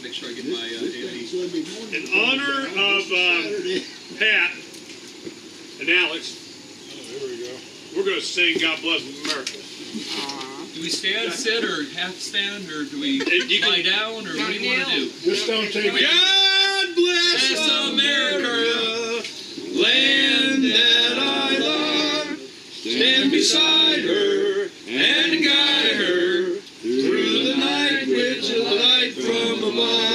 make sure I get my daily. In honor of Pat and Alex, we're going to sing God Bless America. Do we stand, sit, or half stand, or do we lie down, or what do you want to do? Just don't take it. God bless America, land that I love. Stand beside her and guide her through the night with a light from above.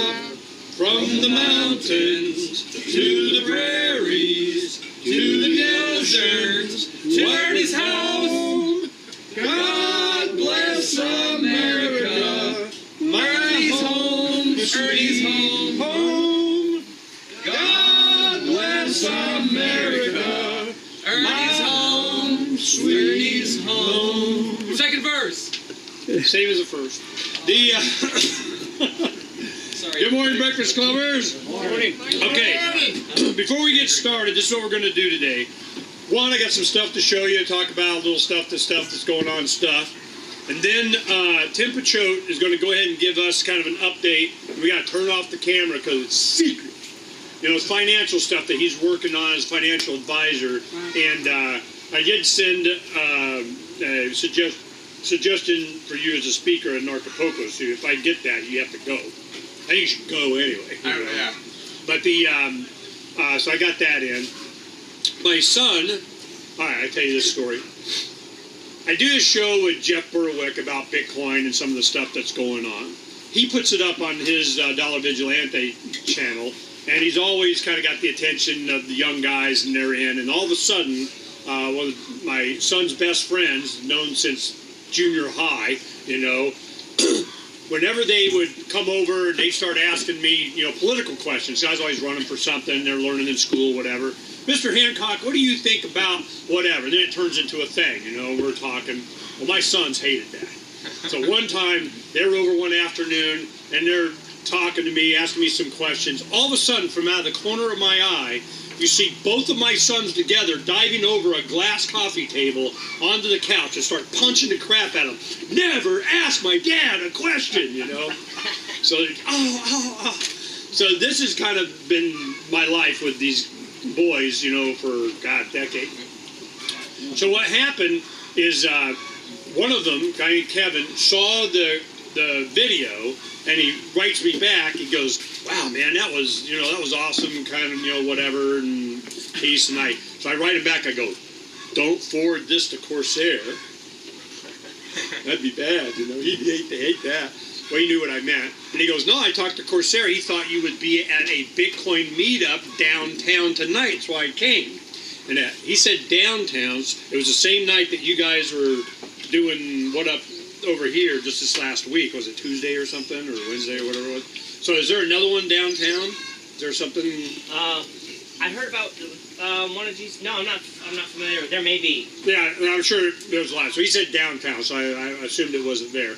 From the mountains to the prairies to the deserts to Ernie's house. God bless America, Ernie's home, Ernie's home. God bless America, Ernie's home, Ernie's home. Second verse. Same as the first. Sorry. Good morning, Breakfast Clubbers. Good morning. Okay, before we get started, this is what we're going to do today. One, I got some stuff to show you, talk about little stuff that's going on stuff. And then Tim Picciott is going to go ahead and give us kind of an update. We got to turn off the camera because it's secret. You know, it's financial stuff that he's working on as financial advisor. And I did send a suggestion for you as a speaker in Narcopoco. So if I get that, you have to go. I think you should go anyway. Yeah. But the so I got that in. My son, all right, I'll tell you this story. I do this show with Jeff Berwick about Bitcoin and some of the stuff that's going on. He puts it up on his Dollar Vigilante channel, and he's always kind of got the attention of the young guys and they're in. And all of a sudden, one of my son's best friends, known since junior high, you know, whenever they would come over, they start asking me, you know, political questions. Guys always running for something, they're learning in school, whatever. Mr. Hancock, what do you think about whatever? Then it turns into a thing, you know, we're talking. Well, my sons hated that. So one time, they were over one afternoon, and they're talking to me, asking me some questions. All of a sudden, from out of the corner of my eye, you see both of my sons together diving over a glass coffee table onto the couch and start punching the crap at him. Never ask my dad a question, you know. So, So this has kind of been my life with these boys, you know, for, God, a decade. So what happened is one of them, a guy named Kevin, saw the video, and he writes me back. He goes, wow, man, that was awesome, kind of, you know, whatever, and peace. And so I write him back. I go, don't forward this to Corsair. That'd be bad, you know. He'd hate that. Well, he knew what I meant. And he goes, no, I talked to Corsair. He thought you would be at a Bitcoin meetup downtown tonight. That's why I came. And he said downtowns. It was the same night that you guys were doing what up over here just this last week. Was it Tuesday or something, or Wednesday or whatever it was? So is there another one downtown? Is there something? I heard about one of these. No, I'm not familiar. There may be. Yeah, I'm sure there's a lot. So he said downtown, so I assumed it wasn't there.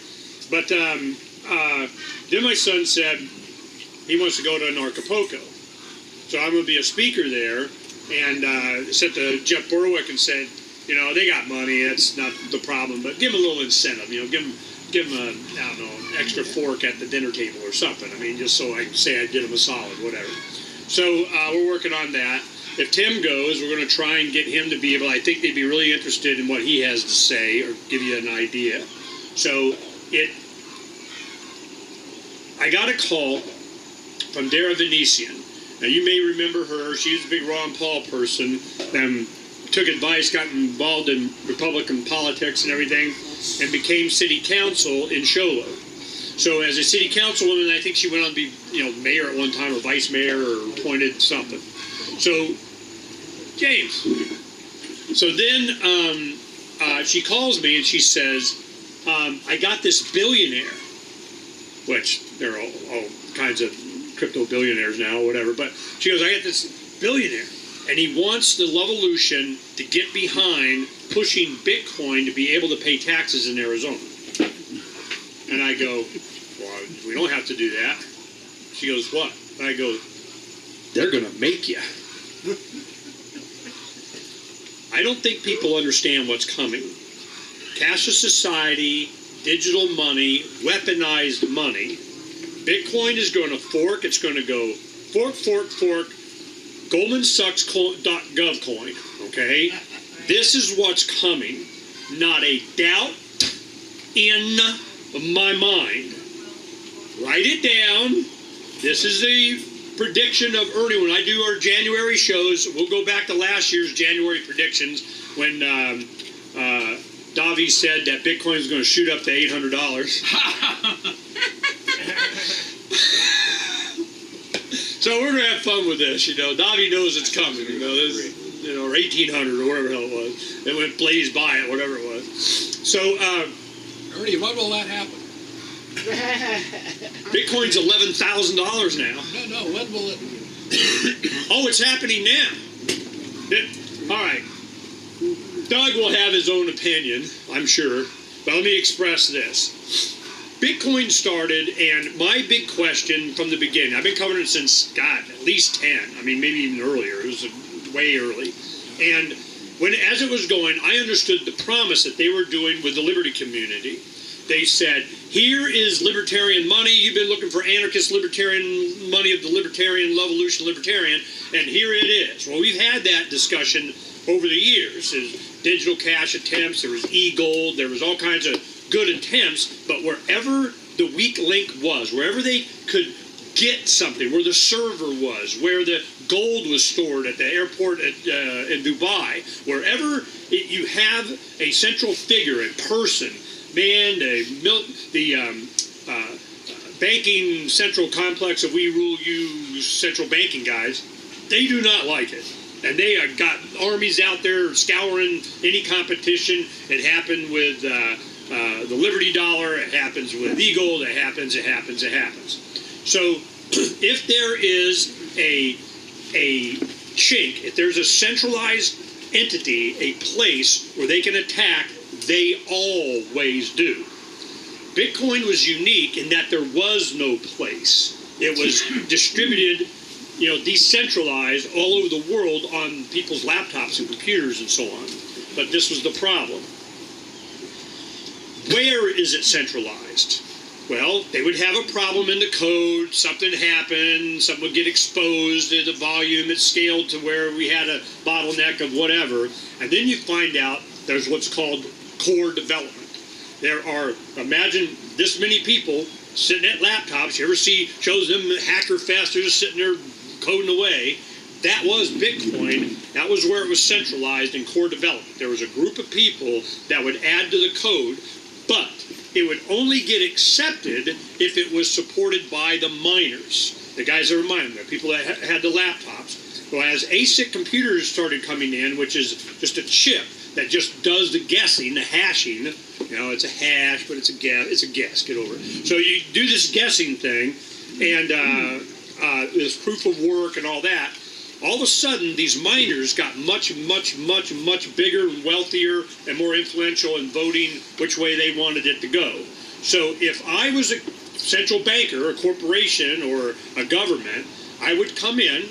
But then my son said he wants to go to Narcopoco. So I'm going to be a speaker there, and sent to Jeff Berwick and said, you know, they got money, that's not the problem, but give them a little incentive, you know, give them a, I don't know, an extra fork at the dinner table or something. I mean, just so I can say I did them a solid, whatever. So we're working on that. If Tim goes, we're going to try and get him to be able, I think they'd be really interested in what he has to say, or give you an idea. So I got a call from Dara Venetian. Now, you may remember her. She was a big Ron Paul person, took advice, got involved in Republican politics and everything, and became city council in Show Low. So as a city councilwoman, I think she went on to be, you know, mayor at one time, or vice mayor, or appointed something. So, James. So then she calls me and she says, I got this billionaire, which there are all kinds of crypto billionaires now, whatever, but she goes, I got this billionaire, and he wants the Levolution to get behind pushing Bitcoin to be able to pay taxes in Arizona. And I go, well, we don't have to do that. She goes, what? And I go, they're going to make you. I don't think people understand what's coming. Cashless society, digital money, weaponized money, Bitcoin is going to fork. It's going to go fork, fork, fork. Goldman Sachs.gov coin. Okay? This is what's coming. Not a doubt in my mind. Write it down. This is the prediction of Ernie. When I do our January shows, we'll go back to last year's January predictions when Davi said that Bitcoin is going to shoot up to $800. So we're going to have fun with this, Davi knows it's coming, or 1800 or whatever the hell it was. It went blaze by it, whatever it was. So, Ernie, when will that happen? Bitcoin's $11,000 now. No, when will it? Oh, it's happening now. All right. Doug will have his own opinion, I'm sure. But let me express this. Bitcoin started, and my big question from the beginning, I've been covering it since, God, at least 10. I mean, maybe even earlier. It was way early. And as it was going, I understood the promise that they were doing with the liberty community. They said, here is libertarian money. You've been looking for anarchist libertarian money of the libertarian, Levolution libertarian, and here it is. Well, we've had that discussion over the years. There's digital cash attempts, there was e-gold, there was all kinds of good attempts, but wherever the weak link was, wherever they could get something, where the server was, where the gold was stored at the airport in Dubai, wherever you have a central figure, a person, man, the banking central complex of We Rule You central banking guys, they do not like it. And they have got armies out there scouring any competition. It happened with the Liberty Dollar. It happens with e-gold. It happens. So if there is a chink, if there's a centralized entity, a place where they can attack, they always do. Bitcoin was unique in that there was no place. It was distributed, decentralized all over the world on people's laptops and computers and so on. But this was the problem. Where is it centralized? Well, they would have a problem in the code, something happened, something would get exposed, the volume it scaled to where we had a bottleneck of whatever, and then you find out there's what's called core development. There are, imagine this many people sitting at laptops. You ever see shows them Hacker Fest, they're just sitting there coding away. That was Bitcoin. That was where it was centralized in core development. There was a group of people that would add to the code, but it would only get accepted if it was supported by the miners, the guys that were mining, the people that had the laptops. Well, as ASIC computers started coming in, which is just a chip that just does the guessing, the hashing, it's a hash, but it's a guess, get over it. So you do this guessing thing, and this proof of work and all that. All of a sudden, these miners got much, much, much, much bigger and wealthier and more influential in voting which way they wanted it to go. So if I was a central banker, a corporation, or a government, I would come in,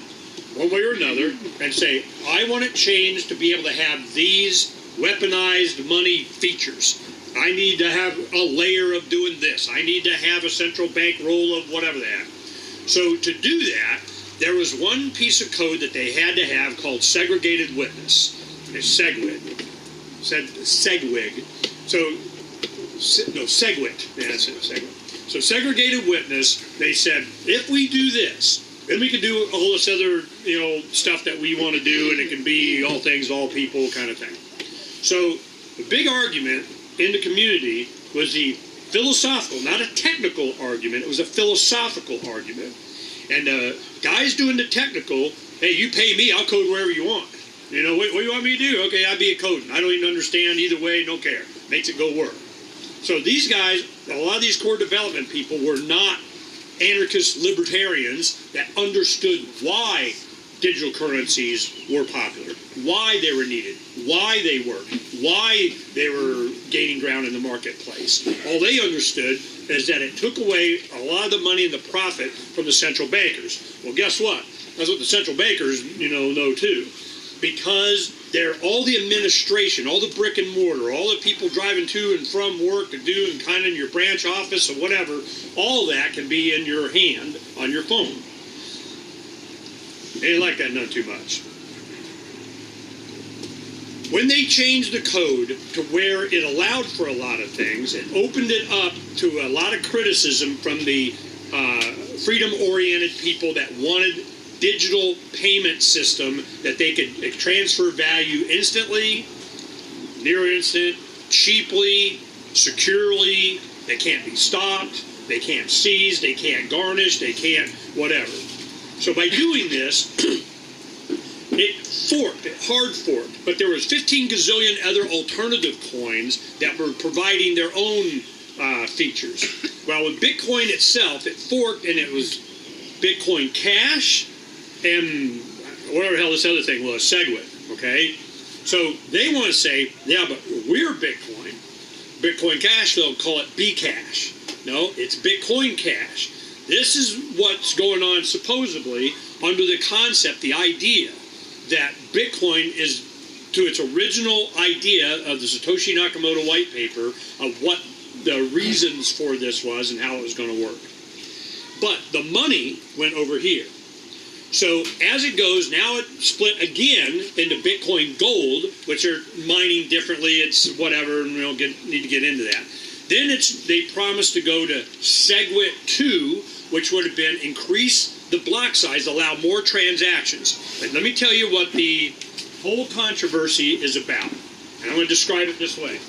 one way or another, and say, I want it changed to be able to have these weaponized money features. I need to have a layer of doing this. I need to have a central bank roll of whatever they have. So to do that, there was one piece of code that they had to have called segregated witness. SegWit. SegWig. SegWit. Yeah, that's it, SegWit. So segregated witness, they said, if we do this, then we can do all this other, stuff that we want to do, and it can be all things, all people kind of thing. So the big argument in the community was the philosophical, not a technical argument, it was a philosophical argument. And guys doing the technical, hey, you pay me, I'll code wherever you want. What do you want me to do? Okay, I'll be a coding. I don't even understand either way, don't care. Makes it go work. So these guys, a lot of these core development people were not anarchist libertarians that understood why digital currencies were popular, why they were needed, why they worked, why they were gaining ground in the marketplace. All they understood is that it took away a lot of the money and the profit from the central bankers. Well, guess what? That's what the central bankers, know too. because all the administration, all the brick and mortar, all the people driving to and from work to do and kind of in your branch office or whatever, all that can be in your hand on your phone. They didn't like that none too much. When they changed the code to where it allowed for a lot of things, it opened it up to a lot of criticism from the freedom-oriented people that wanted digital payment system that they could transfer value instantly, near instant, cheaply, securely. They can't be stopped, they can't seize, they can't garnish, they can't whatever. So by doing this, it hard forked, but there was 15 gazillion other alternative coins that were providing their own features. Well, with Bitcoin itself, it forked and it was Bitcoin Cash and whatever the hell this other thing was, Segwit, okay? So they want to say, yeah, but we're Bitcoin. Bitcoin Cash, they'll call it Bcash. No, it's Bitcoin Cash. This is what's going on supposedly under the concept, the idea that Bitcoin is to its original idea of the Satoshi Nakamoto white paper of what the reasons for this was and how it was going to work. But the money went over here. So as it goes, now it split again into Bitcoin Gold, which are mining differently. It's whatever, and we don't need to get into that. Then they promised to go to Segwit 2, which would have been increase the block size, allow more transactions. But let me tell you what the whole controversy is about. And I'm going to describe it this way.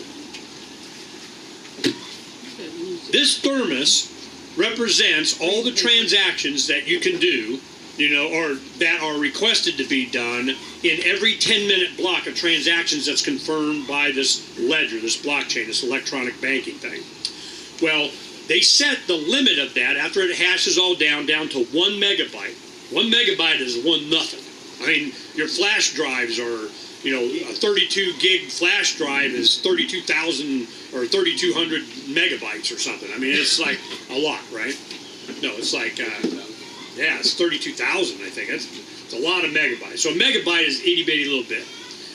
This thermos represents all the transactions that you can do, or that are requested to be done in every 10-minute block of transactions that's confirmed by this ledger, this blockchain, this electronic banking thing. Well, they set the limit of that after it hashes all down to 1 megabyte. 1 megabyte is one nothing. I mean, your flash drives are, a 32 gig flash drive is 32,000 or 3,200 megabytes or something. I mean, it's like a lot, right? No, it's like, it's 32,000, I think. It's a lot of megabytes. So a megabyte is itty bitty little bit.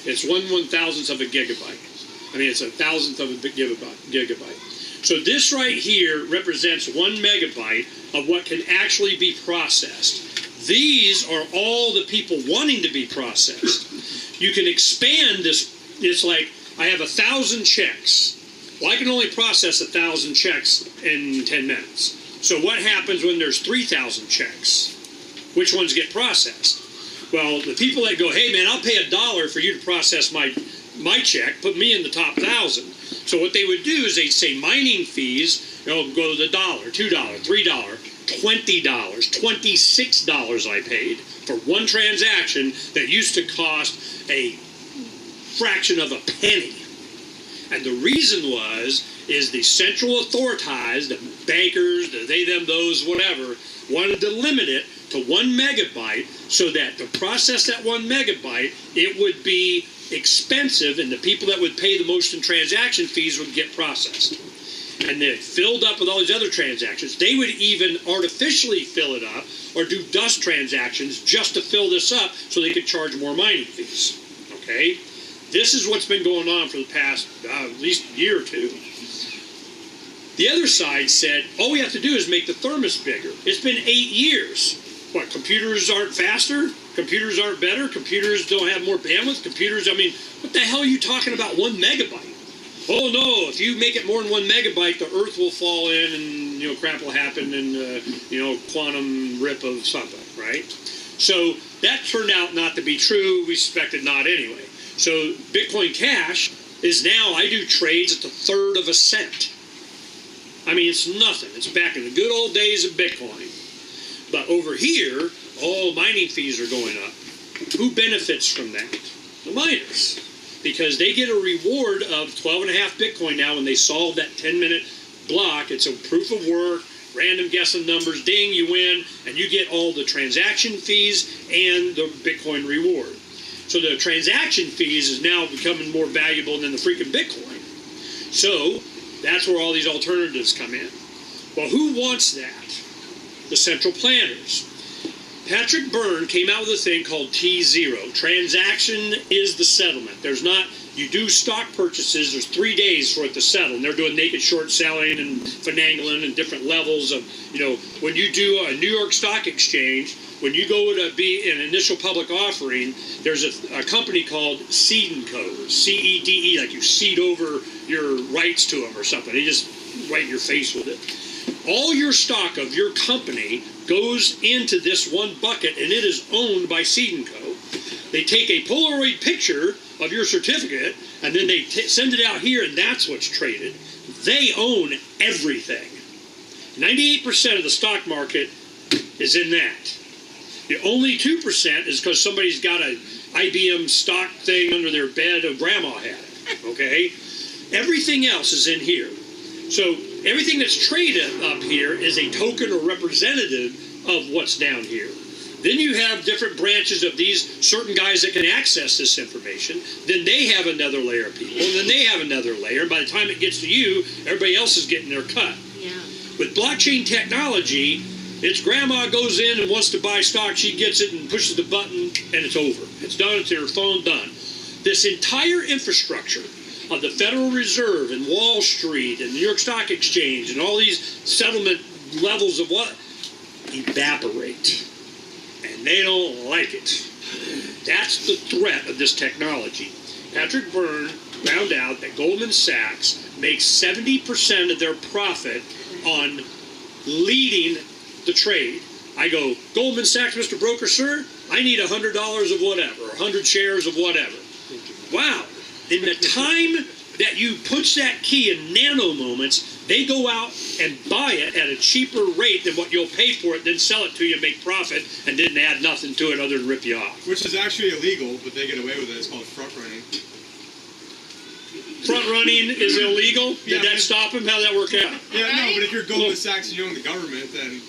It's 1/1000th of a gigabyte. I mean, it's 1,000th of a gigabyte. So this right here represents 1 megabyte of what can actually be processed. These are all the people wanting to be processed. You can expand this. It's like, I have 1,000 checks. Well, I can only process 1,000 checks in 10 minutes. So what happens when there's 3,000 checks? Which ones get processed? Well, the people that go, hey man, I'll pay $1 for you to process my check, put me in the top 1,000. So what they would do is they'd say mining fees, go to the $1, $2, $3, $20, $26 I paid for one transaction that used to cost a fraction of a penny. And the reason is the central authorities, the bankers, the they, them, those, whatever, wanted to limit it to 1 megabyte so that to process that 1 megabyte, it would be expensive and the people that would pay the most in transaction fees would get processed. And they filled up with all these other transactions. They would even artificially fill it up or do dust transactions just to fill this up so they could charge more mining fees. Okay? This is what's been going on for the past at least year or two. The other side said, all we have to do is make the thermos bigger. It's been 8 years. What, computers aren't faster? Computers aren't better? Computers don't have more bandwidth? Computers, I mean, what the hell are you talking about 1 megabyte? Oh no, if you make it more than 1 megabyte, the Earth will fall in and, crap will happen and, quantum rip of something, right? So that turned out not to be true. We suspected not anyway. So Bitcoin Cash is now, I do trades at the 1/3 of a cent. I mean, it's nothing. It's back in the good old days of Bitcoin. But over here, all mining fees are going up. Who benefits from that? The miners. Because they get a reward of 12.5 Bitcoin now when they solve that 10-minute block. It's a proof of work, random guessing numbers, ding, you win, and you get all the transaction fees and the Bitcoin reward. So the transaction fees is now becoming more valuable than the freaking Bitcoin. So that's where all these alternatives come in. Well, who wants that? The central planners. Patrick Byrne came out with a thing called T0. Transaction is the settlement. There's not, you do stock purchases, there's 3 days for it to settle. And they're doing naked short selling and finagling and different levels of, when you do a New York Stock Exchange, when you go to be an initial public offering, there's a company called Seed & Co. C-E-D-E, like you cede over your rights to them or something. They just write your face with it. All your stock of your company goes into this one bucket, and it is owned by Seed & Co. They take a Polaroid picture of your certificate, and then they send it out here, and that's what's traded. They own everything. 98% of the stock market is in that. The only 2% is because somebody's got an IBM stock thing under their bed, or grandma had it, okay? Everything else is in here. So everything that's traded up here is a token or representative of what's down here. Then you have different branches of these certain guys that can access this information. Then they have another layer of people, and then they have another layer. And by the time it gets to you, everybody else is getting their cut. Yeah. With blockchain technology, it's grandma goes in and wants to buy stock, she gets it and pushes the button, and it's over. It's done, it's in her phone, done. This entire infrastructure of the Federal Reserve and Wall Street and New York Stock Exchange and all these settlement levels of what? Evaporate. And they don't like it. That's the threat of this technology. Patrick Byrne found out that Goldman Sachs makes 70% of their profit on leading the trade. I go, Goldman Sachs, Mr. Broker, sir, I need $100 of whatever, 100 shares of whatever. Wow. In the time that you punch that key in nano moments, they go out and buy it at a cheaper rate than what you'll pay for it, then sell it to you and make profit, and didn't add nothing to it other than rip you off. Which is actually illegal, but they get away with it. It's called front running. Front running is illegal? Yeah, Did that stop him? How'd that work out? Yeah, no, but if you're Goldman Sachs and you own the government, then...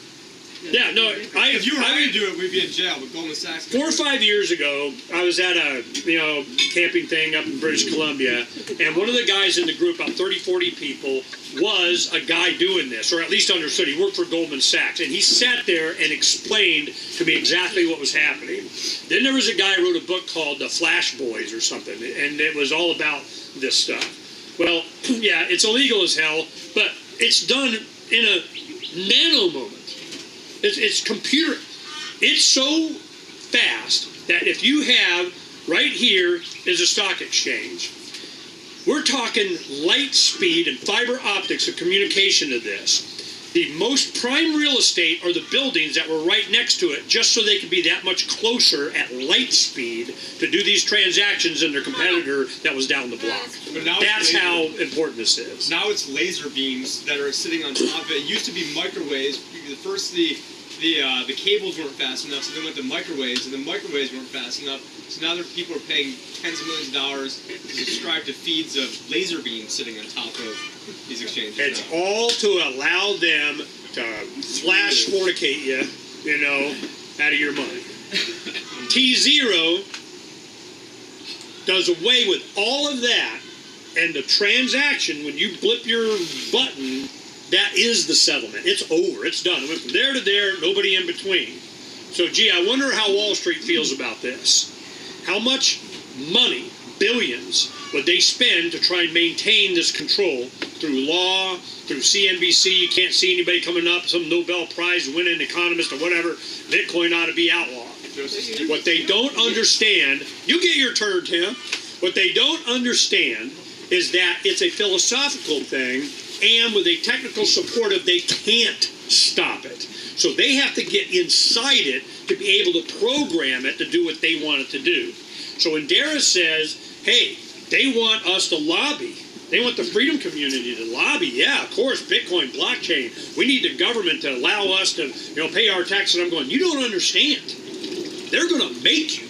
Yeah, no, if you were going to do it, we'd be in jail, but Goldman Sachs... 4 or 5 years ago, I was at a, camping thing up in British Columbia, and one of the guys in the group, about 30, 40 people, was a guy doing this, or at least understood. He worked for Goldman Sachs, and he sat there and explained to me exactly what was happening. Then there was a guy who wrote a book called The Flash Boys or something, and it was all about this stuff. Well, yeah, it's illegal as hell, but it's done in a nano moment. It's computer. It's so fast that if you have, right here is a stock exchange. We're talking light speed and fiber optics of communication of this. The most prime real estate are the buildings that were right next to it, just so they could be that much closer at light speed to do these transactions than their competitor that was down the block. But now that's how important this is. Now it's laser beams that are sitting on top of it. It used to be microwaves. First, the cables weren't fast enough, so they went to microwaves, and the microwaves weren't fast enough. So now people are paying tens of millions of dollars to subscribe to feeds of laser beams sitting on top of these exchanges. It's all to allow them to flash fornicate you, out of your money. T0 does away with all of that, and the transaction, when you blip your button, that is the settlement. It's over. It's done. It went from there to there, nobody in between. So, gee, I wonder how Wall Street feels about this. How much money, billions, would they spend to try and maintain this control through law, through CNBC? You can't see anybody coming up, some Nobel Prize winning economist or whatever. Bitcoin ought to be outlawed. What they don't understand, you get your turn, Tim. What they don't understand is that it's a philosophical thing, and with a technical support of they can't stop it. So they have to get inside it to be able to program it to do what they want it to do. So when Dara says, hey, they want us to lobby, they want the freedom community to lobby, yeah, of course, Bitcoin, blockchain, we need the government to allow us to pay our taxes. I'm going, you don't understand. They're going to make you,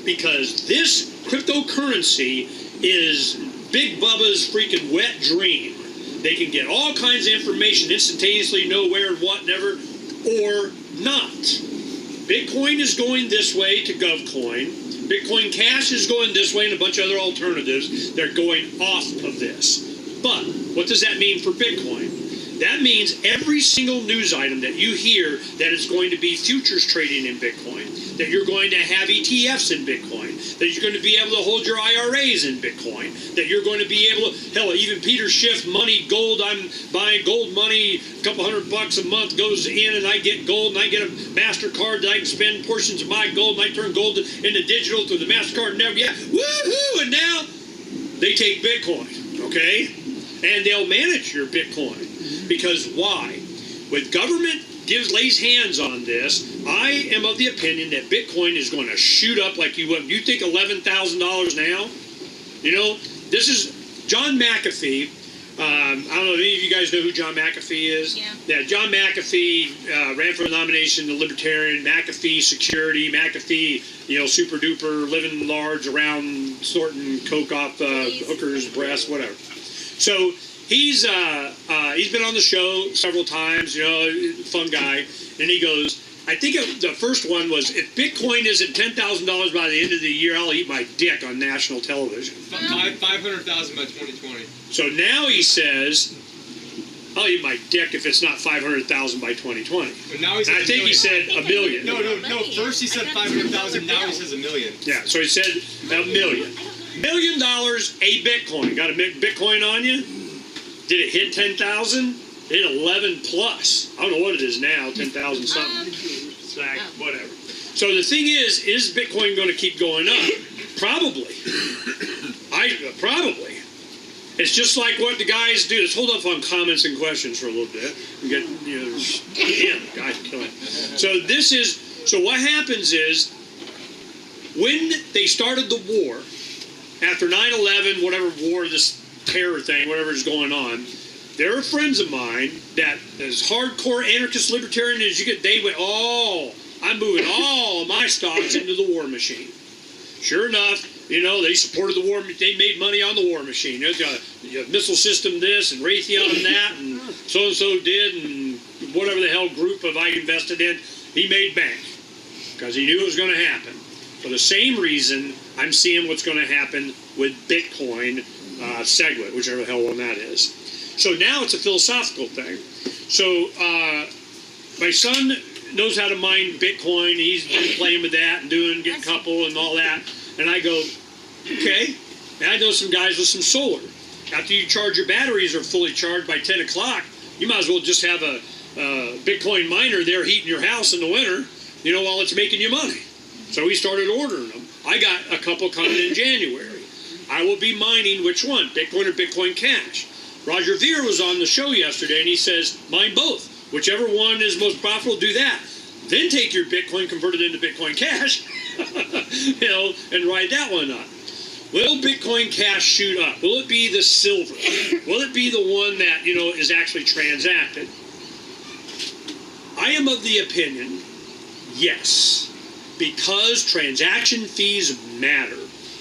because this cryptocurrency is Big Bubba's freaking wet dream. They can get all kinds of information instantaneously, know where and what, never, or not. Bitcoin is going this way to GovCoin. Bitcoin Cash is going this way, and a bunch of other alternatives. They're going off of this. But what does that mean for Bitcoin? That means every single news item that you hear that is going to be futures trading in Bitcoin, that you're going to have ETFs in Bitcoin, that you're going to be able to hold your IRAs in Bitcoin, that you're going to be able to, hell, even Peter Schiff, money, gold, I'm buying gold money, a couple $100 a month goes in and I get gold and I get a MasterCard that I can spend portions of my gold and I turn gold into digital through the MasterCard and everything. Yeah, woohoo! And now they take Bitcoin, okay? And they'll manage your Bitcoin. Because why? When government lays hands on this, I am of the opinion that Bitcoin is going to shoot up like you would. You think $11,000 now? You know, this is John McAfee. I don't know if any of you guys know who John McAfee is. Yeah, John McAfee ran for the nomination, the Libertarian, McAfee Security, McAfee, you know, super duper, living large around sorting coke off hookers' breasts, whatever. So he's been on the show several times, you know, fun guy, and he goes, I think the first one was, if Bitcoin isn't $10,000 by the end of the year, I'll eat my dick on national television. 500,000 by 2020. So now he says, I'll eat my dick if it's not 500,000 by 2020. But now he says I think he said a million. No. First he said 500,000. Now he says a million. Yeah. So he said $1 million. $1 million a Bitcoin. Got a Bitcoin on you? Did it hit 10,000? It hit 11 plus. I don't know what it is now. 10,000 something. Whatever. So the thing is Bitcoin going to keep going up? Probably. Probably. It's just like what the guys do. Let's hold up on comments and questions for a little bit. And get, you know, damn, God, kill it. So what happens is, when they started the war, after 9/11, whatever war, this terror thing, whatever is going on, there are friends of mine that, as hardcore anarchist libertarian as you get, they went, I'm moving all of my stocks into the war machine. Sure enough, you know, they supported the war. They made money on the war machine. You know, missile system this and Raytheon that, and so did, and whatever the hell group of I invested in, he made bank because he knew it was going to happen. For the same reason, I'm seeing what's going to happen with Bitcoin, SegWit, whichever the hell one that is. So now it's a philosophical thing. So my son knows how to mine Bitcoin. He's been playing with that and getting couple and all that. And I go, okay. And I know some guys with some solar. After you charge your batteries are fully charged by 10 o'clock, you might as well just have a Bitcoin miner there heating your house in the winter, you know, while it's making you money. So we started ordering them. I got a couple coming in January. I will be mining which one, Bitcoin or Bitcoin Cash. Roger Ver was on the show yesterday, and he says, mine both. Whichever one is most profitable, do that. Then take your Bitcoin, convert it into Bitcoin Cash, you know, and ride that one up. Will Bitcoin Cash shoot up? Will it be the silver? Will it be the one that, you know, is actually transacted? I am of the opinion, yes, because transaction fees matter.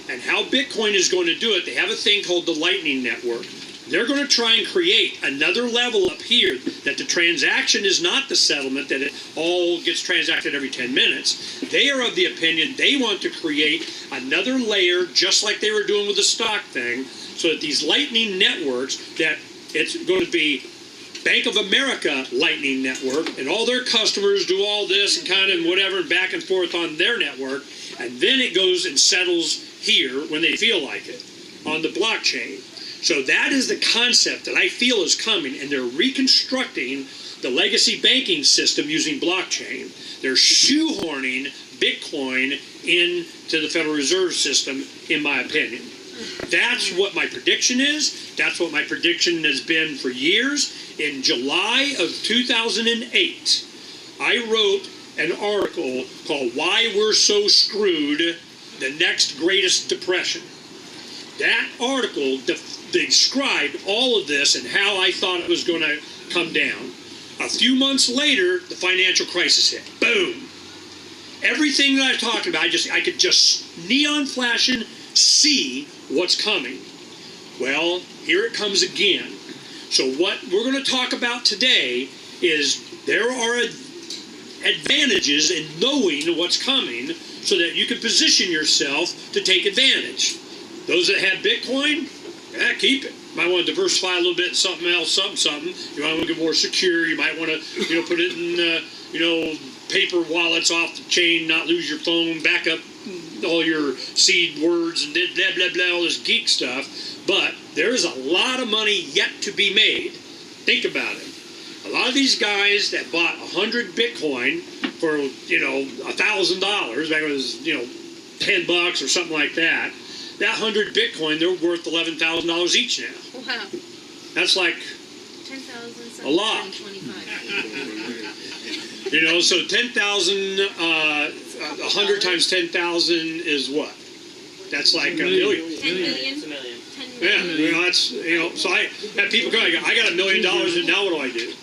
And how Bitcoin is going to do it, they have a thing called the Lightning Network. They're going to try and create another level up here that the transaction is not the settlement, that it all gets transacted every 10 minutes. They are of the opinion they want to create another layer, just like they were doing with the stock thing, so that these Lightning networks, that it's going to be Bank of America Lightning Network, and all their customers do all this and kind of whatever, back and forth on their network, and then it goes and settles here when they feel like it on the blockchain. So that is the concept that I feel is coming, and they're reconstructing the legacy banking system using blockchain. They're shoehorning Bitcoin into the Federal Reserve System, in my opinion. That's what my prediction is. That's what my prediction has been for years. In July of 2008, I wrote an article called Why We're So Screwed, the Next Greatest Depression. That article described all of this and how I thought it was going to come down. A few months later, the financial crisis hit. Boom. Everything that I've talked about, I could just neon flashing see what's coming. Well, here it comes again. So what we're going to talk about today is there are advantages in knowing what's coming so that you can position yourself to take advantage. Those that have Bitcoin, keep it. might want to diversify a little bit in something else, something. You might want to get more secure. You might want to, put it in, paper wallets off the chain, not lose your phone, back up all your seed words and blah, blah, blah, all this geek stuff. But there is a lot of money yet to be made. Think about it. A lot of these guys that bought 100 Bitcoin for, $1,000, back when it was, $10 or something like that, that 100 Bitcoin, they're worth $11,000 each now. Wow. That's like 10,000. a lot. So 10,000, 100 times 10,000 is what? That's like a million. 10 million. It's a million. 10 million. Yeah, that's, so I have people go, I got $1 million and now what do I do?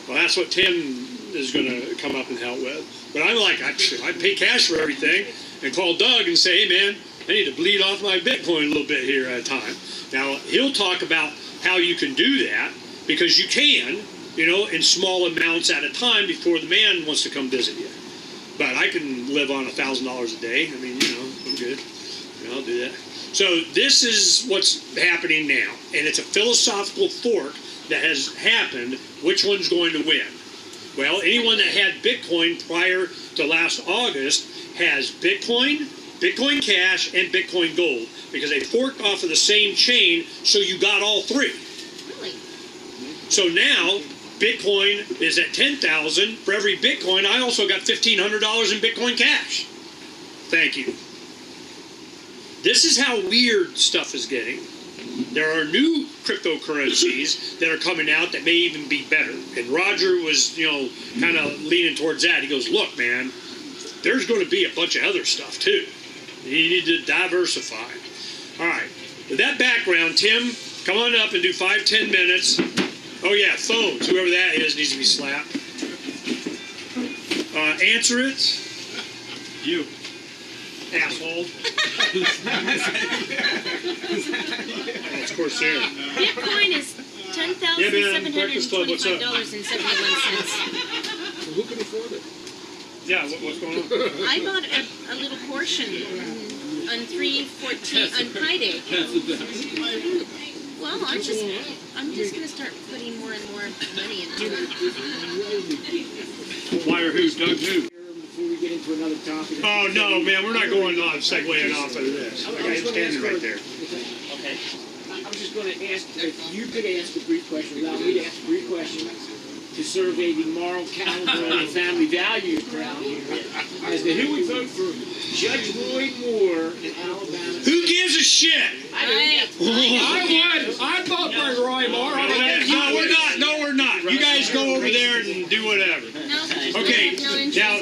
Well, that's what Tim is going to come up and help with. But I'm like, I pay cash for everything and call Doug and say, hey man, I need to bleed off my Bitcoin a little bit here at a time. Now, he'll talk about how you can do that because you can, in small amounts at a time before the man wants to come visit you. But I can live on $1,000 a day. I mean, I'm good. I'll do that. So this is what's happening now. And it's a philosophical fork that has happened. Which one's going to win? Well, anyone that had Bitcoin prior to last August has Bitcoin, Bitcoin Cash, and Bitcoin Gold because they forked off of the same chain, so you got all three. Really? So now Bitcoin is at 10,000 for every Bitcoin. I also got $1,500 in Bitcoin Cash. Thank you. This is how weird stuff is getting. There are new cryptocurrencies that are coming out that may even be better. And Roger was, kind of leaning towards that. He goes, look, man, there's going to be a bunch of other stuff too. You need to diversify. All right. With that background, Tim, come on up and do 5-10 minutes. Oh yeah, phones. Whoever that is needs to be slapped. Answer it. You. Asshole. It's Corsair. Bitcoin is $10,725.71. Who can afford it? Yeah, what's going on? I bought a little portion on 3/14 on Pi Day. That's the best. Well, I'm just gonna start putting more and more money into it. Why or who? Doug who? Before we get into another topic. Oh no, man, we're not going on segueing off of this. The guy's standing right there. Okay. I was just going to ask if you could ask a brief question, allow me to ask a brief question to survey the moral caliber and family value crowd here as to who would vote for Judge Roy Moore in Alabama. Who gives a shit? I I'd vote for Roy Moore. No, we're not. No, we're not. You guys go over there and do whatever. No. Okay, No interest. now,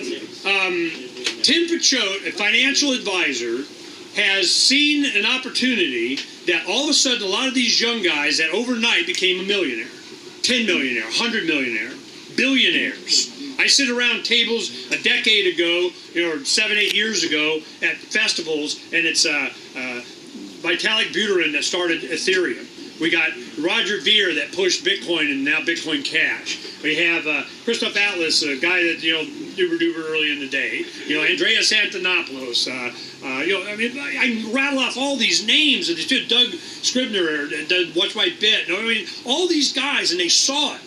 Tim Picciott, a financial advisor, has seen an opportunity that all of a sudden a lot of these young guys that overnight became a millionaire, 10 millionaire, 100 millionaire, billionaires. I sit around tables a decade ago, or 7-8 years ago at festivals, and it's Vitalik Buterin that started Ethereum. We got Roger Ver that pushed Bitcoin and now Bitcoin Cash. We have Christoph Atlas, a guy that, duber early in the day. Andreas Antonopoulos. I rattle off all these names. And Doug Scribner, Watch My Bit. All these guys, and they saw it.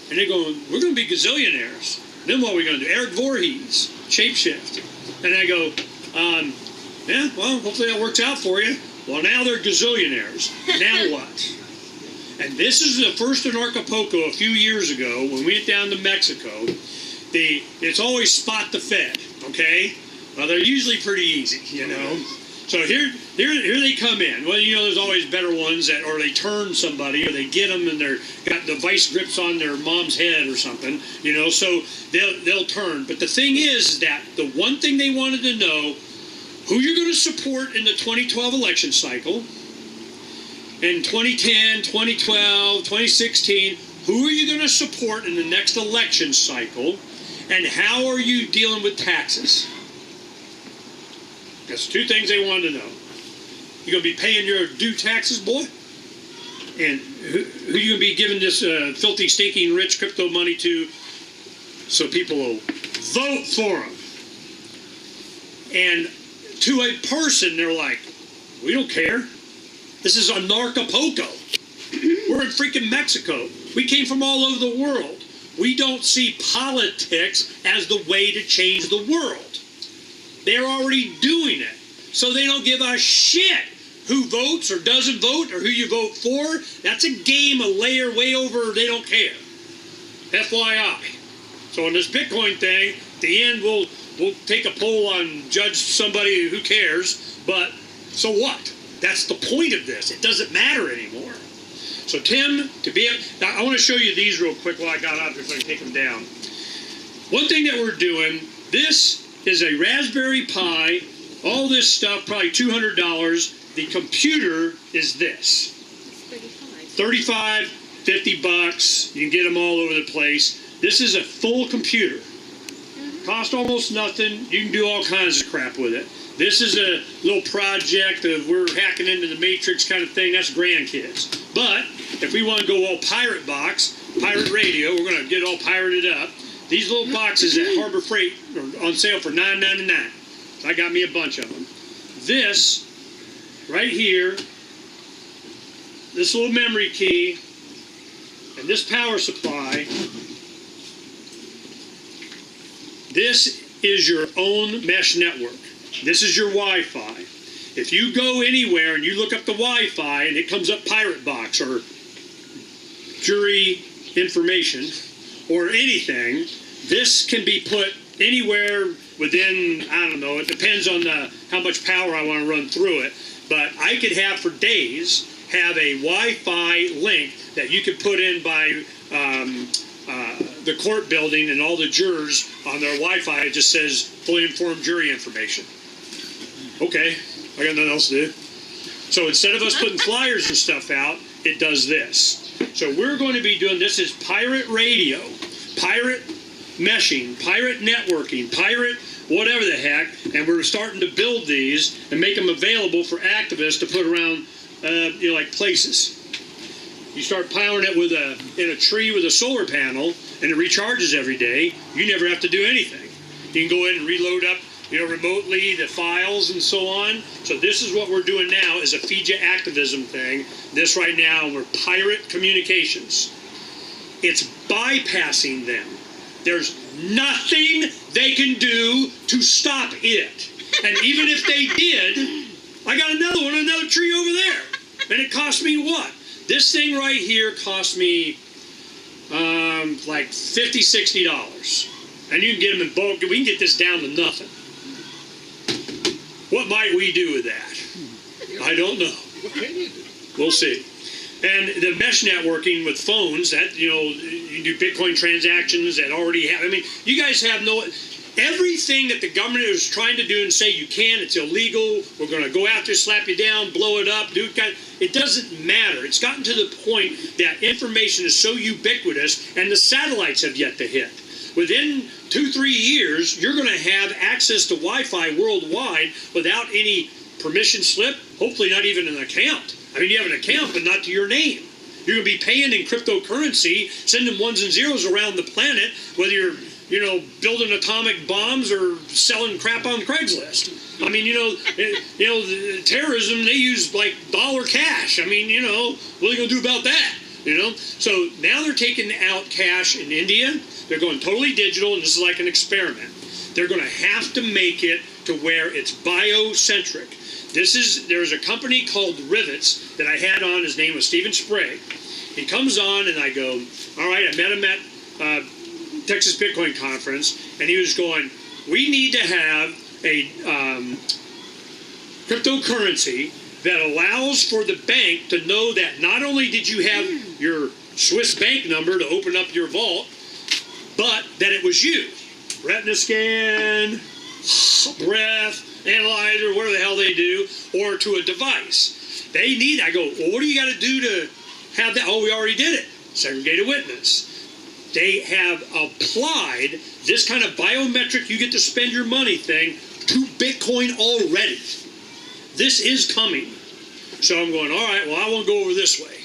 And they're going, we're going to be gazillionaires. Then what are we going to do? Eric Voorhees, Shapeshift. And I go, yeah, well, hopefully that works out for you. Well, now they're gazillionaires. Now what? And this is the first in Acapulco a few years ago when we went down to Mexico. It's always spot the Fed, okay? Well, they're usually pretty easy, So here they come in. Well, there's always better ones or they turn somebody, or they get them and they're got the vice grips on their mom's head or something, So they'll turn. But the thing is that the one thing they wanted to know, who you're going to support in the 2012 election cycle, in 2010, 2012, 2016, who are you going to support in the next election cycle, and how are you dealing with taxes? That's two things they wanted to know. You going to be paying your due taxes, boy? And who you going to be giving this filthy, stinking, rich crypto money to so people will vote for them? And to a person, they're like, we don't care. This is Anarchapulco. We're in freaking Mexico. We came from all over the world. We don't see politics as the way to change the world. They're already doing it. So they don't give a shit who votes or doesn't vote or who you vote for. That's a game, a layer way over, they don't care. FYI. So on this Bitcoin thing, at the end we'll take a poll on judge somebody, who cares, but so what? That's the point of this. It doesn't matter anymore. So Tim, I want to show you these real quick while I got out there so I can take them down. One thing that we're doing, this is a Raspberry Pi, all this stuff, probably $200. The computer is this. 35, 50 bucks. You can get them all over the place. This is a full computer. Cost almost nothing. You can do all kinds of crap with it. This is a little project of we're hacking into the Matrix kind of thing. That's grandkids. But if we want to go all pirate box, pirate radio, we're going to get all pirated up. These little boxes at Harbor Freight are on sale for $9.99. So I got me a bunch of them. This right here, this little memory key, and this power supply, this is your own mesh network. This is your Wi-Fi. If you go anywhere and you look up the Wi-Fi and it comes up pirate box or jury information or anything, this can be put anywhere within, I don't know, it depends on how much power I want to run through it, but I could have for days have a Wi-Fi link that you could put in by the court building, and all the jurors on their Wi-Fi, it just says fully informed jury information. Okay, I got nothing else to do. So instead of us putting flyers and stuff out, it does this. So we're going to be doing, this is pirate radio, pirate meshing, pirate networking, pirate whatever the heck, and we're starting to build these and make them available for activists to put around, like places. You start piling it in a tree with a solar panel, and it recharges every day. You never have to do anything. You can go in and reload up, remotely the files and so on. So this is what we're doing now, is a FIJA activism thing. This right now, we're pirate communications. It's bypassing them. There's nothing they can do to stop it. And even if they did, I got another one, another tree over there. And it cost me what? This thing right here cost me like $50, $60. And you can get them in bulk. We can get this down to nothing. What might we do with that? I don't know. We'll see. And the mesh networking with phones, that, you do Bitcoin transactions that already have, you guys have everything that the government is trying to do and say you can, it's illegal, we're going to go after, slap you down, blow it up, it doesn't matter. It's gotten to the point that information is so ubiquitous, and the satellites have yet to hit. Within 2-3 years, you're going to have access to Wi-Fi worldwide without any permission slip, hopefully not even an account. You have an account, but not to your name. You're going to be paying in cryptocurrency, sending ones and zeros around the planet, whether you're building atomic bombs or selling crap on Craigslist. Terrorism, they use like dollar cash. What are they going to do about that? So now they're taking out cash in India. They're going totally digital, and this is like an experiment. They're going to have to make it to where it's biocentric. There's a company called Rivets that I had on. His name was Stephen Sprague. He comes on, and I go, all right, I met him at Texas Bitcoin Conference, and he was going, we need to have a cryptocurrency that allows for the bank to know that not only did you have your Swiss bank number to open up your vault, but that it was you. Retina scan, breath, analyzer, whatever the hell they do, or to a device. I go, well, what do you got to do to have that? Oh, we already did it. Segregated witness. They have applied this kind of biometric, you get to spend your money thing to Bitcoin already. This is coming. So I'm going, all right, well, I won't go over this way.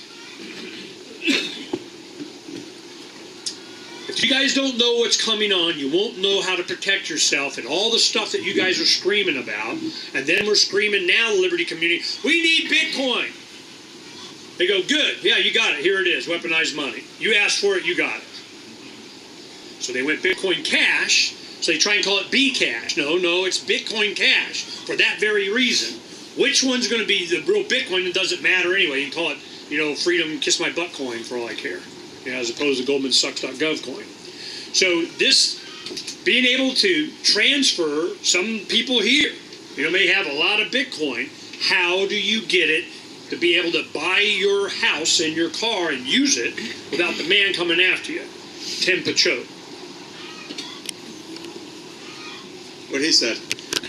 If you guys don't know what's coming on, you won't know how to protect yourself and all the stuff that you guys are screaming about. And then we're screaming now, the Liberty community, we need Bitcoin. They go, good, yeah, you got it, here it is, weaponized money. You asked for it, you got it. So they went Bitcoin Cash, so they try and call it B-Cash. No, it's Bitcoin Cash for that very reason. Which one's going to be the real Bitcoin? It doesn't matter anyway. You can call it, freedom, kiss my butt coin for all I care, as opposed to goldmansucks.gov coin. So this, being able to transfer, some people here, may have a lot of Bitcoin. How do you get it to be able to buy your house and your car and use it without the man coming after you? Tim Picciott. What he said.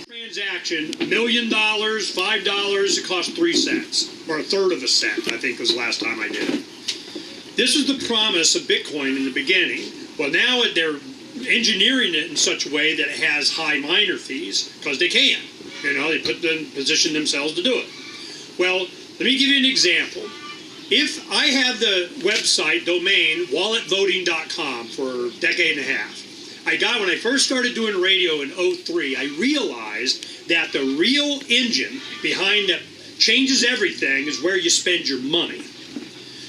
Transaction, $1 million, $5, it cost 3 cents, or a third of a cent, I think was the last time I did it. This is the promise of Bitcoin in the beginning. Well, now they're engineering it in such a way that it has high miner fees, because they can. They position themselves to do it. Well, let me give you an example. If I have the website domain walletvoting.com for a decade and a half, when I first started doing radio in 2003, I realized that the real engine behind that changes everything is where you spend your money.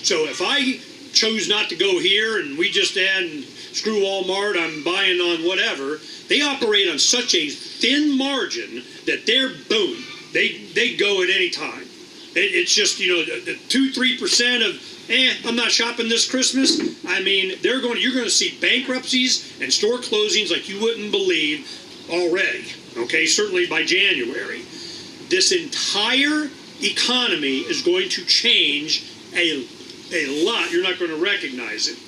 So if I chose not to go here and we just add and screw Walmart, I'm buying on whatever, they operate on such a thin margin that they're boom. They go at any time. It's just, 2-3% of, I'm not shopping this Christmas. I mean, you're going to see bankruptcies and store closings like you wouldn't believe already. Okay, certainly by January. This entire economy is going to change a lot. You're not going to recognize it.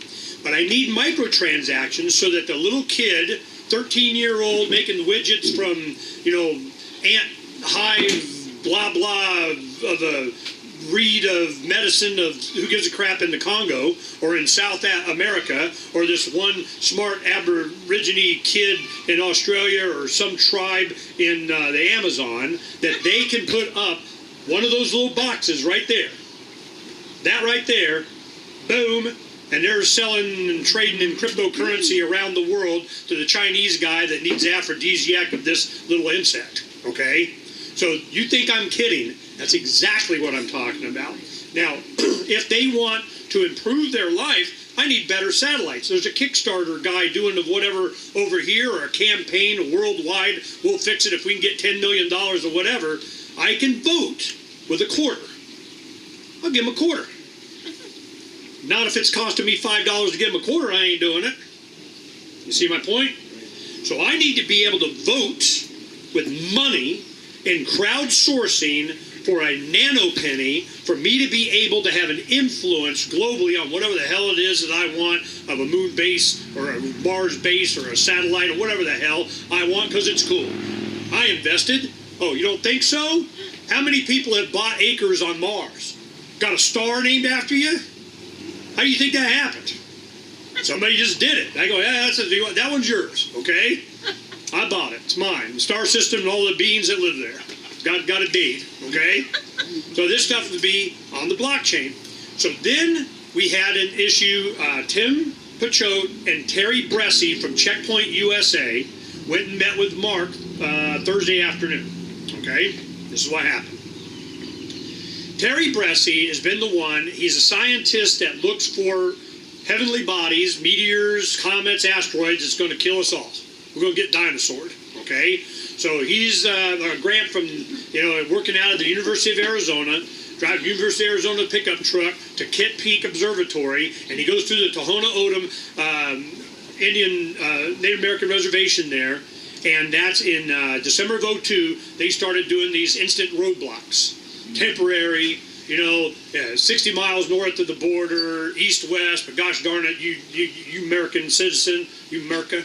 But I need microtransactions so that the little kid, 13-year-old, making widgets from, ant hive, blah, blah, of a reed of medicine of who gives a crap in the Congo or in South America, or this one smart Aborigine kid in Australia or some tribe in the Amazon, that they can put up one of those little boxes right there. That right there, boom, and they're selling and trading in cryptocurrency around the world to the Chinese guy that needs aphrodisiac of this little insect, okay? So you think I'm kidding. That's exactly what I'm talking about. Now, if they want to improve their life, I need better satellites. There's a Kickstarter guy doing whatever over here, or a campaign worldwide. We'll fix it if we can get $10 million or whatever. I can vote with a quarter. I'll give him a quarter. Not if it's costing me $5 to give him a quarter, I ain't doing it. You see my point? So I need to be able to vote with money in crowdsourcing for a nano penny for me to be able to have an influence globally on whatever the hell it is that I want of a moon base or a Mars base or a satellite or whatever the hell I want because it's cool. I invested. Oh, you don't think so? How many people have bought acres on Mars? Got a star named after you? How do you think that happened? Somebody just did it. I go, yeah, that one's yours, okay? I bought it. It's mine. The star system and all the beings that live there. Got a deed, okay? So this stuff would be on the blockchain. So then we had an issue. Tim Picciott and Terry Bressi from Checkpoint USA went and met with Mark Thursday afternoon, okay? This is what happened. Terry Bressi has been the one. He's a scientist that looks for heavenly bodies, meteors, comets, asteroids. It's going to kill us all. We're going to get dinosaurs, okay? So he's a grant from, working out of the University of Arizona, drive University of Arizona pickup truck to Kitt Peak Observatory, and he goes through the Tohono O'odham Indian Native American reservation there, and that's in December of 2002. They started doing these instant roadblocks, temporary, 60 miles north of the border, east-west, but gosh darn it, you American citizen, you America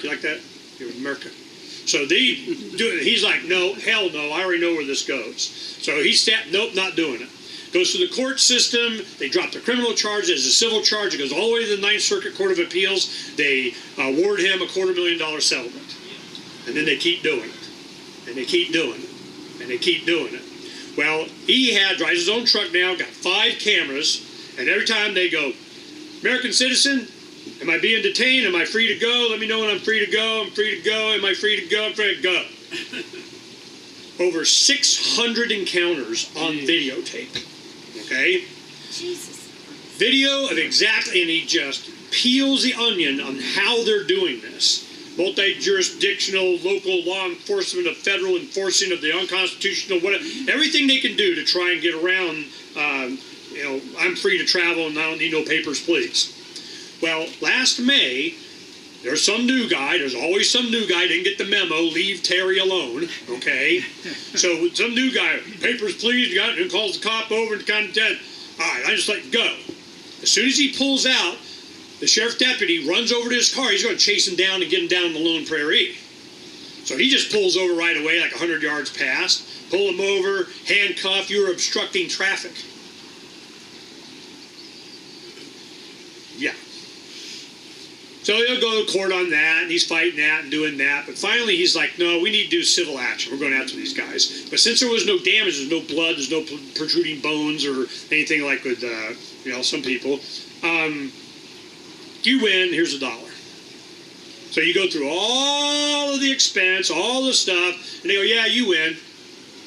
like that? You're America. So he's like, no, hell no, I already know where this goes. So he stepped, nope, not doing it. Goes through the court system, they drop the criminal charge as a civil charge, it goes all the way to the Ninth Circuit Court of Appeals, they award him a $250,000 settlement. And then they keep doing it. And they keep doing it. And they keep doing it. Well, he drives his own truck now, got 5 cameras, and every time they go, American citizen, am I being detained? Am I free to go? Let me know when I'm free to go. I'm free to go. Am I free to go? I'm free to go. Over 600 encounters on videotape. Okay? Jesus. Video of exactly, and he just peels the onion on how they're doing this. Multi-jurisdictional, local law enforcement of federal enforcing of the unconstitutional, whatever, everything they can do to try and get around, I'm free to travel and I don't need no papers, please. Well, last May, there's some new guy, there's always some new guy, didn't get the memo, leave Terry alone, okay? So some new guy, papers please, and calls the cop over and kind of dead. All right, I just let you go. As soon as he pulls out, the sheriff deputy runs over to his car. He's going to chase him down and get him down the Lone Prairie. So he just pulls over right away, like 100 yards past. Pull him over, handcuff, you're obstructing traffic. Yeah. So he'll go to court on that, and he's fighting that and doing that. But finally he's like, no, we need to do civil action. We're going after these guys. But since there was no damage, there's no blood, there's no protruding bones or anything like with, some people, you win, here's $1. So you go through all of the expense, all the stuff, and they go, yeah, you win,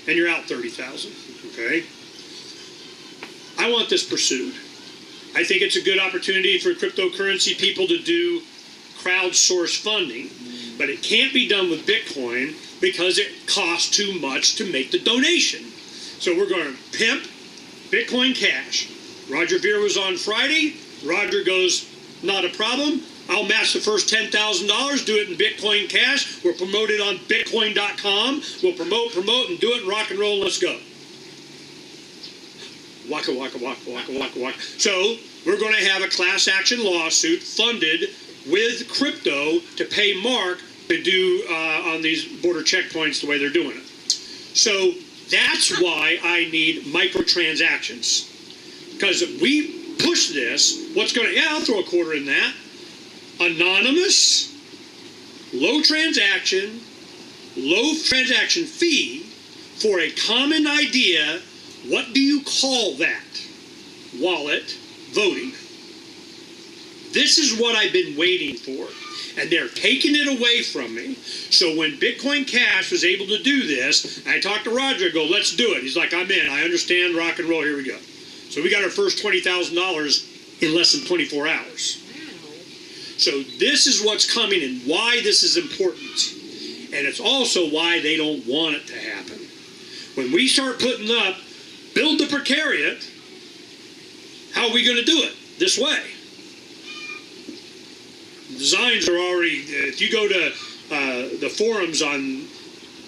and you're out $30,000, okay? I want this pursued. I think it's a good opportunity for cryptocurrency people to do crowdsource funding, but it can't be done with Bitcoin because it costs too much to make the donation. So we're going to pimp Bitcoin Cash. Roger Ver was on Friday. Roger goes, not a problem. I'll match the first $10,000, do it in Bitcoin Cash. We'll promote it on Bitcoin.com. We'll promote, and do it in rock and roll. Let's go. Waka, waka, waka, waka, waka, waka. So we're going to have a class action lawsuit funded with crypto to pay Mark to do on these border checkpoints the way they're doing it. So that's why I need microtransactions. Because if we push this, what's going to, I'll throw a quarter in that. Anonymous, low transaction fee for a common idea. What do you call that? Wallet voting. This is what I've been waiting for. And they're taking it away from me. So when Bitcoin Cash was able to do this, I talked to Roger, I go, let's do it. He's like, I'm in. I understand rock and roll. Here we go. So we got our first $20,000 in less than 24 hours. So this is what's coming and why this is important. And it's also why they don't want it to happen. When we start putting up, build the precariat, how are we going to do it? This way. Designs are already, if you go to the forums on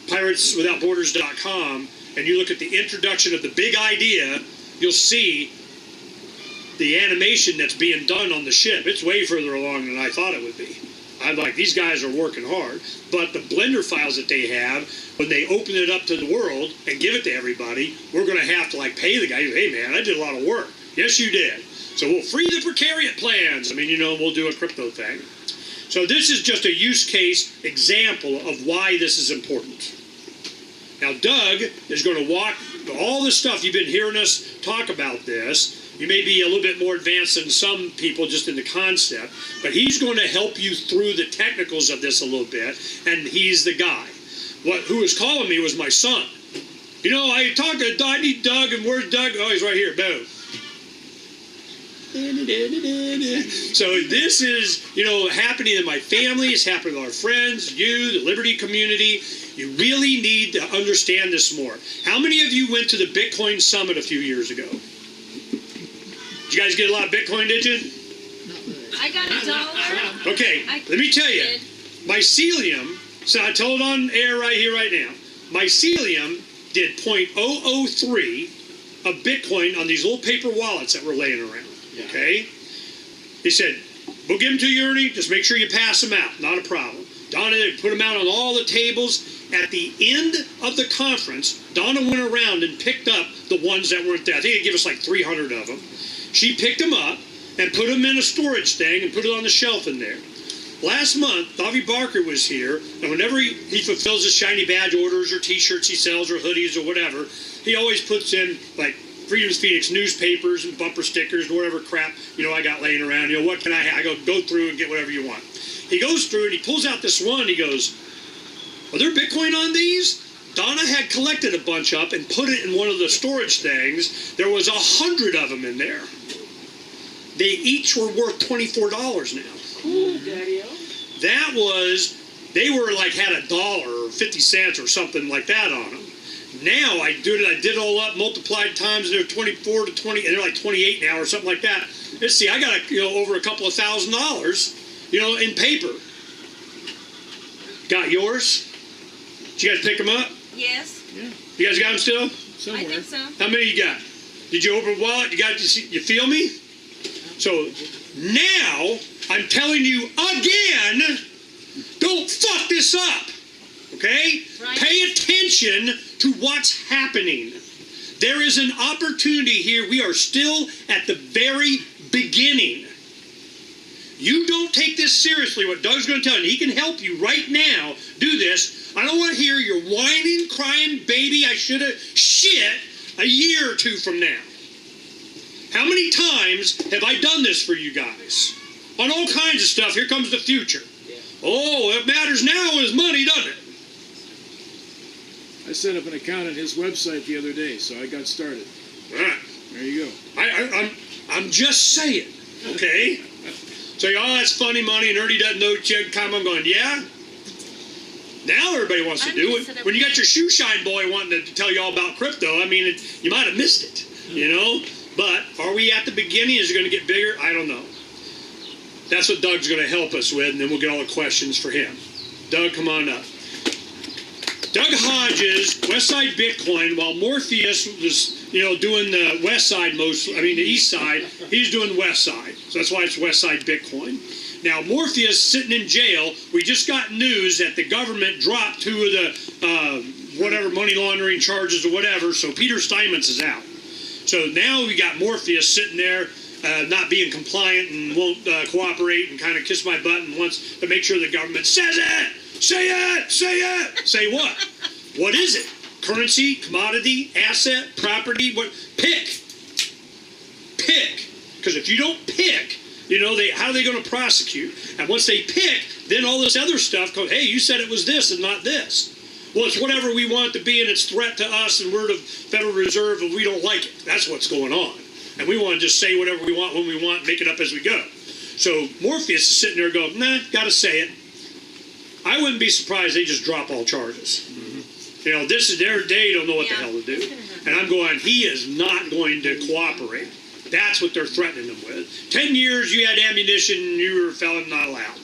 pirateswithoutborders.com and you look at the introduction of the big idea, you'll see the animation that's being done on the ship. It's way further along than I thought it would be. I'm like, these guys are working hard. But the Blender files that they have, when they open it up to the world and give it to everybody, we're going to have to pay the guy. Hey man, I did a lot of work. Yes, you did. So we'll free the precariat plans. I mean, we'll do a crypto thing. So this is just a use case example of why this is important. Now Doug is going to walk all this stuff. You've been hearing us talk about this. You may be a little bit more advanced than some people just in the concept, but he's going to help you through the technicals of this a little bit, and he's the guy. Who was calling me was my son. I need Doug, and where's Doug? Oh, he's right here. Boom. So this is, happening in my family. It's happening to our friends, you, the Liberty community. You really need to understand this more. How many of you went to the Bitcoin Summit a few years ago? Did you guys get a lot of Bitcoin, did you? I got $1. Okay, let me tell you. Mycelium, so I told on air right here, right now. Mycelium did 0.003 of Bitcoin on these little paper wallets that were laying around. Okay? He said, we'll give them to you, Ernie. Just make sure you pass them out. Not a problem. Donna put them out on all the tables. At the end of the conference, Donna went around and picked up the ones that weren't there. I think they gave us 300 of them. She picked them up and put them in a storage thing and put it on the shelf in there. Last month, Bobby Barker was here, and whenever he fulfills his shiny badge orders or T-shirts he sells or hoodies or whatever, he always puts in, Freedom's Phoenix newspapers and bumper stickers and whatever crap, I got laying around. What can I have? I go through and get whatever you want. He goes through and he pulls out this one. He goes, are there Bitcoin on these? Donna had collected a bunch up and put it in one of the storage things. There was 100 of them in there. They each were worth $24 now. Cool, Daddy-o. That was, they were like had $1 or 50 cents or something like that on them. Now I did it all up, multiplied times, they're 24 to 20, and they're like 28 now or something like that. Let's see, I got over a couple of $1,000, in paper. Got yours? Did you guys pick them up? Yes, You guys got them still? I think so. How many you got? Did you open a wallet? You feel me? So now I'm telling you again, don't fuck this up. Okay? Right. Pay attention to what's happening. There is an opportunity here. We are still at the very beginning. You don't take this seriously, what Doug's going to tell you. He can help you right now do this. I don't want to hear your whining, crying, baby, I should have shit a year or two from now. How many times have I done this for you guys? On all kinds of stuff. Here comes the future. Oh, what matters now is money, doesn't it? I set up an account on his website the other day, so I got started. All right. There you go. I'm just saying, okay? So, that's funny money, and Ernie doesn't know check. I'm going, yeah? Now everybody wants to do it. When you got your shoe shine boy wanting to tell you all about crypto, I mean, you might have missed it, But are we at the beginning? Is it going to get bigger? I don't know. That's what Doug's going to help us with, and then we'll get all the questions for him. Doug, come on up. Doug Hodges, Westside Bitcoin, while Morpheus was, doing the west side the east side, he's doing west side. So that's why it's Westside Bitcoin. Now, Morpheus sitting in jail, we just got news that the government dropped 2 of the, money laundering charges or whatever, so Peter Steinmetz is out. So now we got Morpheus sitting there, not being compliant and won't cooperate and kind of kiss my butt and wants to make sure the government says it! Say it! Say it! Say what? What is it? Currency, commodity, asset, property? What? Pick. Pick. Because if you don't pick, how are they going to prosecute? And once they pick, then all this other stuff goes, hey, you said it was this and not this. Well, it's whatever we want it to be, and it's threat to us, and we're the Federal Reserve, and we don't like it. That's what's going on. And we want to just say whatever we want, when we want, make it up as we go. So Morpheus is sitting there going, nah, got to say it. I wouldn't be surprised they just drop all charges. Mm-hmm. This is they don't know what the hell to do. And I'm going, he is not going to cooperate. That's what they're threatening him with. 10 years you had ammunition, you were a felon, not allowed.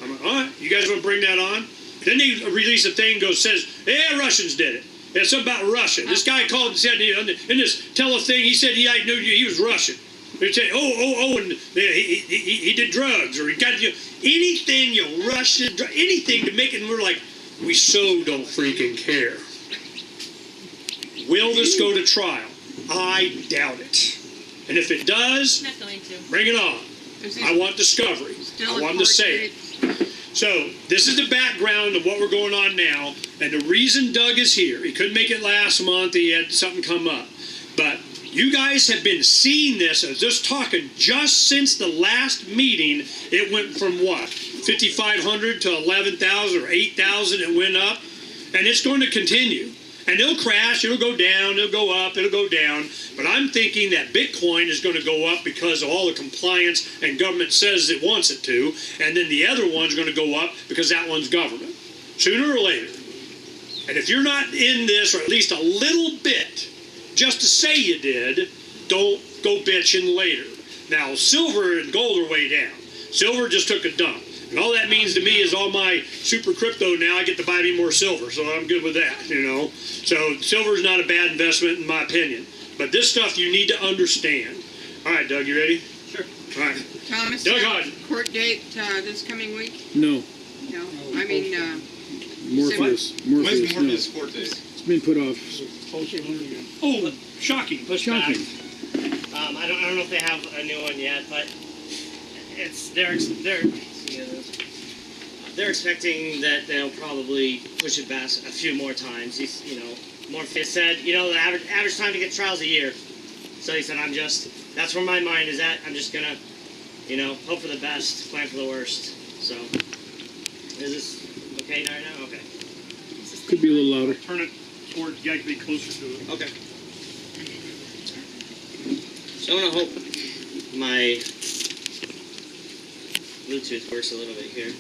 I'm like, all right, you guys want to bring that on? Then they release a thing, says, yeah, Russians did it. It's something about Russia. This guy called and said, in this thing, he said I knew he was Russian. They say, and he did drugs, or he got anything, Russian, anything to make it, and we're like, we so don't freaking care. Will this go to trial? I doubt it. And if it does, Not going to. bring it on. I want discovery. I want them to say it. So, this is the background of what we're going on now, and the reason Doug is here, he couldn't make it last month, he had something come up, but you guys have been seeing this, I was just talking, just since the last meeting, it went from what, 5,500 to 11,000 or 8,000, it went up, and it's going to continue. And it'll crash, it'll go down, it'll go up, it'll go down. But I'm thinking that Bitcoin is going to go up because of all the compliance and government says it wants it to. And then the other one's going to go up because that one's government. Sooner or later. And if you're not in this, or at least a little bit, just to say you did, don't go bitching later. Now, silver and gold are way down. Silver just took a dump. And all that means to me is all my super crypto now, I get to buy me more silver. So I'm good with that, So silver's not a bad investment in my opinion. But this stuff you need to understand. All right, Doug, you ready? Sure. All right. Thomas, Doug Hodges. court date this coming week? No. No, I mean, Morpheus. When's No. Morpheus court date? It's been put off. Oh, shocking. Push Shocking. back. I don't know if they have a new one yet, but they're expecting that they'll probably push it back a few more times. Morpheus said, the average time to get trial is a year. So he said, that's where my mind is at. I'm just gonna, hope for the best, plan for the worst. So, is this okay right now? Okay. Is this Could be a little louder. Turn it towards, you gotta be closer to it. Okay. So I want to hope my Bluetooth works a little bit here.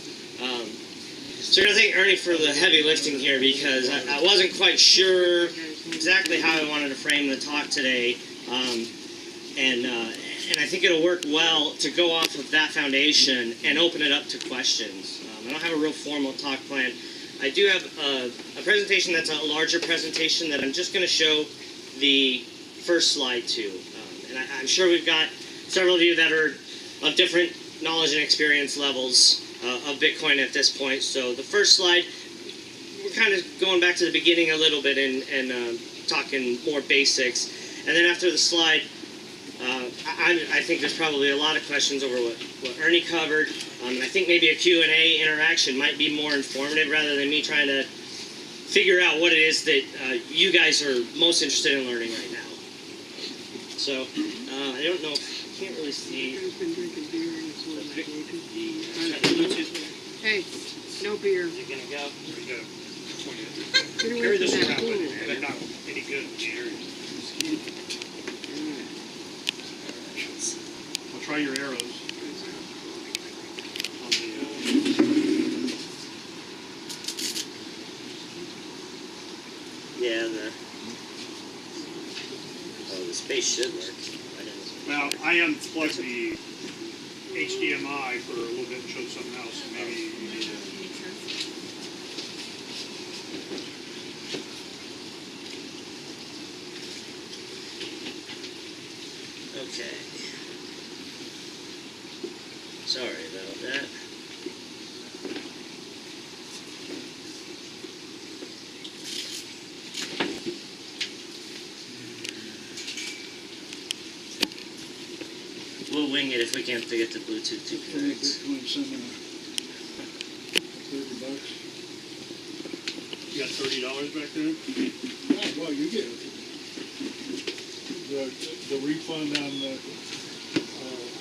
So we're going to thank Ernie for the heavy lifting here because I wasn't quite sure exactly how I wanted to frame the talk today. And I think it'll work well to go off of that foundation and open it up to questions. I don't have a real formal talk plan. I do have a presentation that's a larger presentation that I'm just going to show the first slide to. And I'm sure we've got several of you that are of different knowledge and experience levels of Bitcoin at this point. So the first slide, we're kind of going back to the beginning a little bit and talking more basics. And then after the slide, I think there's probably a lot of questions over what Ernie covered. And I think maybe a Q&A interaction might be more informative rather than me trying to figure out what it is that you guys are most interested in learning right now. So, I don't know, I can't really see. Hey, no beer. Is it gonna go? Get away Carry this from that around, pool. they're not any good in the area. I'll try your arrows. On the, Yeah, the space should work. well, I unplugged the HDMI for a little bit and showed something else. So maybe you need to. Okay. Sorry about that. We'll wing it if we can't get the Bluetooth to connect. Bitcoin seminar. $30. You got $30 back there? Oh, well, you get it. The refund on the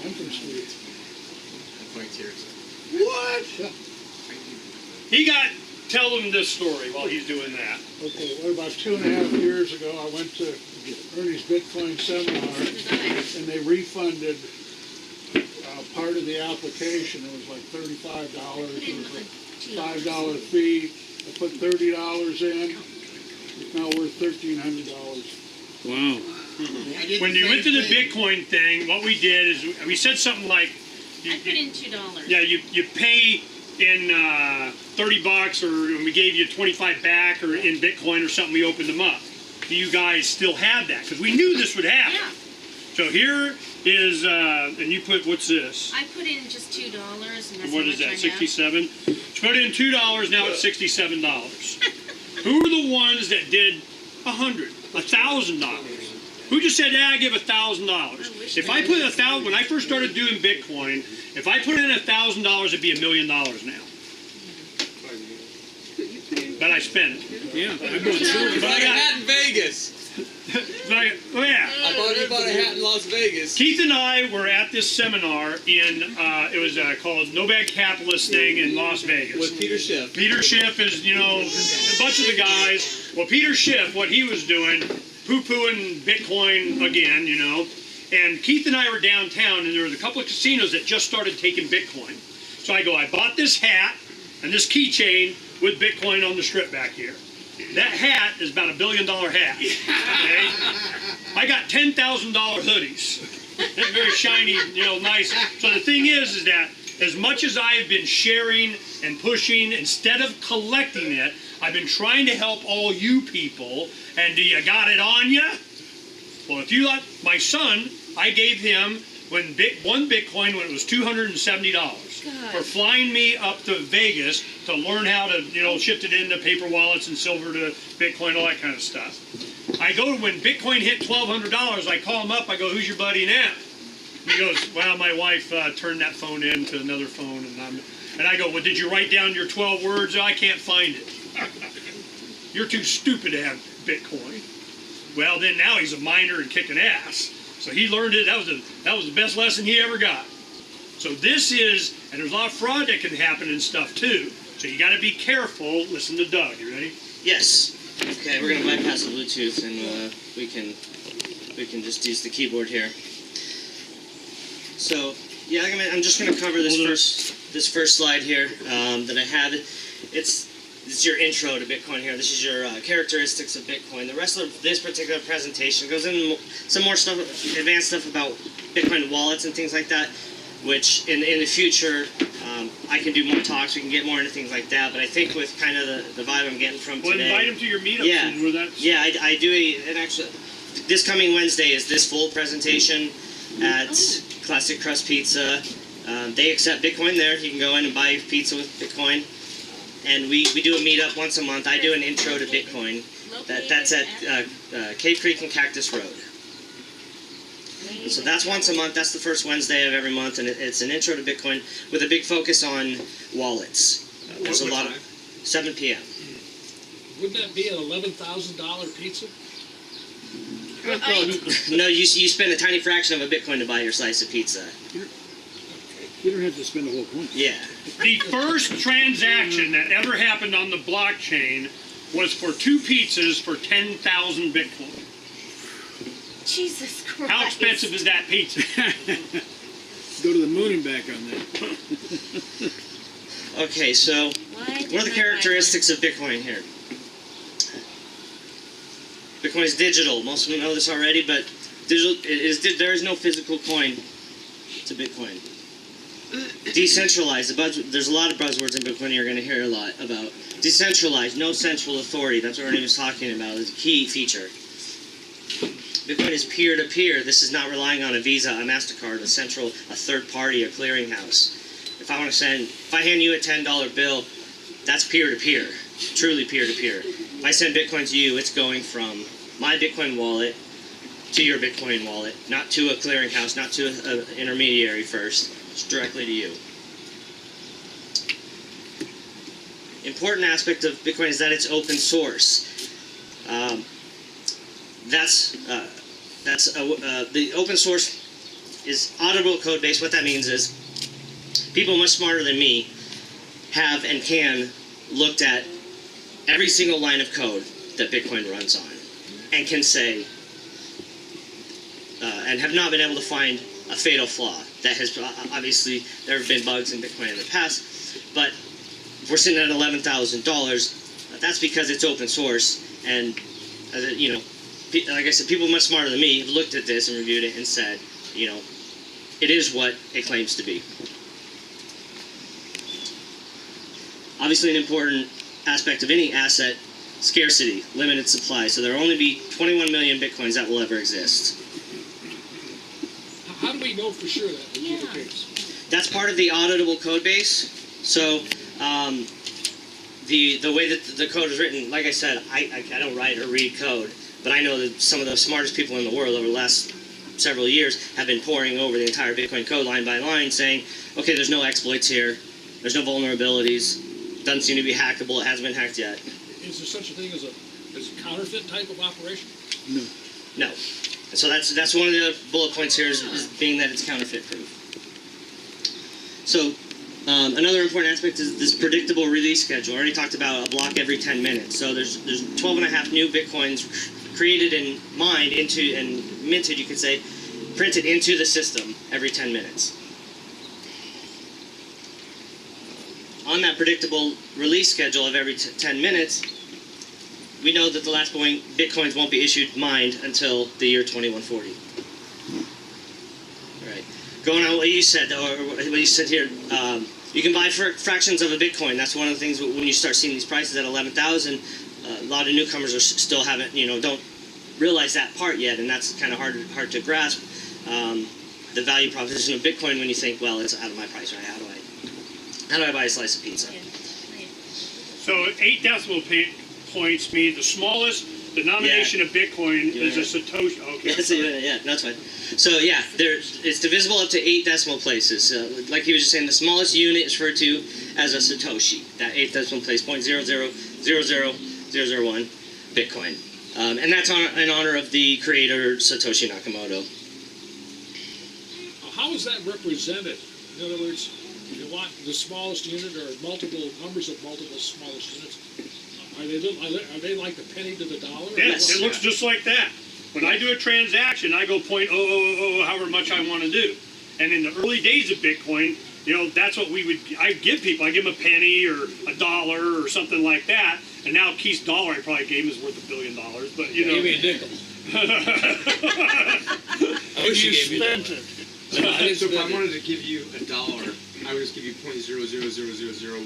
entrance fee. What? Tell them this story while he's doing that. Okay, well, about 2.5 years ago, I went to Ernie's Bitcoin seminar, and they refunded part of the application. It was like $35. It was a $5 fee. I put $30 in. It's now worth $1,300. Wow. When you went to the Bitcoin thing, what we did is we said something like, I put in $2. yeah, you pay in $30 or we gave you 25 back or in Bitcoin or something, we opened them up. Do you guys still have that? Because we knew this would happen. Yeah. So here is, and you put, what's this? I put in just $2, and that's What how is much that, I 67? So put in $2, now it's $67. Who are the ones that did $100, $1,000? Who just said, I give $1,000? If I put $1,000, when I first started doing Bitcoin, if I put in $1,000, it'd be $1 million now. But I spent it. Yeah. You bought a hat in Vegas. Oh yeah. You bought a hat in Las Vegas. Keith and I were at this seminar in, it was called No Bad Capitalist thing in Las Vegas. With Peter Schiff. Peter Schiff is, a bunch of the guys. Well, Peter Schiff, what he was doing, poo-pooing Bitcoin again, and Keith and I were downtown, and there was a couple of casinos that just started taking Bitcoin. So I bought this hat and this keychain with Bitcoin on the strip back here. That hat is about $1 billion hat. Okay? I got $10,000 hoodies. They're very shiny, nice. So the thing is that as much as I have been sharing and pushing, instead of collecting it, I've been trying to help all you people. And do you got it on you? Well, if you like my son, I gave him one Bitcoin when it was $270 for flying me up to Vegas to learn how to, shift it into paper wallets and silver to Bitcoin, all that kind of stuff. When Bitcoin hit $1,200, I call him up. I go, "Who's your buddy now?" And he goes, "Well, my wife turned that phone into another phone." And I go, "Well, did you write down your 12 words?" "I can't find it." "You're too stupid to have Bitcoin." Well, then now he's a miner and kicking ass. So he learned it. That was the best lesson he ever got. So this is, and there's a lot of fraud that can happen and stuff too. So you got to be careful. Listen to Doug. You ready? Yes. Okay, we're gonna bypass the Bluetooth and we can just use the keyboard here. So yeah, I'm just gonna cover this first slide here that I had. It's your intro to Bitcoin here. This is your characteristics of Bitcoin. The rest of this particular presentation goes into some more stuff, advanced stuff about Bitcoin wallets and things like that, which in the future I can do more talks. We can get more into things like that. But I think with kind of the vibe I'm getting from today. Well, invite them to your meetup. Yeah, soon, that's... yeah, I do. And actually, this coming Wednesday is this full presentation at Classic Crust Pizza. They accept Bitcoin there. You can go in and buy pizza with Bitcoin. And we do a meetup once a month. I do an intro to Bitcoin. That's at Cave Creek and Cactus Road. And so that's once a month. That's the first Wednesday of every month, and it's an intro to Bitcoin with a big focus on wallets. There's a lot of 7 p.m. Wouldn't that be an $11,000 pizza? No, you spend a tiny fraction of a Bitcoin to buy your slice of pizza. You don't have to spend the whole coin. Yeah. The first transaction that ever happened on the blockchain was for 2 pizzas for 10,000 Bitcoin. Jesus Christ. How expensive is that pizza? Go to the moon and back on that. Okay, so what are the characteristics of Bitcoin here? Bitcoin is digital. Most of you know this already, but there is no physical coin to Bitcoin. Decentralized. There's a lot of buzzwords in Bitcoin you're going to hear a lot about. Decentralized, no central authority. That's what Ernie was talking about. It's a key feature. Bitcoin is peer-to-peer. This is not relying on a Visa, a MasterCard, a third party, a clearinghouse. If I hand you a $10 bill, that's peer-to-peer. Truly peer-to-peer. If I send Bitcoin to you, it's going from my Bitcoin wallet to your Bitcoin wallet, not to a clearinghouse, not to an intermediary first. It's directly to you. Important aspect of Bitcoin is that it's open source. The open source is auditable code base. What that means is people much smarter than me have and can looked at every single line of code that Bitcoin runs on and can say and have not been able to find a fatal flaw. That has obviously there have been bugs in Bitcoin in the past, but if we're sitting at $11,000, that's because it's open source, and like I said, people much smarter than me have looked at this and reviewed it and said, it is what it claims to be. Obviously, an important aspect of any asset, scarcity, limited supply. So there will only be 21 million Bitcoins that will ever exist. How do we know for sure that would be the case? That's part of the auditable code base. So the way that the code is written, like I said, I don't write or read code, but I know that some of the smartest people in the world over the last several years have been poring over the entire Bitcoin code line by line, saying, okay, there's no exploits here, there's no vulnerabilities, doesn't seem to be hackable, it hasn't been hacked yet. Is there such a thing as a counterfeit type of operation? No. So that's one of the bullet points here is being that it's counterfeit proof. So another important aspect is this predictable release schedule. I already talked about a block every 10 minutes. So there's 12 and a half new Bitcoins created and mined into and minted, you could say, printed into the system every 10 minutes. On that predictable release schedule of every 10 minutes, we know that the last Bitcoins won't be mined until the year 2140. All right. Going on what you said, or what you said here, you can buy fractions of a Bitcoin. That's one of the things when you start seeing these prices at 11,000. A lot of newcomers still haven't, don't realize that part yet, and that's kind of hard to grasp. The value proposition of Bitcoin when you think, well, it's out of my price, right? How do I buy a slice of pizza? So 8 decimal points mean the smallest denomination of Bitcoin is a Satoshi. Okay. Yeah, that's fine. So yeah, it's divisible up to 8 decimal places. Like he was just saying, the smallest unit is referred to as a Satoshi. That 8th decimal place, 0.0000001 Bitcoin. And that's in honor of the creator, Satoshi Nakamoto. How is that represented? In other words, you want the smallest unit or multiple numbers of multiple smallest units. Are they like the penny to the dollar? Yes, it looks just like that. When I do a transaction, I go .000, however much I want to do. And in the early days of Bitcoin, that's what I give people. I give them a penny or a dollar or something like that. And now Keith's dollar I probably gave him is worth $1 billion. But Give me a nickel. I wish you gave me spent it. So if I wanted to give you $1, I would just give you .0000001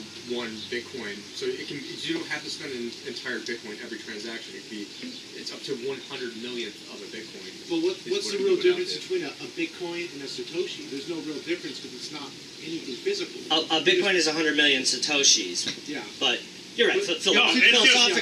Bitcoin. So you don't have to spend an entire Bitcoin every transaction. It's up to 100 millionth of a Bitcoin. Well, what's the real difference between a Bitcoin and a Satoshi? There's no real difference because it's not anything physical. A Bitcoin is 100 million Satoshis. Yeah. But you're right. it's just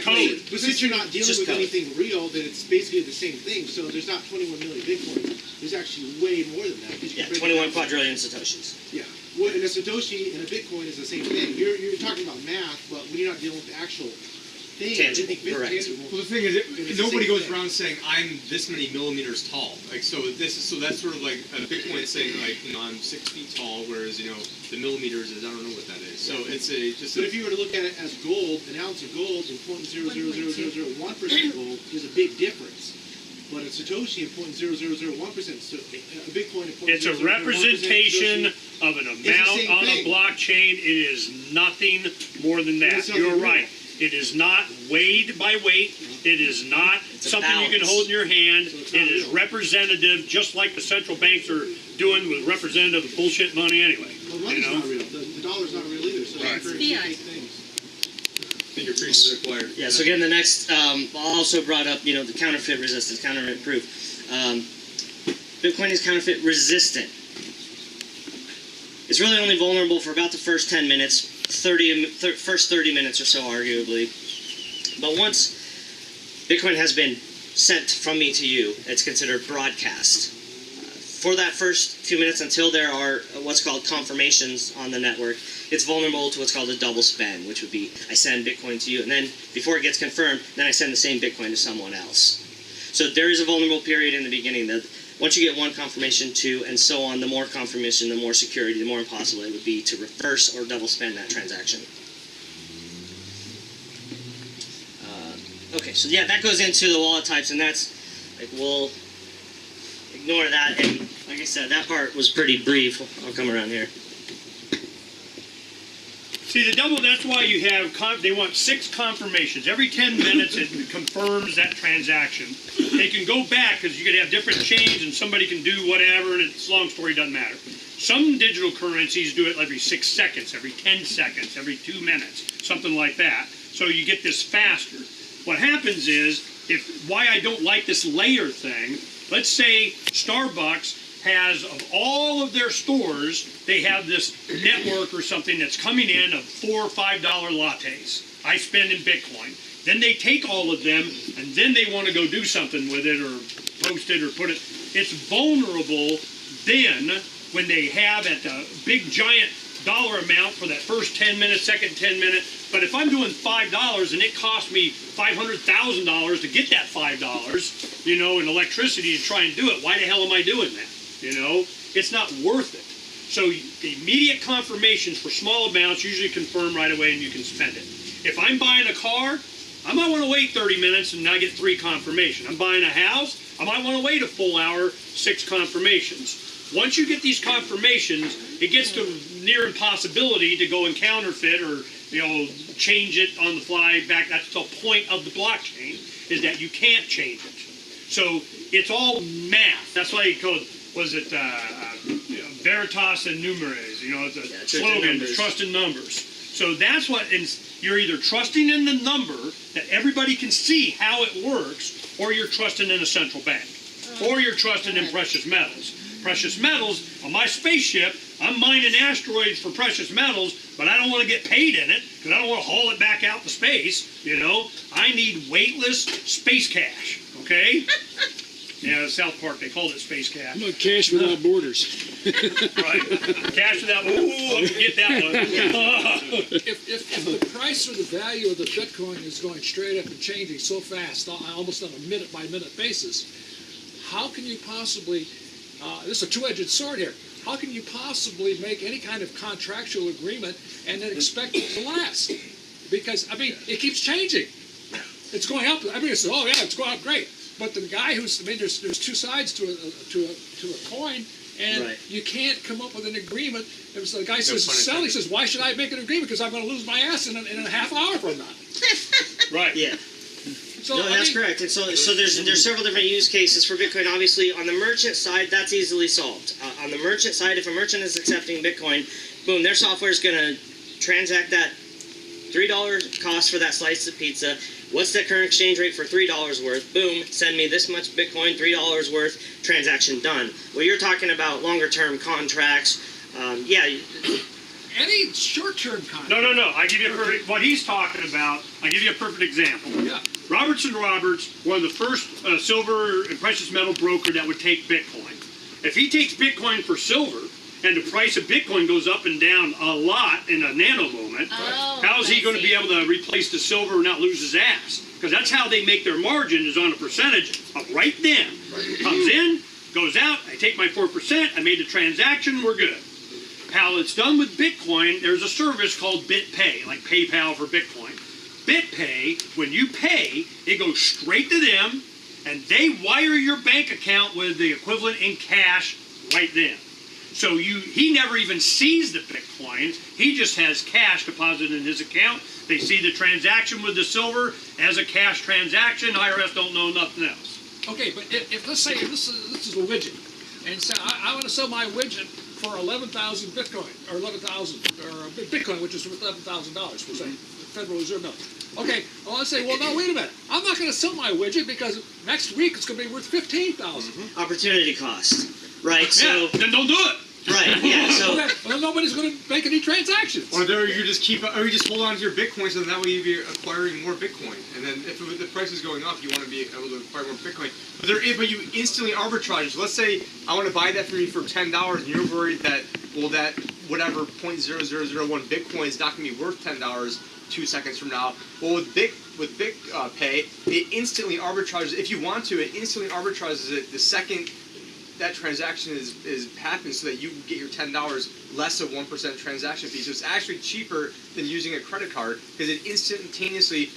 code. But since you're not dealing Just with code. anything real, then it's basically the same thing. So there's not 21 million Bitcoin. There's actually way more than that. Yeah, 21 quadrillion Satoshis. Yeah. Well, and a Satoshi and a Bitcoin is the same thing. You're talking about math, but when you're not dealing with the actual thing, Tangible, correct. tangible. Well, the thing is, It's the nobody same goes thing. around saying I'm this many millimeters tall. Like so that's sort of like a Bitcoin saying like I'm 6 feet tall, whereas the millimeters is I don't know what that is. So it's But if you were to look at it as gold, an ounce of gold and .0000001% gold is a big difference. But a Satoshi and .0001%, so a Bitcoin and It's a 0.0001% representation Satoshi, of an It's the amount same on a thing. blockchain. It is nothing more than that. It's nothing You're real. right. It is not weighed by weight. It is not a something you can balance. hold in your hand. So it's It not is real. representative, just like the central banks are doing with representative bullshit money anyway. Well, money's not real. The dollar's not real either. So Right. it's Fiat. fake things. fingerprints required. Yeah, so again, the next, also brought up, the counterfeit resistance, counterfeit proof. Bitcoin is counterfeit resistant. It's really only vulnerable for about the first 10 minutes, first 30 minutes or so, arguably. But once Bitcoin has been sent from me to you, it's considered broadcast. For that first few minutes, until there are what's called confirmations on the network, it's vulnerable to what's called a double spend, which would be I send Bitcoin to you, and then before it gets confirmed, then I send the same Bitcoin to someone else. So there is a vulnerable period in the beginning that once you get one confirmation, two, and so on, the more confirmation, the more security, the more impossible it would be to reverse or double spend that transaction. Okay, so yeah, that goes into the wallet types, and that's, we'll ignore that, and like I said, that part was pretty brief. I'll come around here. See, that's why you have, they want 6 confirmations. Every 10 minutes it confirms that transaction. They can go back because you could have different chains and somebody can do whatever, and it's long story, doesn't matter. Some digital currencies do it every 6 seconds, every 10 seconds, every 2 minutes, something like that. So you get this faster. What happens is, why I don't like this layer thing, let's say Starbucks has, of all of their stores, they have this network or something that's coming in of $4 or $5 lattes. I spend in Bitcoin. Then they take all of them, and then they want to go do something with it, or post it, or put it. It's vulnerable then, when they have at the big giant dollar amount for that first 10 minutes, second 10 minutes. But if I'm doing $5 and it costs me $500,000 to get that $5, in electricity to try and do it, why the hell am I doing that? It's not worth it. So the immediate confirmations for small amounts usually confirm right away and you can spend it. If I'm buying a car, I might want to wait 30 minutes and I get 3 confirmations. I'm buying a house, I might want to wait a full hour, 6 confirmations. Once you get these confirmations, it gets to near impossibility to go and counterfeit or change it on the fly back. That's the point of the blockchain, is that you can't change it. So it's all math. That's why you call it, veritas and numeres. It's a slogan, trust in numbers. So that's what, you're either trusting in the number that everybody can see how it works, or you're trusting in a central bank, or you're trusting in precious metals. Precious metals, on my spaceship, I'm mining asteroids for precious metals, but I don't want to get paid in it, because I don't want to haul it back out to space, I need weightless space cash, okay? Yeah, South Park, they called it space cash. I'm like cash without borders. Right. Cash without, ooh, I can get that one. If the price or the value of the Bitcoin is going straight up and changing so fast, almost on a minute-by-minute basis, how can you possibly, this is a two-edged sword here, how can you possibly make any kind of contractual agreement and then expect it to last? because I mean it keeps changing. It's going up. I mean, it's it's going up great. But the guy who's there's two sides to a coin, and you can't come up with an agreement. If the guy says sell, he says, why should I make an agreement? Because I'm going to lose my ass in a half hour from now. Right. Yeah. So, No, that's correct. And so there's several different use cases for Bitcoin. Obviously, on the merchant side, that's easily solved. On the merchant side, if a merchant is accepting Bitcoin, boom, their software is going to transact that $3 cost for that slice of pizza. What's the current exchange rate for $3 worth? Boom, send me this much Bitcoin, $3 worth, transaction done. Well, you're talking about longer-term contracts. Any short-term contract. No. I give you what he's talking about. I give you a perfect example. Yeah. Robertson Roberts, one of the first silver and precious metal broker that would take Bitcoin. If he takes Bitcoin for silver, and the price of Bitcoin goes up and down a lot in a nano moment, how is he going to be able to replace the silver and not lose his ass? Because that's how they make their margin, is on a percentage of right then. Comes in, goes out, I take my 4%, I made the transaction, we're good. How it's done with Bitcoin, there's a service called BitPay, like PayPal for Bitcoin. BitPay, when you pay, it goes straight to them, and they wire your bank account with the equivalent in cash right then. So he never even sees the Bitcoin. He just has cash deposited in his account. They see the transaction with the silver as a cash transaction. IRS don't know nothing else. Okay, but if let's say this is a widget, and say I want to sell my widget for 11,000 Bitcoin, or 11,000 or Bitcoin, which is worth $11,000 for say Federal Reserve note. Okay, well I say, well no, wait a minute. I'm not going to sell my widget because next week it's going to be worth 15,000. Opportunity cost, right? Yeah, So then don't do it. right, yeah. So well, nobody's going to make any transactions. Or you just hold on to your Bitcoin, so that way you'll be acquiring more Bitcoin. And then if the price is going up, you want to be able to acquire more Bitcoin. But you instantly arbitrage. So let's say I want to buy that from you for $10, and you're worried that that whatever 0.0001 Bitcoin is not going to be worth $10 2 seconds from now. Well, with BitPay, it instantly arbitrages. If you want to, it instantly arbitrages it the second that transaction is happening, so that you can get your $10 less of 1% transaction fee. So it's actually cheaper than using a credit card, because it instantaneously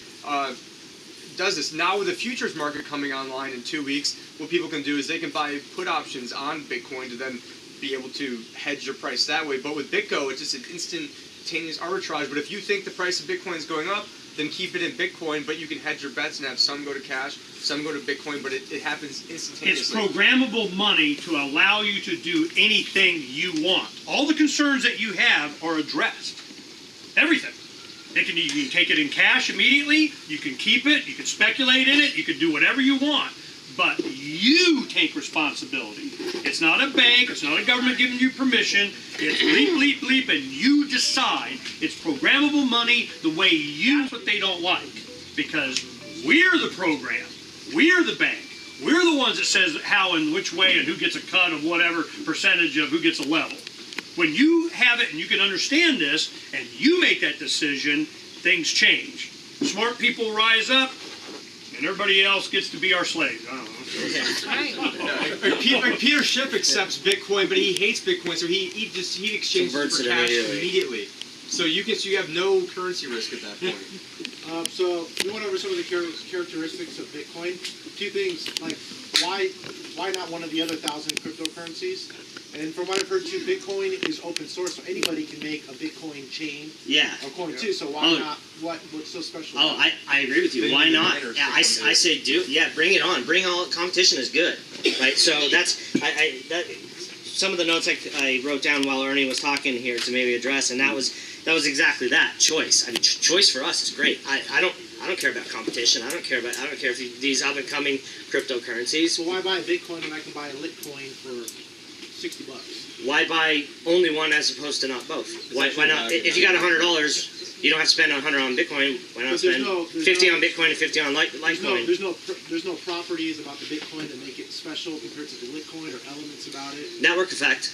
does this. Now with the futures market coming online in 2 weeks, what people can do is they can buy put options on Bitcoin to then be able to hedge your price that way. But with BitGo, it's just an instantaneous arbitrage. But if you think the price of Bitcoin is going up, then keep it in Bitcoin, but you can hedge your bets and have some go to cash, some go to Bitcoin, but it happens instantaneously. It's programmable money to allow you to do anything you want. All the concerns that you have are addressed. Everything. You can take it in cash immediately, you can keep it, you can speculate in it, you can do whatever you want. But you take responsibility. It's not a bank, it's not a government giving you permission. It's bleep, bleep, bleep, and you decide. It's programmable money the way you. That's what they don't like. Because we're the program. We're the bank. We're the ones that says how and which way and who gets a cut of whatever percentage of who gets a level. When you have it and you can understand this, and you make that decision, things change. Smart people rise up, and everybody else gets to be our slave. I don't know. Peter Schiff accepts Bitcoin, but he hates Bitcoin, so he exchanges it for cash immediately. So you have no currency risk at that point. So we went over some of the characteristics of Bitcoin. 2 things, like why not one of the other 1,000 cryptocurrencies? And from what I've heard too, Bitcoin is open source, so anybody can make a Bitcoin chain or coin too. So why not? What's so special? Oh, I agree with you. Why not? Yeah, I say bring it on. Bring all competition is good, right? So that's some of the notes I wrote down while Ernie was talking here to maybe address, and that was exactly that choice. I mean, choice for us is great. I don't care about competition. I don't care if these up and coming cryptocurrencies. So why buy Bitcoin when I can buy a Litecoin for $60? Why buy only one as opposed to not both? Why not? If you got $100, you don't have to spend $100 on Bitcoin. Why not spend 50 on Bitcoin and 50 on Litecoin? There's no properties about the Bitcoin that make it special compared to the Litecoin, or elements about it. Network effect.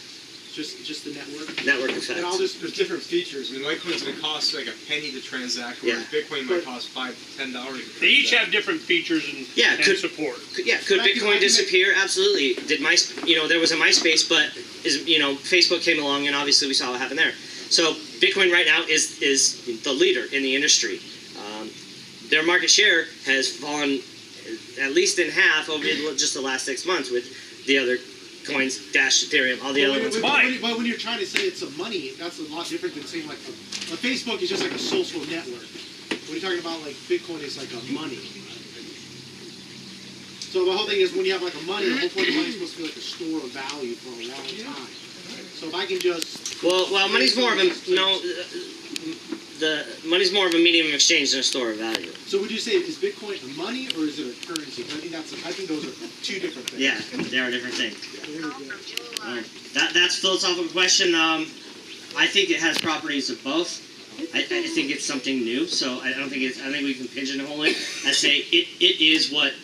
Just the network. Network effect. And There's different features. I mean, Litecoin's going to cost like a penny to transact, whereas Bitcoin might cost $5 to $10. They each have different features and support. Could Bitcoin disappear? Absolutely. There was a MySpace, but Facebook came along, and obviously we saw what happened there. So Bitcoin right now is the leader in the industry. Their market share has fallen at least in half over just the last 6 months with the other coins, Dash, Ethereum, all the other ones. But when you're trying to say it's a money, that's a lot different than saying like a Facebook is just like a social network. When you're talking about like Bitcoin is like a money. So the whole thing is when you have like a money, the whole point of money is supposed to be like a store of value for a long time. So if I can just Well, money's more of a the money's more of a medium of exchange than a store of value. So would you say is Bitcoin a money or is it a currency? I think those are two different things. Yeah, they are different things. That's a philosophical question. I think it has properties of both. I think it's something new, so I don't think it's. I think we can pigeonhole it and say it is what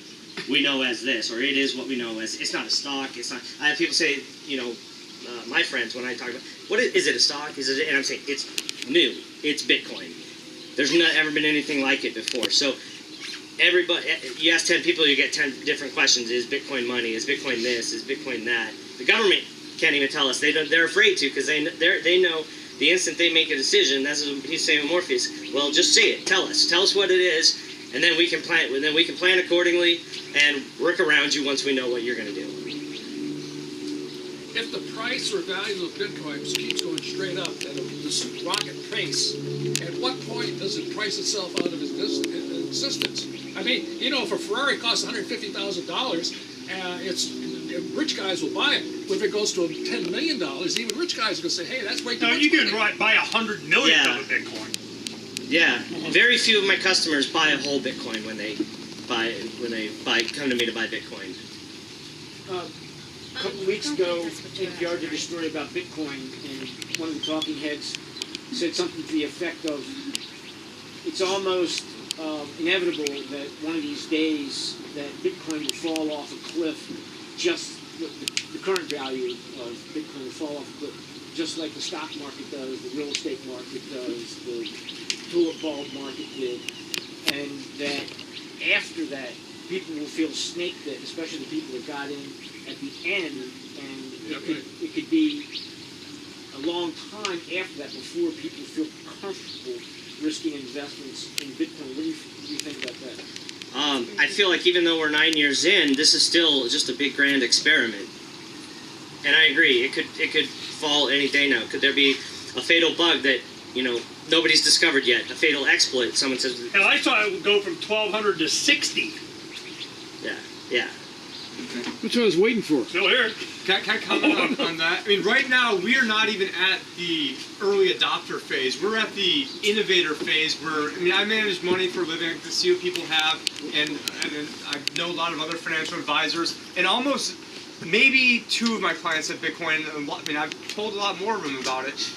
we know as this, or it is what we know as. It's not a stock. It's not. I have people say, my friends when I talk about is it a stock? Is it? And I'm saying it's new. It's Bitcoin. There's not ever been anything like it before. So everybody, you ask 10 people, you get 10 different questions. Is Bitcoin money? Is Bitcoin this? Is Bitcoin that? The government can't even tell us. They're afraid to because they know the instant they make a decision. That's what he's saying with Morpheus. Well, just say it. Tell us what it is, and then we can plan. Then we can plan accordingly and work around you once we know what you're going to do. If the price or value of Bitcoin keeps going straight up at this rocket pace, at what point does it price itself out of existence? I mean, if a Ferrari costs $150,000, rich guys will buy it. But if it goes to $10 million, even rich guys are going to say, hey, that's way too much you can money. buy 100 million of a Bitcoin. Yeah, very few of my customers buy a whole Bitcoin when they come to me to buy Bitcoin. A couple of weeks ago, NPR did a story about Bitcoin, and one of the talking heads said something to the effect of, it's almost inevitable that one of these days that Bitcoin will fall off a cliff, just the current value of Bitcoin will fall off a cliff, just like the stock market does, the real estate market does, the tulip bulb market did, and that after that, people will feel snake bit, especially the people that got in at the end, and it could be a long time after that before people feel comfortable risking investments in Bitcoin. What do you think about that? I feel like even though we're 9 years in, this is still just a big grand experiment. And I agree, it could fall any day now. Could there be a fatal bug that nobody's discovered yet? A fatal exploit? Someone says. And I thought it would go from 1,200 to 60. Yeah. That's what I was waiting for. Still here. Can I comment on that? I mean, right now, we are not even at the early adopter phase. We're at the innovator phase where, I manage money for a living. I get to see what people have, and I know a lot of other financial advisors, and almost maybe 2 of my clients have Bitcoin. I've told a lot more of them about it.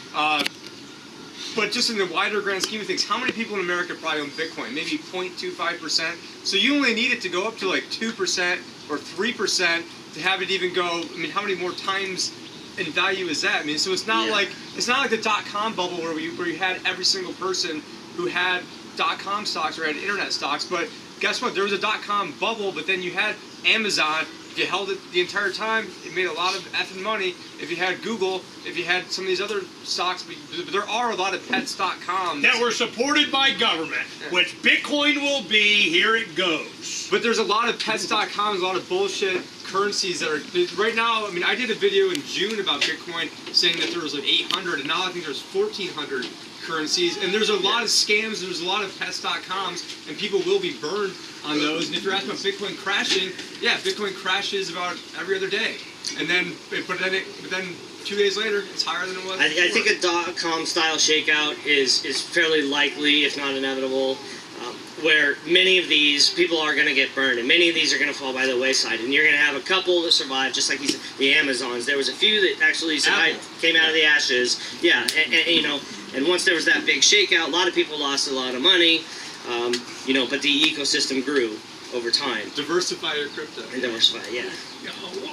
But just in the wider grand scheme of things, how many people in America probably own Bitcoin? Maybe 0.25%. So you only need it to go up to like 2% or 3% to have it even go. How many more times in value is that? So it's not like the .com bubble where you had every single person who had .com stocks or had internet stocks. But guess what? There was a .com bubble, but then you had Amazon. If you held it the entire time, it made a lot of effing money. If you had Google, if you had some of these other stocks, but there are a lot of pets.coms that were supported by government, which Bitcoin will be. Here it goes. But there's a lot of pets.coms, a lot of bullshit currencies that are right now. I did a video in June about Bitcoin saying that there was like 800, and now I think there's 1,400 currencies. And there's a lot of scams. There's a lot of pets.coms, and people will be burned on those. And if you're asking about Bitcoin crashing, yeah, Bitcoin crashes about every other day. And then, but then 2 days later, it's higher than it was. I think a .com style shakeout is fairly likely, if not inevitable. Where many of these people are going to get burned, and many of these are going to fall by the wayside, and you're going to have a couple that survive, just like the Amazons. There was a few that actually survived, came out of the ashes. Yeah, and once there was that big shakeout, a lot of people lost a lot of money, but the ecosystem grew over time. Diversify your crypto. And diversify, yeah.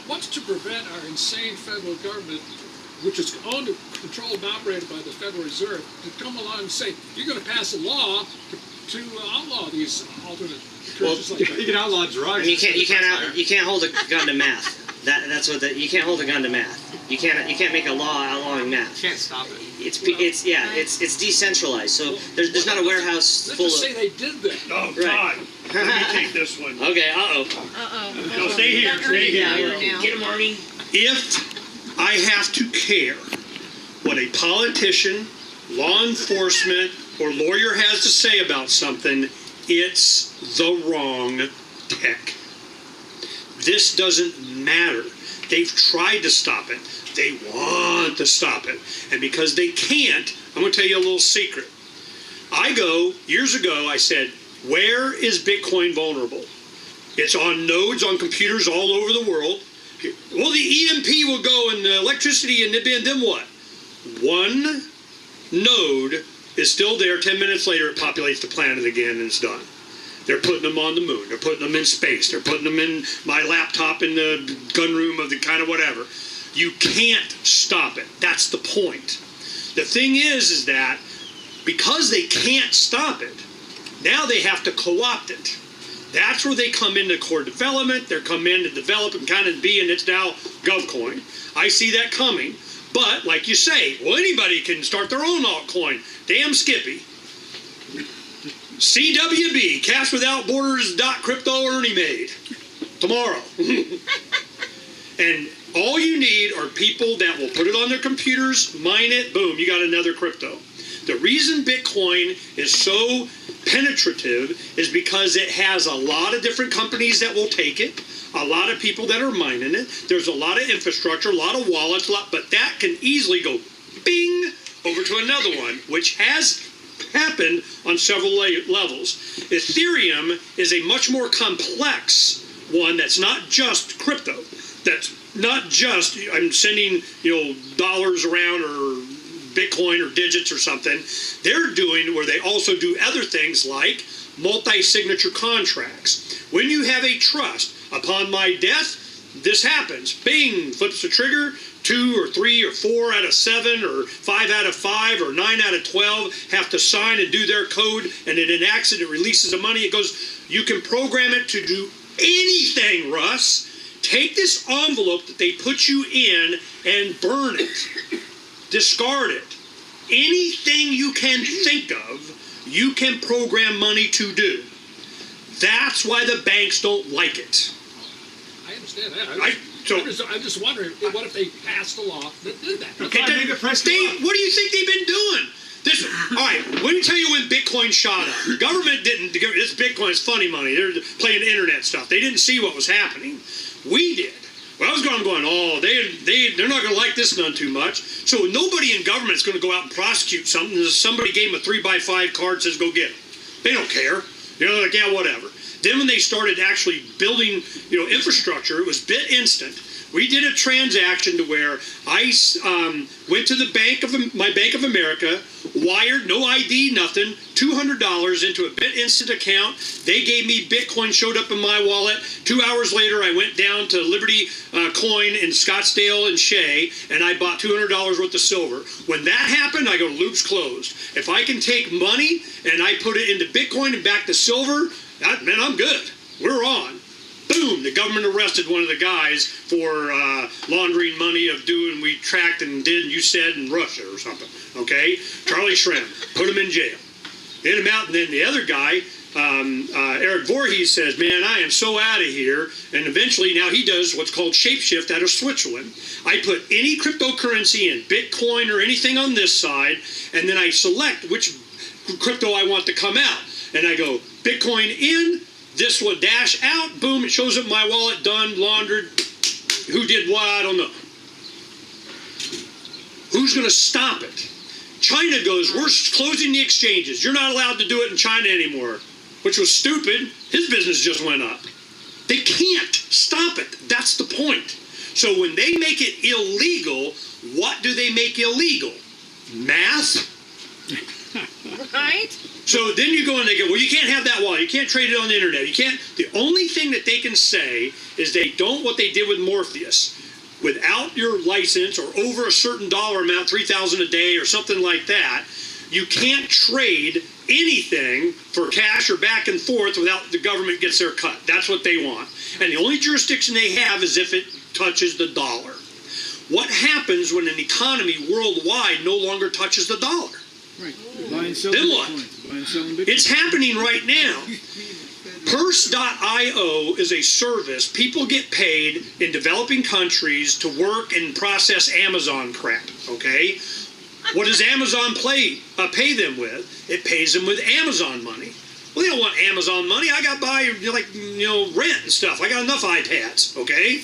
What's to prevent our insane federal government, which is owned, controlled, and operated by the Federal Reserve, to come along and say, you're going to pass a law to outlaw these alternate currencies like that? You can outlaw drugs. You can't hold a gun to math. That's what you can't hold a gun to math. You can't make a law outlawing math. You can't stop it. it's decentralized. So there's not a warehouse Let's full just of. say they did that. Oh, Right. God. Let me take this one. Okay. No, stay here. Stay here. Get him, Arnie. If I have to care what a politician, law enforcement, or lawyer has to say about something, it's the wrong tech. This doesn't matter. They've tried to stop it. They want to stop it. And because they can't, I'm going to tell you a little secret. Years ago, I said, where is Bitcoin vulnerable? It's on nodes on computers all over the world. Well, the EMP will go and the electricity and then what? One node is still there. 10 minutes later, it populates the planet again and it's done. They're putting them on the moon. They're putting them in space. They're putting them in my laptop in the gun room of the kind of whatever. You can't stop it. That's the point. The thing is that because they can't stop it, now they have to co-opt it. That's where they come into core development. They're come in to develop and kind of be, and it's now GovCoin. I see that coming. But like you say, well, anybody can start their own altcoin. Damn Skippy. CWB, Cash Without Borders .crypto Ernie made tomorrow. And all you need are people that will put it on their computers, mine it, boom, you got another crypto. The reason Bitcoin is so penetrative is because it has a lot of different companies that will take it, a lot of people that are mining it. There's a lot of infrastructure, a lot of wallets, but that can easily go bing over to another one, which has happened on several levels. Ethereum is a much more complex one that's not just crypto. That's not just I'm sending dollars around or Bitcoin or digits or something. They're doing where they also do other things like multi-signature contracts. When you have a trust, upon my death, this happens. Bing, flips the trigger. 2 or 3 or 4 out of 7 or 5 out of 5 or 9 out of 12 have to sign and do their code, and it enacts it, it releases the money. It goes, you can program it to do anything, Russ. Take this envelope that they put you in and burn it. Discard it. Anything you can think of, you can program money to do. That's why the banks don't like it. I understand that. I'm just wondering, what if they passed a law that did that? Okay, what do you think they've been doing? All right, let me tell you when Bitcoin shot up. The government didn't. This Bitcoin is funny money. They're playing internet stuff. They didn't see what was happening. We did. Well, I was going, oh, they're not going to like this none too much. So nobody in government is going to go out and prosecute something. Somebody gave them a 3x5 card, says go get it. They don't care. They're like, yeah, whatever. Then when they started actually building, infrastructure, it was bit instant. We did a transaction to where I went to the my Bank of America, wired, no ID, nothing, $200 into a bit instant account. They gave me Bitcoin, showed up in my wallet. 2 hours later, I went down to Liberty Coin in Scottsdale and Shea, and I bought $200 worth of silver. When that happened, I go, loop's closed. If I can take money and I put it into Bitcoin and back to silver, man, I'm good. We're on. Boom, the government arrested one of the guys for laundering money of doing, we tracked and did, and you said in Russia or something, okay? Charlie Shrem, put him in jail. Get him out, and then the other guy, Eric Voorhees says, man, I am so out of here, and eventually now he does what's called shapeshift out of Switzerland. I put any cryptocurrency in, Bitcoin or anything on this side, and then I select which crypto I want to come out. And I go, Bitcoin in, this will dash out, boom, it shows up my wallet, done, laundered. Who did what, I don't know. Who's going to stop it? China goes, we're closing the exchanges. You're not allowed to do it in China anymore, which was stupid. His business just went up. They can't stop it. That's the point. So when they make it illegal, what do they make illegal? Math? Right? So then you go and they go, well, you can't have that wallet. You can't trade it on the internet. You can't. The only thing that they can say is they don't what they did with Morpheus. Without your license or over a certain dollar amount, $3,000 a day or something like that, you can't trade anything for cash or back and forth without the government gets their cut. That's what they want. And the only jurisdiction they have is if it touches the dollar. what happens when an economy worldwide no longer touches the dollar? Right. Buy and sell Then what? Bitcoin. Buy and sell Bitcoin. It's happening right now. Purse.io is a service. People get paid in developing countries to work and process Amazon crap, okay? What does Amazon pay them with? It pays them with Amazon money. Well, they don't want Amazon money. I got by, rent and stuff. I got enough iPads, okay?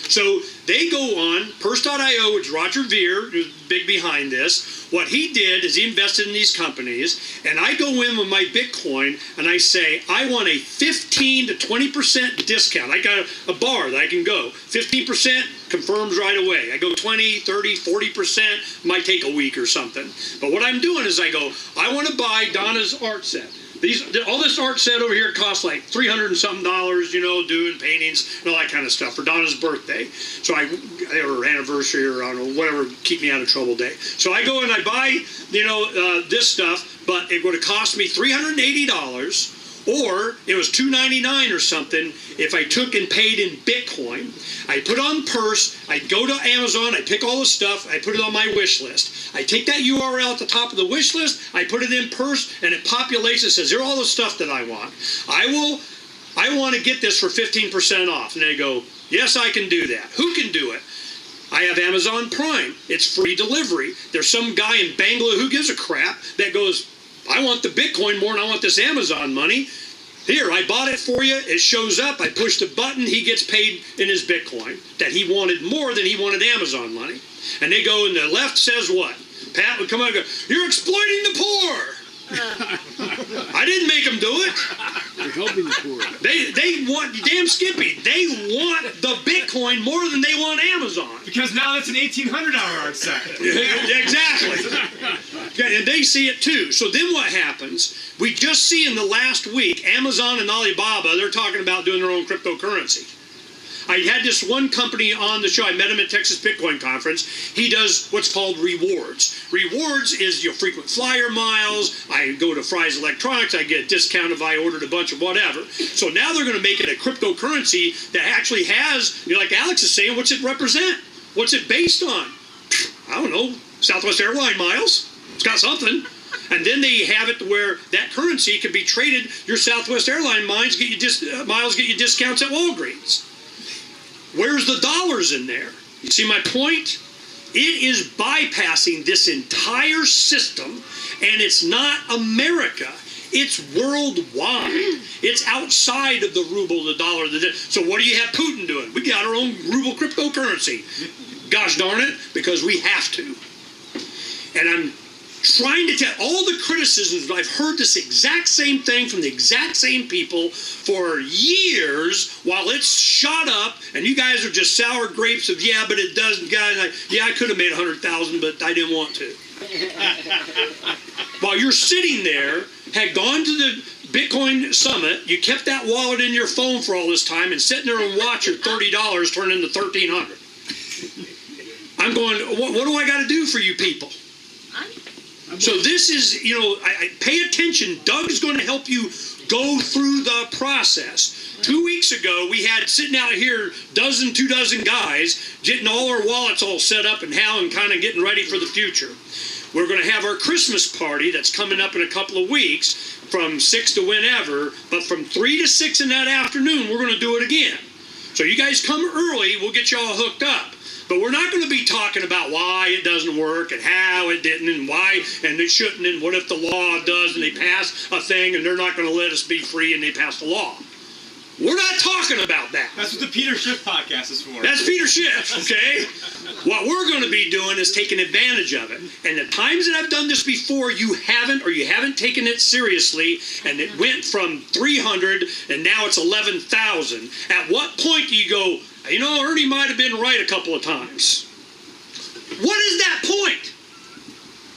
So they go on, Purse.io, which Roger Ver, who's big behind this, what he did is he invested in these companies, and I go in with my Bitcoin, and I say, I want a 15 to 20% discount. I got a bar that I can go. 15% confirms right away. I go 20, 30, 40%, might take a week or something. But what I'm doing is I go, I want to buy Donna's art set. All this art set over here costs like $300 and something, doing paintings and all that kind of stuff for Donna's birthday. So or anniversary or I don't know, whatever, keep me out of trouble day. So I go and I buy, this stuff, but it would have cost me $380. Or it was $299 or something if I took and paid in Bitcoin. I put on Purse, I go to Amazon, I pick all the stuff, I put it on my wish list. I take that URL at the top of the wish list, I put it in Purse, and it populates. It says, here are all the stuff that I want. I want to get this for 15% off. And they go, yes, I can do that. Who can do it? I have Amazon Prime. It's free delivery. There's some guy in Bangla who gives a crap that goes, I want the Bitcoin more than I want this Amazon money. Here, I bought it for you. It shows up. I push the button. He gets paid in his Bitcoin that he wanted more than he wanted Amazon money. And they go, and the left says what? Pat would come out and go, you're exploiting the poor. I didn't make them do it. They're helping the poor. They want, damn Skippy, they want the Bitcoin more than they want Amazon. Because now that's an $1,800 art set. Exactly. And they see it too. So then what happens? We just see in the last week, Amazon and Alibaba, they're talking about doing their own cryptocurrency. I had this one company on the show. I met him at Texas Bitcoin Conference. He does what's called rewards. Rewards is your frequent flyer miles. I go to Fry's Electronics. I get a discount if I ordered a bunch of whatever. So now they're going to make it a cryptocurrency that actually has, like Alex is saying, what's it represent? What's it based on? I don't know. Southwest Airline miles. It's got something. And then they have it to where that currency can be traded. Your Southwest Airline miles get you discounts at Walgreens. Where's the dollars in there? You see my point? It is bypassing this entire system, and it's not America. It's worldwide. It's outside of the ruble, the dollar. So what do you have Putin doing? We got our own ruble cryptocurrency. Gosh darn it, because we have to. And I'm trying to tell all the criticisms. I've heard this exact same thing from the exact same people for years while it's shot up, and you guys are just sour grapes of, yeah, but it doesn't, guys, yeah, I could have made 100,000, but I didn't want to. While you're sitting there, had gone to the Bitcoin Summit, you kept that wallet in your phone for all this time and sitting there and watch your $30 turn into $1,300. I'm going, what do I got to do for you people? So this is, I pay attention. Doug's going to help you go through the process. 2 weeks ago, we had sitting out here, 2 dozen guys, getting all our wallets all set up and kind of getting ready for the future. We're going to have our Christmas party that's coming up in a couple of weeks from 6 to whenever, but from 3 to 6 in that afternoon, we're going to do it again. So you guys come early, we'll get you all hooked up. But we're not going to be talking about why it doesn't work and how it didn't and why and it shouldn't and what if the law does and they pass a thing and they're not going to let us be free and they pass the law. We're not talking about that. That's what the Peter Schiff podcast is for. That's Peter Schiff, okay? What we're going to be doing is taking advantage of it. And the times that I've done this before, you haven't taken it seriously, and it went from 300 and now it's 11,000. At what point do you go, Ernie might have been right a couple of times? What is that point?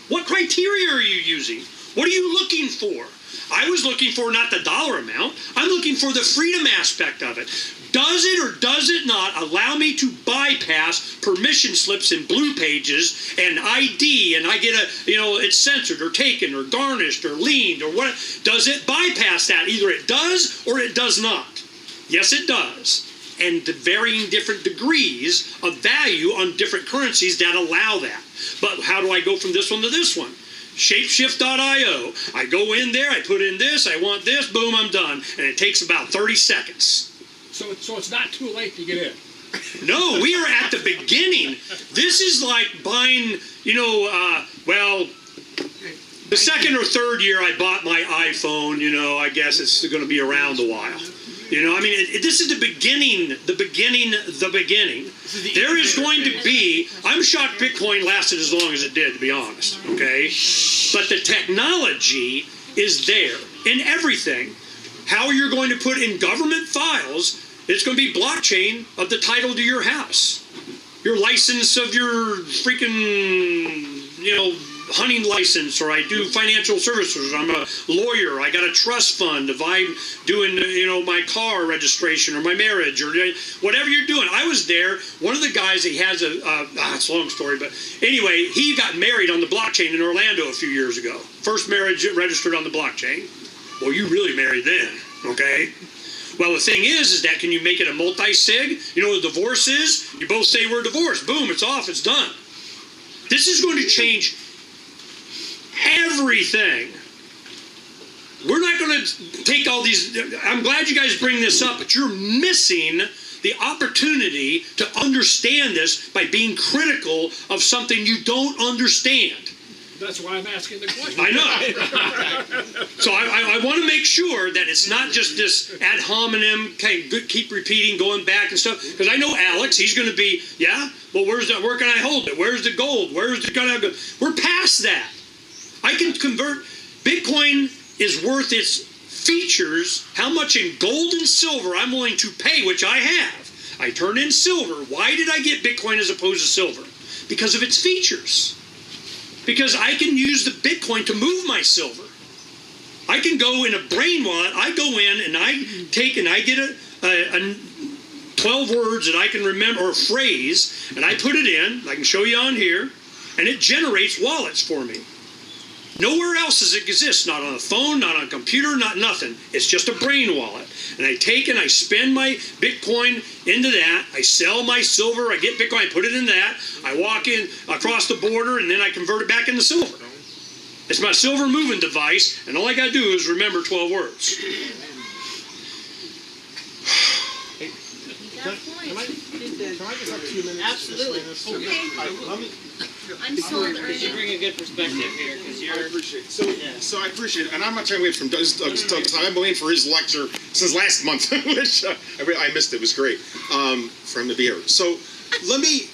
What criteria are you using? What are you looking for? I was looking for not the dollar amount. I'm looking for the freedom aspect of it. Does it or does it not allow me to bypass permission slips in Blue Pages and ID, and I get it's censored or taken or garnished or leaned or what? Does it bypass that? Either it does or it does not. Yes, it does. and the varying different degrees of value on different currencies that allow that. But how do I go from this one to this one? Shapeshift.io. I go in there, I put in this, I want this, boom, I'm done. And it takes about 30 seconds. So it's not too late to get in. No, we are at the beginning. This is like buying, the second or third year I bought my iPhone, I guess it's going to be around a while. This is the beginning. There is going to be, I'm shocked Bitcoin lasted as long as it did, to be honest, okay? But the technology is there in everything. How you're going to put in government files, it's going to be blockchain of the title to your house. Your license of your freaking, hunting license, or I do financial services, I'm a lawyer, I got a trust fund, if I'm doing, my car registration or my marriage or whatever you're doing. I was there, one of the guys, he has it's a long story, but anyway, he got married on the blockchain in Orlando a few years ago. First marriage registered on the blockchain. Well, you really married then, okay? Well, the thing is that can you make it a multi-sig? You know what a divorce is? You both say we're divorced. Boom, it's off, it's done. This is going to change everything. We're not going to take all these, I'm glad you guys bring this up, but you're missing the opportunity to understand this by being critical of something you don't understand. That's why I'm asking the question. I know. So I want to make sure that it's not just this ad hominem, keep repeating, going back and stuff. Because I know Alex, he's going to be, well, where can I hold it? Where's the gold? Where's the going to go? We're past that. I can convert. Bitcoin is worth its features, how much in gold and silver I'm willing to pay, which I have. I turn in silver. Why did I get Bitcoin as opposed to silver? Because of its features. Because I can use the Bitcoin to move my silver. I can go in a brain wallet, I go in and I get a 12 words that I can remember, or a phrase, and I put it in, I can show you on here, and it generates wallets for me. Nowhere else does it exist, not on a phone, not on a computer, not nothing. It's just a brain wallet. And I take and I spend my Bitcoin into that. I sell my silver, I get Bitcoin, I put it in that. I walk in across the border and then I convert it back into silver. It's my silver moving device, and all I got to do is remember 12 words. Can I just have 2 minutes? Absolutely. To explain this? I'm sold You already. bring a good perspective here, because I you're... appreciate it. So I appreciate it, and I'm not trying to wait from Doug's time. I've been waiting for his lecture since last month, which I missed. It was great for him to be here. So let me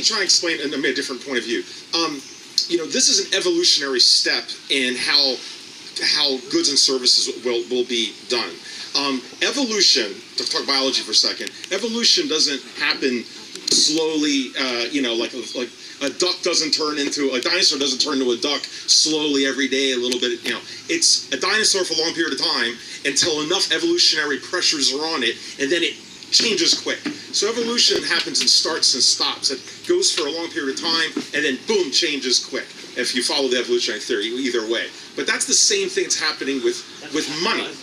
try and explain it from a different point of view. This is an evolutionary step in how goods and services will be done. Evolution, to talk biology for a second, evolution doesn't happen slowly, like a duck doesn't turn into, a dinosaur doesn't turn into a duck slowly every day, a little bit, It's a dinosaur for a long period of time until enough evolutionary pressures are on it, and then it changes quick. So evolution happens in starts and stops. It goes for a long period of time, and then boom, changes quick, if you follow the evolutionary theory, either way. But that's the same thing that's happening with money.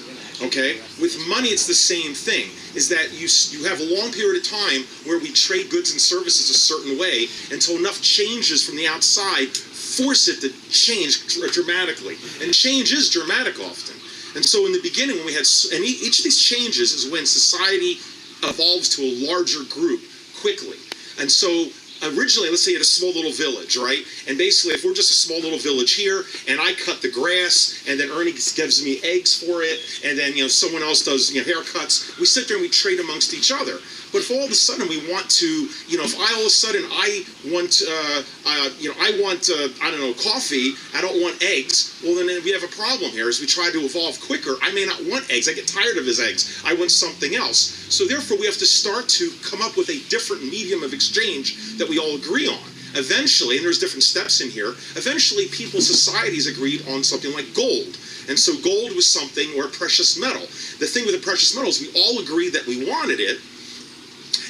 Okay? With money, it's the same thing, is that you have a long period of time where we trade goods and services a certain way until enough changes from the outside force it to change dramatically. And change is dramatic often. And so in the beginning, when we had, and each of these changes is when society evolves to a larger group quickly. And so originally, let's say you had a small little village, right? And basically, if we're just a small little village here, and I cut the grass, and then Ernie gives me eggs for it, and then someone else does haircuts, we sit there and we trade amongst each other. But if all of a sudden we want to, if all of a sudden I want, I don't know, coffee, I don't want eggs, well then we have a problem here. As we try to evolve quicker, I may not want eggs. I get tired of his eggs. I want something else. So therefore, we have to start to come up with a different medium of exchange that we all agree on. Eventually, and there's different steps in here, eventually people's societies agreed on something like gold. And so gold was something, or a precious metal. The thing with the precious metal is we all agreed that we wanted it,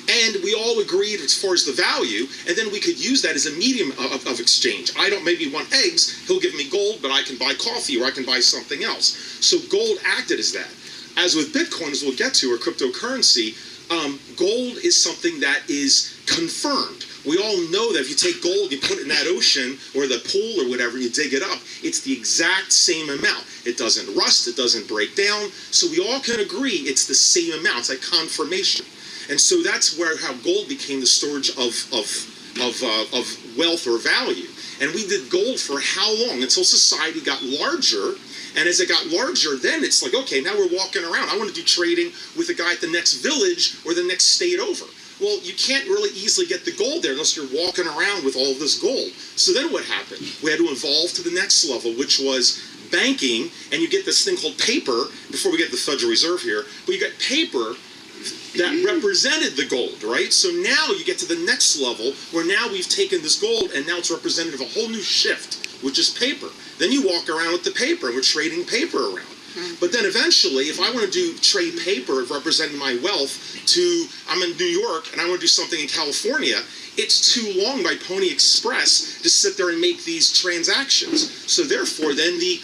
and we all agreed as far as the value, and then we could use that as a medium of exchange. I don't maybe want eggs, he'll give me gold, but I can buy coffee or I can buy something else. So gold acted as that. As with Bitcoin, as we'll get to, or cryptocurrency, gold is something that is confirmed. We all know that if you take gold, you put it in that ocean or the pool or whatever, and you dig it up, it's the exact same amount. It doesn't rust, it doesn't break down, so we all can agree it's the same amount. It's like confirmation. And so that's how gold became the storage of wealth or value. And we did gold for how long? Until society got larger. And as it got larger, then it's like, okay, now we're walking around. I want to do trading with a guy at the next village or the next state over. Well, you can't really easily get the gold there unless you're walking around with all of this gold. So then what happened? We had to evolve to the next level, which was banking, and you get this thing called paper, before we get the Federal Reserve here, but you got paper that represented the gold, right? So now you get to the next level, where now we've taken this gold, and now it's representative of a whole new shift, which is paper. Then you walk around with the paper, and we're trading paper around. But then eventually, if I want to trade paper representing my wealth I'm in New York and I want to do something in California, it's too long by Pony Express to sit there and make these transactions. So therefore, then the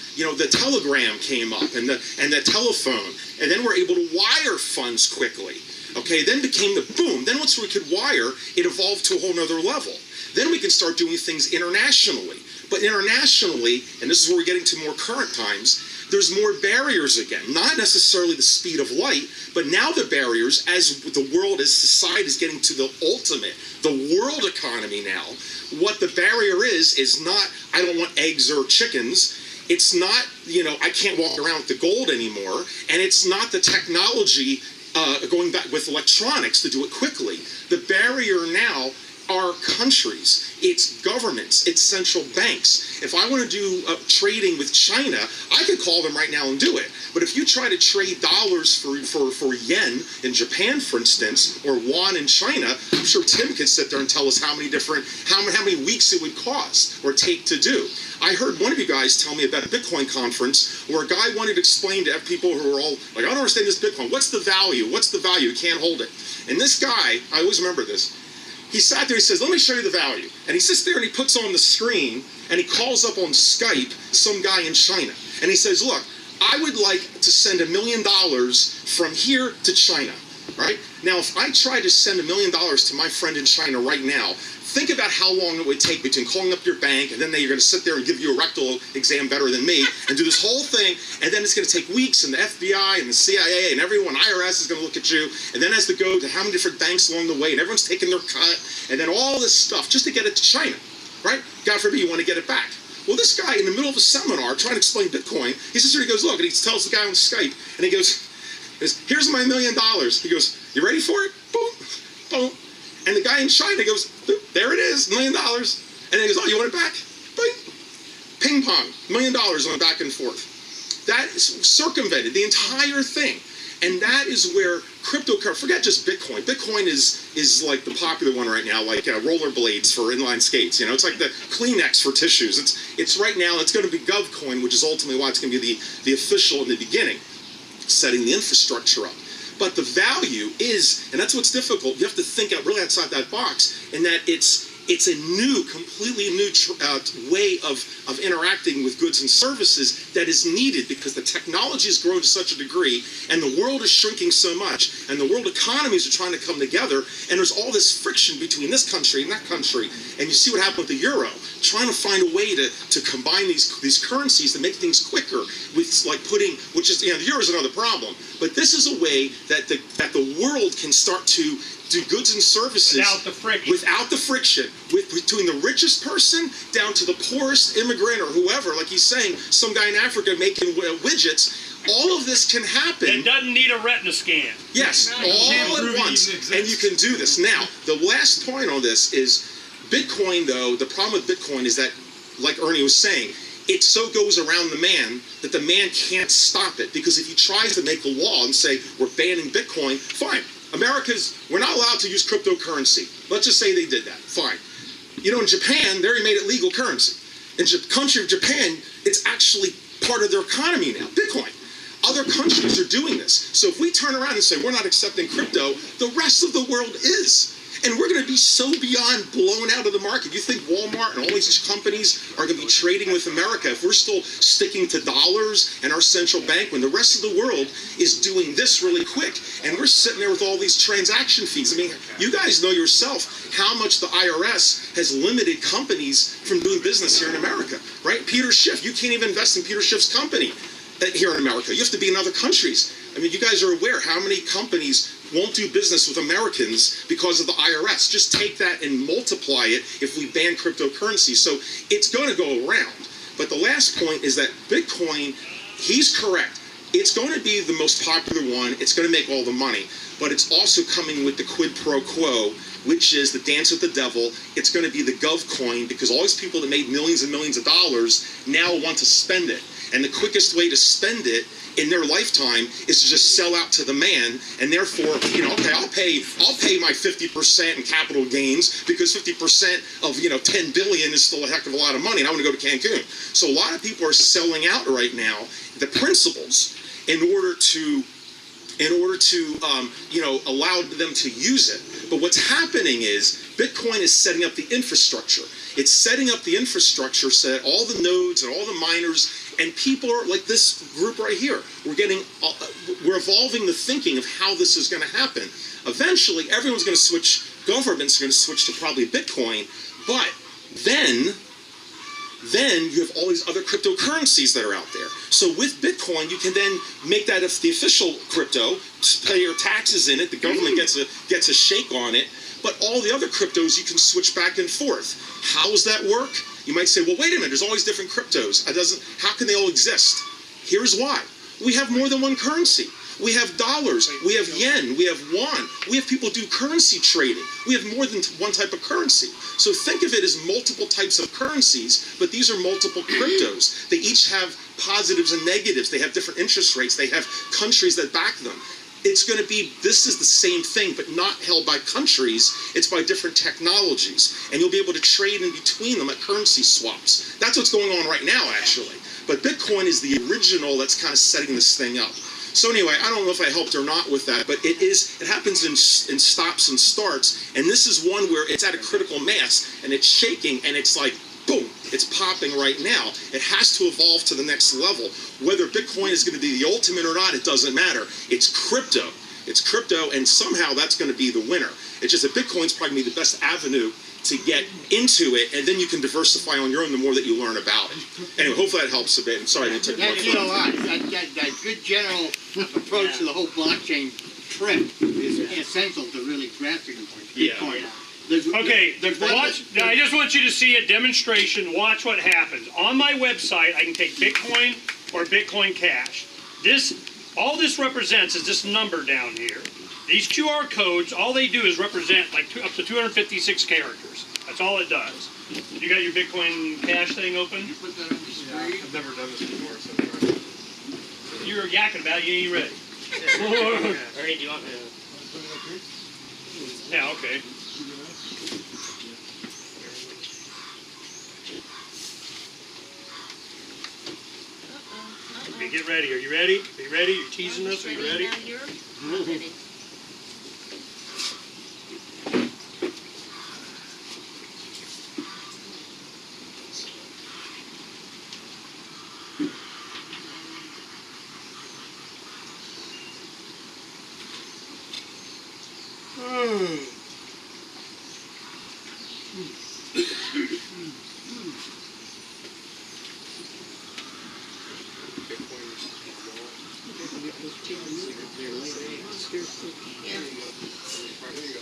telegram came up and the telephone, and then we're able to wire funds quickly. Okay, then became the boom. Then once we could wire, it evolved to a whole nother level. Then we can start doing things internationally. But internationally, and this is where we're getting to more current times, there's more barriers again. Not necessarily the speed of light, but now the barriers, as the world, as society is getting to the ultimate, the world economy now, what the barrier is not, I don't want eggs or chickens. It's not, I can't walk around with the gold anymore. And it's not the technology going back with electronics to do it quickly. The barrier now are countries, it's governments, it's central banks. If I want to do trading with China, I could call them right now and do it. But if you try to trade dollars for yen in Japan, for instance, or yuan in China, I'm sure Tim could sit there and tell us how many weeks it would cost or take to do. I heard one of you guys tell me about a Bitcoin conference where a guy wanted to explain to people who were all like, I don't understand this Bitcoin. What's the value? What's the value? You can't hold it. And this guy, I always remember this, he sat there, he says, let me show you the value. And he sits there and he puts on the screen and he calls up on Skype some guy in China. And he says, look, I would like to send $1 million from here to China, right? Now, if I try to send $1 million to my friend in China right now, think about how long it would take between calling up your bank and then you're going to sit there and give you a rectal exam better than me and do this whole thing, and then it's going to take weeks, and the FBI and the CIA and everyone, IRS is going to look at you, and then has to go to how many different banks along the way, and everyone's taking their cut, and then all this stuff just to get it to China, right? God forbid you want to get it back. Well, this guy in the middle of a seminar trying to explain Bitcoin, he sits there, he goes, look, and he tells the guy on Skype, and he goes, here's my $1 million. He goes, you ready for it? Boom, boom. And the guy in China goes, there it is, $1 million. And then he goes, oh, you want it back? Boing. Ping pong, $1 million on back and forth. That circumvented the entire thing. And that is where cryptocurrency, forget just Bitcoin. Bitcoin is like the popular one right now, like rollerblades for inline skates. It's like the Kleenex for tissues. It's right now, it's going to be GovCoin, which is ultimately why it's going to be the official in the beginning, setting the infrastructure up. But the value is, and that's what's difficult, you have to think out really outside that box, in that it's a completely new way of interacting with goods and services that is needed because the technology has grown to such a degree and the world is shrinking so much and the world economies are trying to come together, and there's all this friction between this country and that country. And you see what happened with the euro, trying to find a way to combine these currencies to make things quicker with like putting, which is, the euro is another problem, but this is a way that the world can start to do goods and services without the friction, between the richest person down to the poorest immigrant or whoever, like he's saying, some guy in Africa making widgets. All of this can happen. It doesn't need a retina scan. Yes, all at once, and you can do this. Now, the last point on this is Bitcoin, though, the problem with Bitcoin is that, like Ernie was saying, it so goes around the man that the man can't stop it, because if he tries to make a law and say, we're banning Bitcoin, fine. We're not allowed to use cryptocurrency. Let's just say they did that. Fine. In Japan, they already made it legal currency. In the country of Japan, it's actually part of their economy now, Bitcoin. Other countries are doing this. So if we turn around and say we're not accepting crypto, the rest of the world is. And we're going to be so beyond blown out of the market. You think Walmart and all these companies are going to be trading with America if we're still sticking to dollars and our central bank when the rest of the world is doing this really quick? And we're sitting there with all these transaction fees. I mean, you guys know yourself how much the IRS has limited companies from doing business here in America, right? Peter Schiff, you can't even invest in Peter Schiff's company here in America. You have to be in other countries. I mean, you guys are aware how many companies won't do business with Americans because of the IRS. Just take that and multiply it if we ban cryptocurrency. So it's going to go around. But the last point is that Bitcoin, he's correct. It's going to be the most popular one. It's going to make all the money. But it's also coming with the quid pro quo, which is the dance with the devil. It's going to be the gov coin because all these people that made millions and millions of dollars now want to spend it. And the quickest way to spend it in their lifetime is to just sell out to the man, and therefore, you know, okay, I'll pay my 50% in capital gains because 50% of, you know, 10 billion is still a heck of a lot of money, and I want to go to Cancun. So a lot of people are selling out right now the principles in order to you know, allow them to use it. But what's happening is Bitcoin is setting up the infrastructure. It's setting up the infrastructure so that all the nodes and all the miners and people are like this group right here. We're evolving the thinking of how this is going to happen. Eventually, everyone's going to switch. Governments are going to switch to probably Bitcoin, but then you have all these other cryptocurrencies that are out there. So with Bitcoin, you can then make that the official crypto, pay your taxes in it, the government gets a shake on it, but all the other cryptos you can switch back and forth. How does that work? You might say, well, wait a minute, there's all these different cryptos. How can they all exist? Here's why. We have more than one currency. We have dollars, we have yen, we have yuan, we have people do currency trading. We have more than one type of currency. So think of it as multiple types of currencies, but these are multiple cryptos. They each have positives and negatives. They have different interest rates. They have countries that back them. It's going to be, this is the same thing, but not held by countries. It's by different technologies. And you'll be able to trade in between them at currency swaps. That's what's going on right now, actually. But Bitcoin is the original that's kind of setting this thing up. So anyway, I don't know if I helped or not with that, but it happens in stops and starts. And this is one where it's at a critical mass, and it's shaking, and it's like, boom, it's popping right now. It has to evolve to the next level. Whether Bitcoin is going to be the ultimate or not, it doesn't matter. It's crypto. It's crypto, and somehow that's going to be the winner. It's just that Bitcoin's probably going to be the best avenue to get into it, and then you can diversify on your own the more that you learn about it. Anyway, hopefully that helps a bit. I'm sorry I didn't take more You know what? That good general approach to the whole blockchain trip is essential to really grasping Bitcoin. Okay, I just want you to see a demonstration. Watch what happens. On my website, I can take Bitcoin or Bitcoin Cash. All this represents is this number down here. These QR codes, all they do is represent like up to 256 characters. That's all it does. You got your Bitcoin Cash thing open? Yeah, I've never done this before, so You're yakking about it, you ain't ready. Ernie, do you want me to? Yeah, okay. Okay, get ready. Are you ready? Are you ready? You're teasing us. Are you ready? Now you're not ready.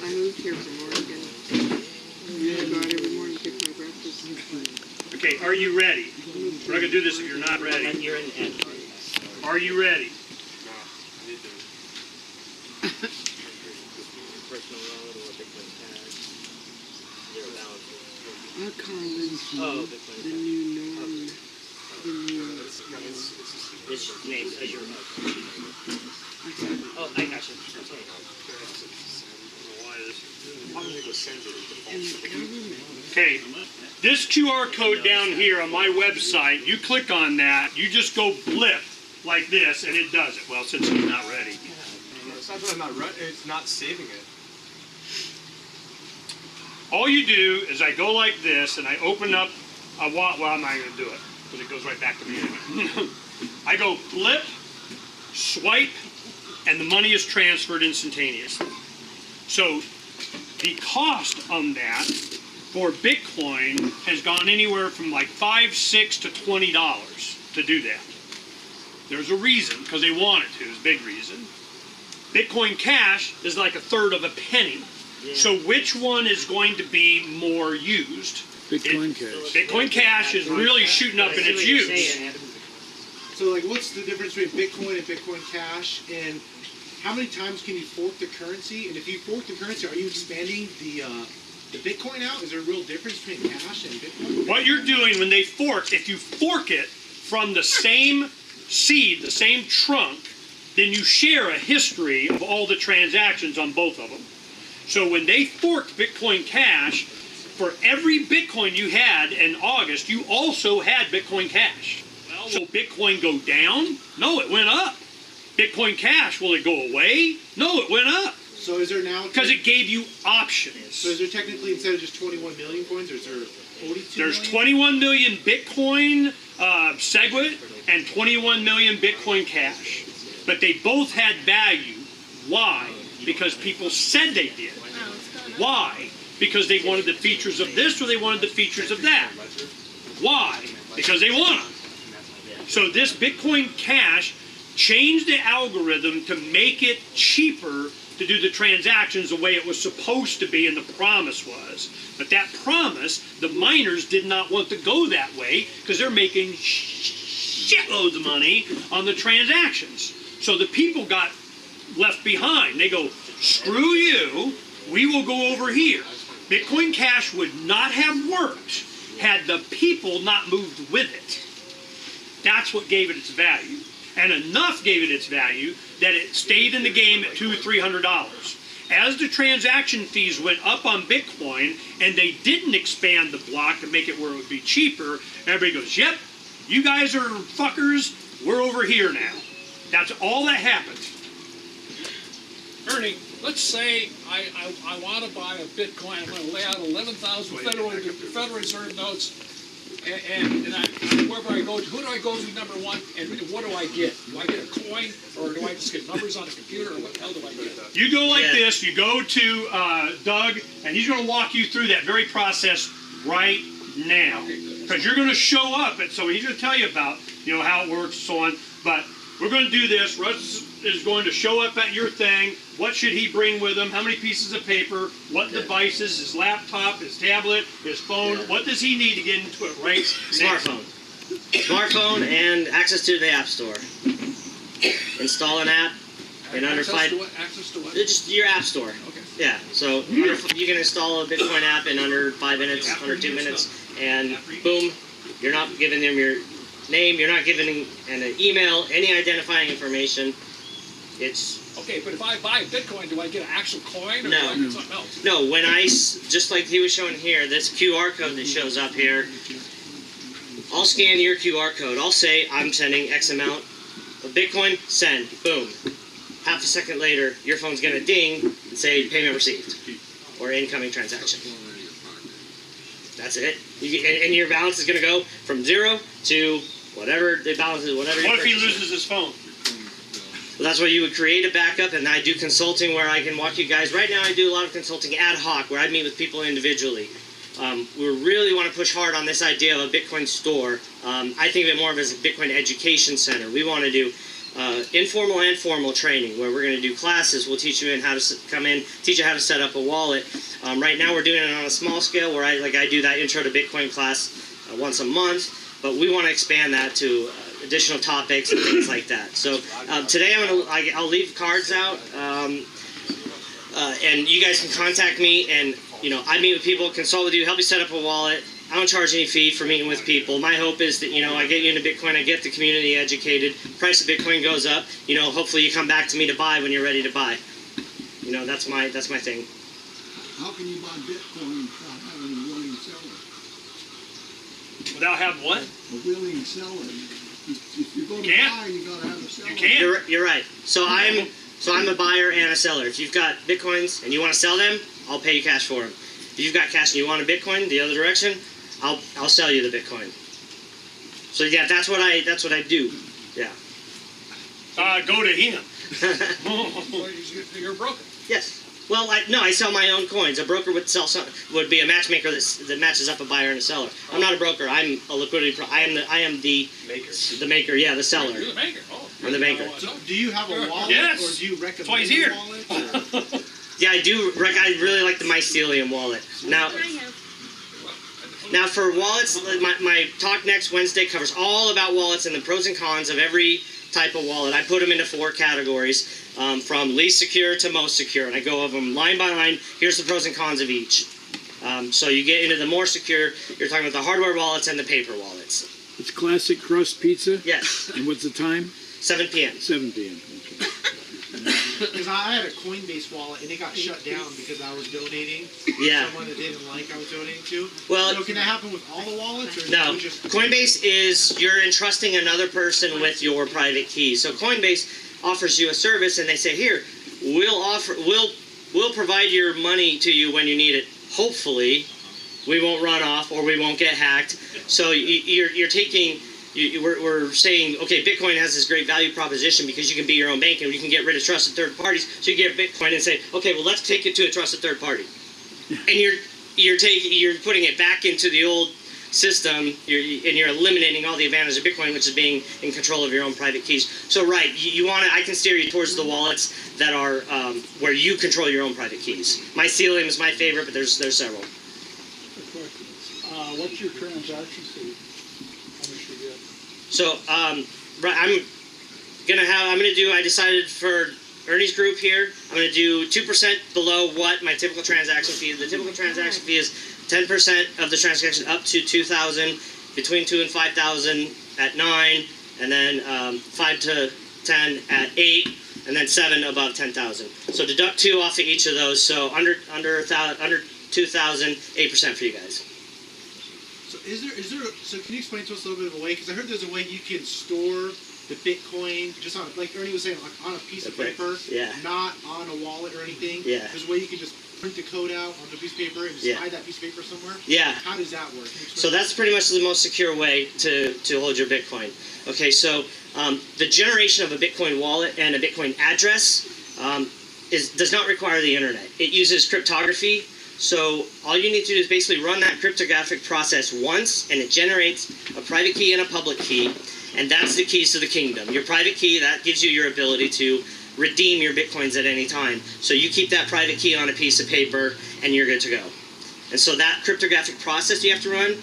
I moved here from Oregon. I go out every morning to take my breakfast. Okay, are you ready? We're not going to do this if you're not ready. You're in the end. Are you ready? I call this the new norm. The new... This name is your Oh, I got you. Okay, this QR code down here on my website, you click on that, you just go blip like this, and it does it. Well, since I'm not ready. it's not that I'm not ready. It's not saving it. All you do is I go like this, and I open up a wallet. Well, I'm not going to do it, because it goes right back to me anyway. I go flip, swipe, and the money is transferred instantaneously. So the cost on that for Bitcoin has gone anywhere from like $5, $6 to $20 to do that. There's a reason, because they want it to, is a big reason. Bitcoin Cash is like a third of a penny. Yeah. So which one is going to be more used? Bitcoin Cash. Bitcoin Cash is really shooting up in its use. So, like, what's the difference between Bitcoin and Bitcoin Cash, and how many times can you fork the currency? And if you fork the currency, are you expanding the Bitcoin out? Is there a real difference between cash and Bitcoin? What you're doing when they fork, if you fork it from the same seed, the same trunk, then you share a history of all the transactions on both of them. So when they forked Bitcoin Cash, for every Bitcoin you had in August, you also had Bitcoin Cash. Well, will Bitcoin go down? No, it went up. Bitcoin Cash, will it go away? No, it went up. So is there now... Because it gave you options. So is there technically, instead of just 21 million coins, or is there 42 There's million? 21 million Bitcoin SegWit and 21 million Bitcoin Cash. But they both had value. Why? Because people said they did. Why? Because they wanted the features of this or they wanted the features of that. Why? Because they want them. So this Bitcoin Cash changed the algorithm to make it cheaper to do the transactions the way it was supposed to be and the promise was. But that promise, the miners did not want to go that way because they're making shitloads of money on the transactions. So the people got left behind. They go, screw you, we will go over here. Bitcoin Cash would not have worked had the people not moved with it. That's what gave it its value. And enough gave it its value that it stayed in the game at $200, $300. As the transaction fees went up on Bitcoin and they didn't expand the block to make it where it would be cheaper, everybody goes, yep, you guys are fuckers, we're over here now. That's all that happened. Ernie, let's say I want to buy a Bitcoin. I'm going to lay out 11,000 Federal Reserve notes, and wherever I go to, who do I go to, number one, and what do I get? Do I get a coin, or do I just get numbers on a computer, or what the hell do I get? You go like this, you go to Doug, and he's going to walk you through that very process right now. Because you're going to show up, and so he's going to tell you about, how it works, so on, but we're going to do this. Russ is going to show up at your thing. What should he bring with him? How many pieces of paper? What devices? His laptop, his tablet, his phone. What does he need to get into it right now? Smartphone and access to the App Store. Install an app in under 5... Access to what? Just your App Store. Okay. Yeah, so you can install a Bitcoin app in under 5 minutes, under 2 minutes, and boom, you're not giving them your name, you're not giving an email, any identifying information. It's... Okay, but if I buy a Bitcoin, do I get an actual coin, or do I get something else? No, when just like he was showing here, this QR code that shows up here, I'll scan your QR code. I'll say I'm sending X amount of Bitcoin, send, boom. Half a second later, your phone's going to ding and say payment received or incoming transaction. That's it. And your balance is going to go from 0 to whatever the balance is, whatever. What if he loses his phone? Well, that's why you would create a backup, and I do consulting where I can walk you guys. Right now I do a lot of consulting ad hoc where I meet with people individually. We really want to push hard on this idea of a Bitcoin store. I think of it more of as a Bitcoin education center. We want to do informal and formal training where we're going to do classes. We'll teach you how to come in, teach you how to set up a wallet. Right now we're doing it on a small scale where I do that intro to Bitcoin class once a month, but we want to expand that to additional topics and things like that. So today I'll leave cards out, and you guys can contact me, and I meet with people, consult with you, help you set up a wallet. I don't charge any fee for meeting with people. My hope is that I get you into Bitcoin, I get the community educated. Price of Bitcoin goes up. Hopefully you come back to me to buy when you're ready to buy. That's my thing. How can you buy Bitcoin without having a willing seller? Without having what? A willing seller. If you're going to buy, you got to have a seller. You can't. You're right. So I'm a buyer and a seller. If you've got Bitcoins and you want to sell them, I'll pay you cash for them. If you've got cash and you want a Bitcoin the other direction, I'll sell you the Bitcoin. So yeah, that's what I do. Yeah. Go to him. You're a broker. Yes. Well, I sell my own coins. A broker would be a matchmaker that matches up a buyer and a seller. I'm not a broker. I'm a liquidity. I am the maker. The maker. Yeah, the seller. You're the maker. Oh, I'm the banker. So, do you have a wallet, Yes. or do you recommend That's why he's here. a wallet? Or? Yeah, I do. I really like the Mycelium wallet. Now for wallets, my talk next Wednesday covers all about wallets and the pros and cons of every type of wallet. I put them into 4 categories, from least secure to most secure, and I go over them line by line. Here's the pros and cons of each. So you get into the more secure, you're talking about the hardware wallets and the paper wallets. It's classic crust pizza? Yes. And what's the time? 7 p.m. 7 p.m. Okay. Because I had a Coinbase wallet and it got shut down because I was donating Yeah. to someone that didn't like I was donating to. Well, so can that happen with all the wallets? Or No. just Coinbase is you're entrusting another person with your private keys. So Coinbase offers you a service, and they say, here, we'll provide your money to you when you need it. Hopefully, we won't run off or we won't get hacked. So you're taking. We're saying, okay, Bitcoin has this great value proposition because you can be your own bank and you can get rid of trusted third parties. So you get Bitcoin and say, okay, well, let's take it to a trusted third party, and you're putting it back into the old system. You're eliminating all the advantages of Bitcoin, which is being in control of your own private keys. So right, you want to. I can steer you towards the wallets that are where you control your own private keys. Mycelium is my favorite, but there's several. What's your transaction fee? How much you get? So I decided for Ernie's group here, I'm going to do 2% below what my typical transaction fee is. The typical transaction fee is 10% of the transaction up to 2,000, between 2 and 5,000 at 9, and then 5 to 10 at 8, and then 7 above 10,000. So deduct 2 off of each of those. So under 2,000, 8% for you guys. So so can you explain to us a little bit of a way? Because I heard there's a way you can store the Bitcoin just on, like Ernie was saying, like on a piece of paper, not on a wallet or anything. Yeah. There's a way you can just print the code out on a piece of paper and just hide that piece of paper somewhere. Yeah. How does that work? So that's pretty much the most secure way to hold your Bitcoin. Okay, so the generation of a Bitcoin wallet and a Bitcoin address does not require the internet. It uses cryptography. So all you need to do is basically run that cryptographic process once, and it generates a private key and a public key, and that's the keys to the kingdom. Your private key, that gives you your ability to redeem your Bitcoins at any time. So you keep that private key on a piece of paper, and you're good to go. And so that cryptographic process you have to run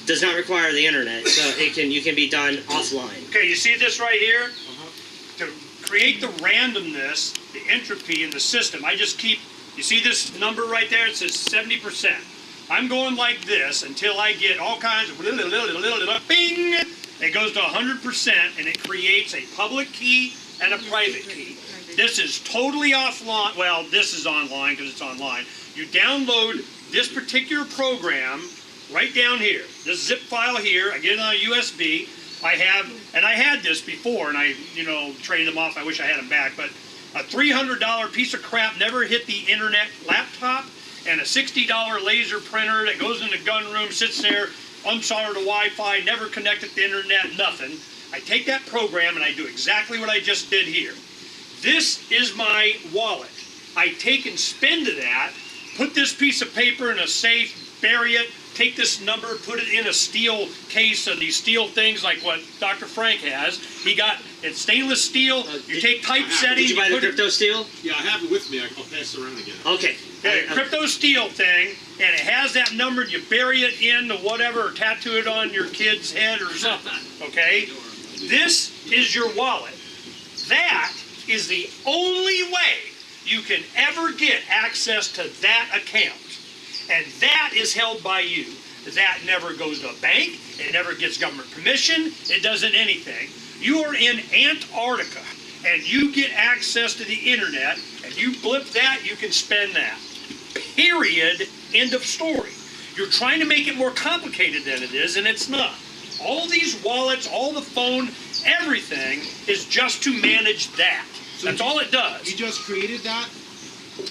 does not require the internet, so you can be done offline. Okay, you see this right here? To create the randomness, the entropy in the system, I just keep. You see this number right there? It says 70%. I'm going like this until I get all kinds of bing. It goes to 100%, and it creates a public key and a private key. This is totally offline. Well, this is online because it's online. You download this particular program right down here. This zip file here. I get it on a USB. I had this before, and I traded them off. I wish I had them back, but. A $300 piece of crap never hit the internet laptop, and a $60 laser printer that goes in the gun room, sits there, unsoldered to Wi-Fi, never connected to the internet, nothing. I take that program and I do exactly what I just did here. This is my wallet. I take and spend that, put this piece of paper in a safe, bury it, take this number, put it in a steel case of these steel things like what Dr. Phranq has. He got it's stainless steel. You take typesetting. Did you buy the crypto steel? Yeah, I have it with me. I'll pass it around again. Okay. Crypto steel thing, and it has that number, and you bury it in the whatever, or tattoo it on your kid's head or something, okay? This is your wallet. That is the only way you can ever get access to that account. And that is held by you. That never goes to a bank. It never gets government permission. It doesn't anything. You are in Antarctica, and you get access to the internet, and you blip that, you can spend that. Period. End of story. You're trying to make it more complicated than it is, and it's not. All these wallets, all the phone, everything is just to manage that. That's all it does. You just created that?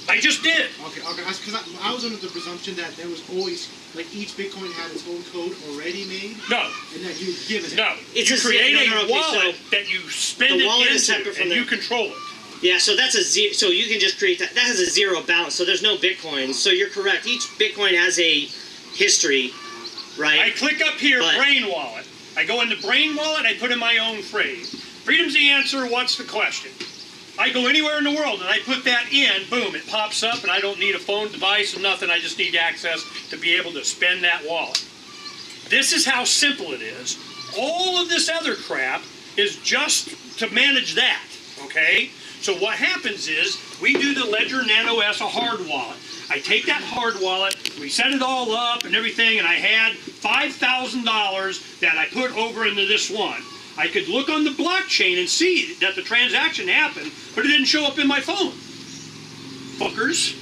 I just did. Okay, because I was under the presumption that there was always, like, each Bitcoin had its own code already made. No. And that you given it. No. It's you a create no, a okay, wallet so that you spend the it wallet into, is separate from and the- you control it. Yeah, so that's so you can just create that. That has a zero balance, so there's no Bitcoins. So you're correct. Each Bitcoin has a history, right? I click up here, But- Brain Wallet. I go into Brain Wallet, I put in my own phrase. Freedom's the answer, what's the question? I go anywhere in the world and I put that in, boom, it pops up, and I don't need a phone device or nothing. I just need access to be able to spend that wallet. This is how simple it is. All of this other crap is just to manage that, okay? So what happens is, we do the Ledger Nano S, a hard wallet. I take that hard wallet, we set it all up and everything, and I had $5,000 that I put over into this one. I could look on the blockchain and see that the transaction happened, but it didn't show up in my phone. Fuckers.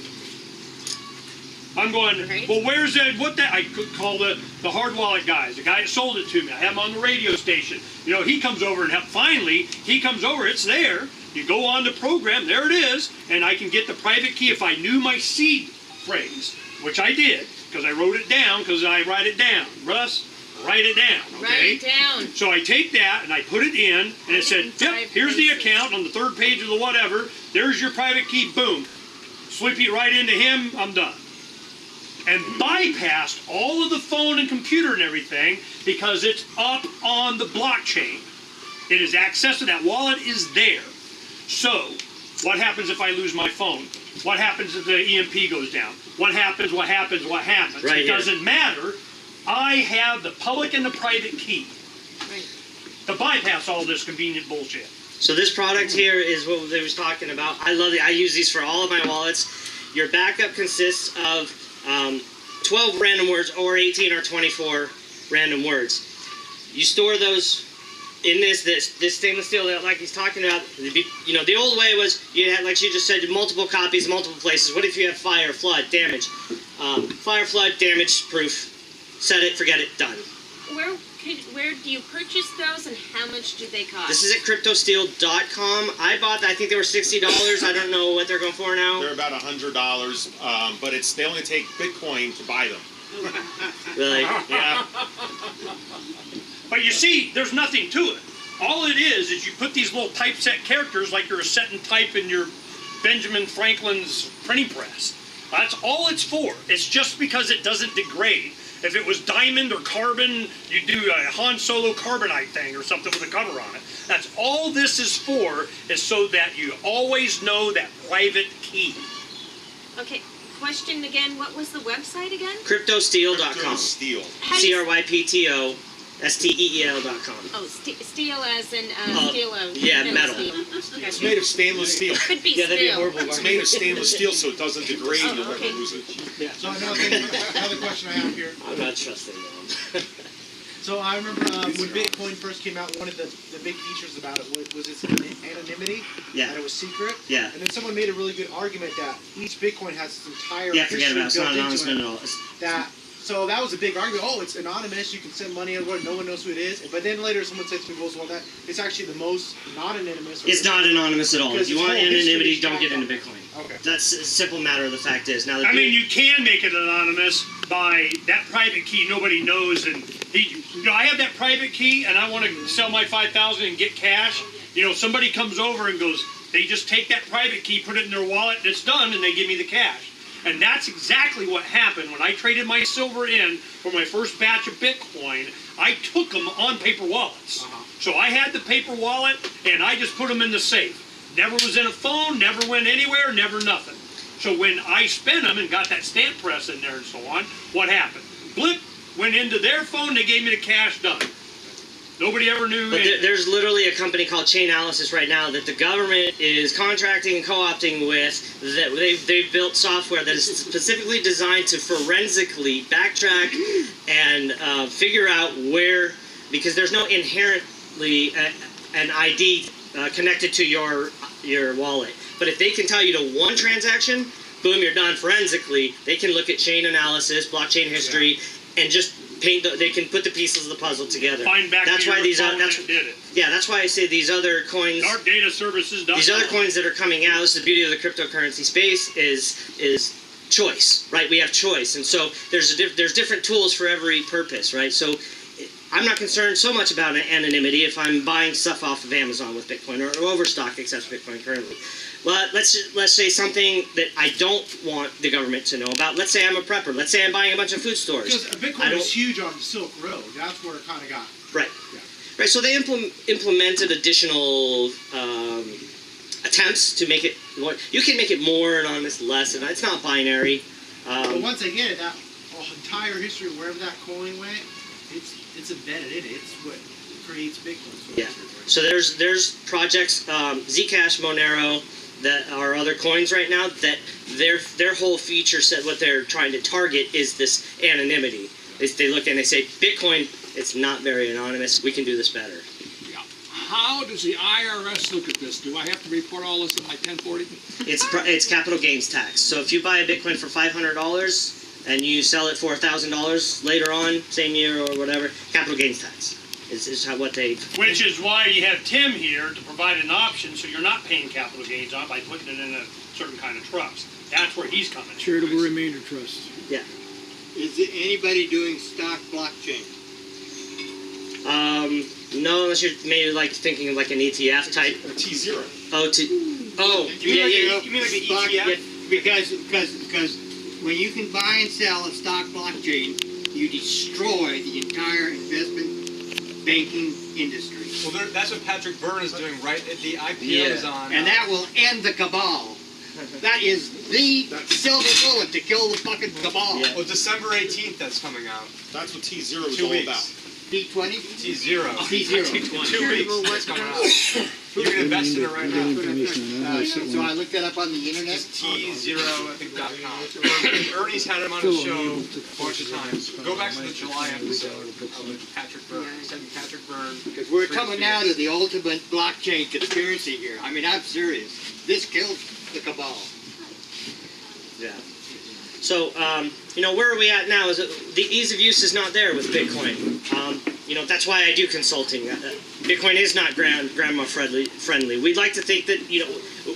I'm going, well, where's that? What that? I could call the hard wallet guys, the guy that sold it to me. I have him on the radio station. You know, he comes over and finally, he comes over, it's there. You go on the program, there it is, and I can get the private key if I knew my seed phrase, which I did, because I wrote it down, because I write it down. Russ, write it down, okay? Write it down. So I take that and I put it in, and it said, yep, here's the account on the third page of the whatever. There's your private key, boom. Sweep it right into him, I'm done. And bypassed all of the phone and computer and everything because it's up on the blockchain. It is access to that wallet is there. So, what happens if I lose my phone? What happens if the EMP goes down? What happens, what happens, what happens? Right It doesn't matter. I have the public and the private key to bypass all this convenient bullshit. So this product here is what they was talking about. I love it. I use these for all of my wallets. Your backup consists of 12 random words or 18 or 24 random words. You store those in this stainless steel, like he's talking about. You know, the old way was you had, like she just said, multiple copies, multiple places. What if you have fire, flood, damage? Fire, flood, damage proof. Set it, forget it, done. Where do you purchase those, and how much do they cost? This is at cryptosteel.com. I think they were $60. I don't know what they're going for now. They're about $100, but they only take Bitcoin to buy them. Really? Yeah. But you see, there's nothing to it. All it is you put these little typeset characters like you're setting type in your Benjamin Franklin's printing press. That's all it's for. It's just because it doesn't degrade. If it was diamond or carbon, you do a Han Solo carbonite thing or something with a cover on it. That's all this is for, is so that you always know that private key. Okay, question again. What was the website again? Cryptosteel.com. Steel. CRYPTOSTEEL.com. Oh, steel as in steel of yeah, metal. Steel. It's made of stainless steel. Could be Yeah, that'd be steel. horrible. It's made of stainless steel, so it doesn't degrade. Oh, You'll okay. never lose it. So another question I have here. I'm not trusting them. So I remember when Bitcoin first came out, one of the big features about it was its anonymity. Yeah. And it was secret. Yeah. And then someone made a really good argument that each Bitcoin has its entire Yeah, forget history about it. It's not built anonymous into at all. it. So that was a big argument. Oh, it's anonymous. You can send money everywhere. No one knows who it is. But then later someone said to me, well, that it's actually the most not anonymous. It's not anonymous at all. If you want anonymity, don't get into Bitcoin. Bitcoin. Okay. That's a simple matter of the fact is. Now, I mean, you can make it anonymous by that private key nobody knows. And I have that private key, and I want to sell my 5,000 and get cash. You know, somebody comes over and goes, they just take that private key, put it in their wallet, and it's done, and they give me the cash. And that's exactly what happened when I traded my silver in for my first batch of Bitcoin. I took them on paper wallets. So I had the paper wallet, and I just put them in the safe. Never was in a phone, never went anywhere, never nothing. So when I spent them and got that stamp press in there and so on, what happened? Blip, went into their phone, they gave me the cash, done. Nobody ever knew. But there's literally a company called Chainalysis right now that the government is contracting and co-opting with. That they've built software that is specifically designed to forensically backtrack and figure out where, because there's no inherently an ID connected to your wallet. But if they can tie you to one transaction, boom, you're done forensically. They can look at chain analysis, blockchain history, and just They can put the pieces of the puzzle together. Find back That's to why your these phone that's that did it. yeah. That's why I say these other coins. DarkDataServices.com. These other coins that are coming out. This is the beauty of the cryptocurrency space is choice, right? We have choice, and so there's different tools for every purpose, right? So I'm not concerned so much about anonymity if I'm buying stuff off of Amazon with Bitcoin or Overstock accepts Bitcoin currently. But let's say something that I don't want the government to know about. Let's say I'm a prepper. Let's say I'm buying a bunch of food stores. Because Bitcoin was huge on the Silk Road. That's where it kind of got. Right. Yeah. Right. So they implemented additional attempts to make it. You can make it more anonymous, less, and it's not binary. But once again, that entire history of wherever that coin went, it's embedded in it. It's what creates Bitcoin. Yeah. So there's projects, Zcash, Monero, that are other coins right now that their whole feature set, what they're trying to target is this anonymity. They look and they say, Bitcoin, it's not very anonymous. We can do this better. Yeah. How does the IRS look at this? Do I have to report all this in my 1040? It's capital gains tax. So if you buy a Bitcoin for $500 and you sell it for $1,000 later on, same year or whatever, capital gains tax. Is how what they. Which is why you have Tim here to provide an option, so you're not paying capital gains on by putting it in a certain kind of trust. That's where he's coming. Charitable remainder trust. Yeah. Is there anybody doing stock blockchain? No, unless you're maybe like thinking of like an ETF type. Or T0. You mean like an ETF? Yeah, because when you can buy and sell a stock blockchain, you destroy the entire investment banking industry. Well, that's what Patrick Byrne is doing, right? The IPO is on. And that will end the cabal. That is the silver bullet to kill the fucking cabal. Yeah. Well, December 18th, that's coming out. That's what T0 is 2 all weeks. about. T20? T0. T0. 2 weeks, that's coming out. You can invest in it right now. So I looked that up on the internet. It's T0, I think, .com. Ernie's had him on his show a bunch of times. Go back to the July episode of Patrick Byrne. He said Patrick Byrne. Because we're coming now to the ultimate blockchain conspiracy here. I mean, I'm serious. This kills the cabal. Yeah. So, where are we at now is that the ease of use is not there with Bitcoin. That's why I do consulting. Bitcoin is not grandma friendly. We'd like to think that,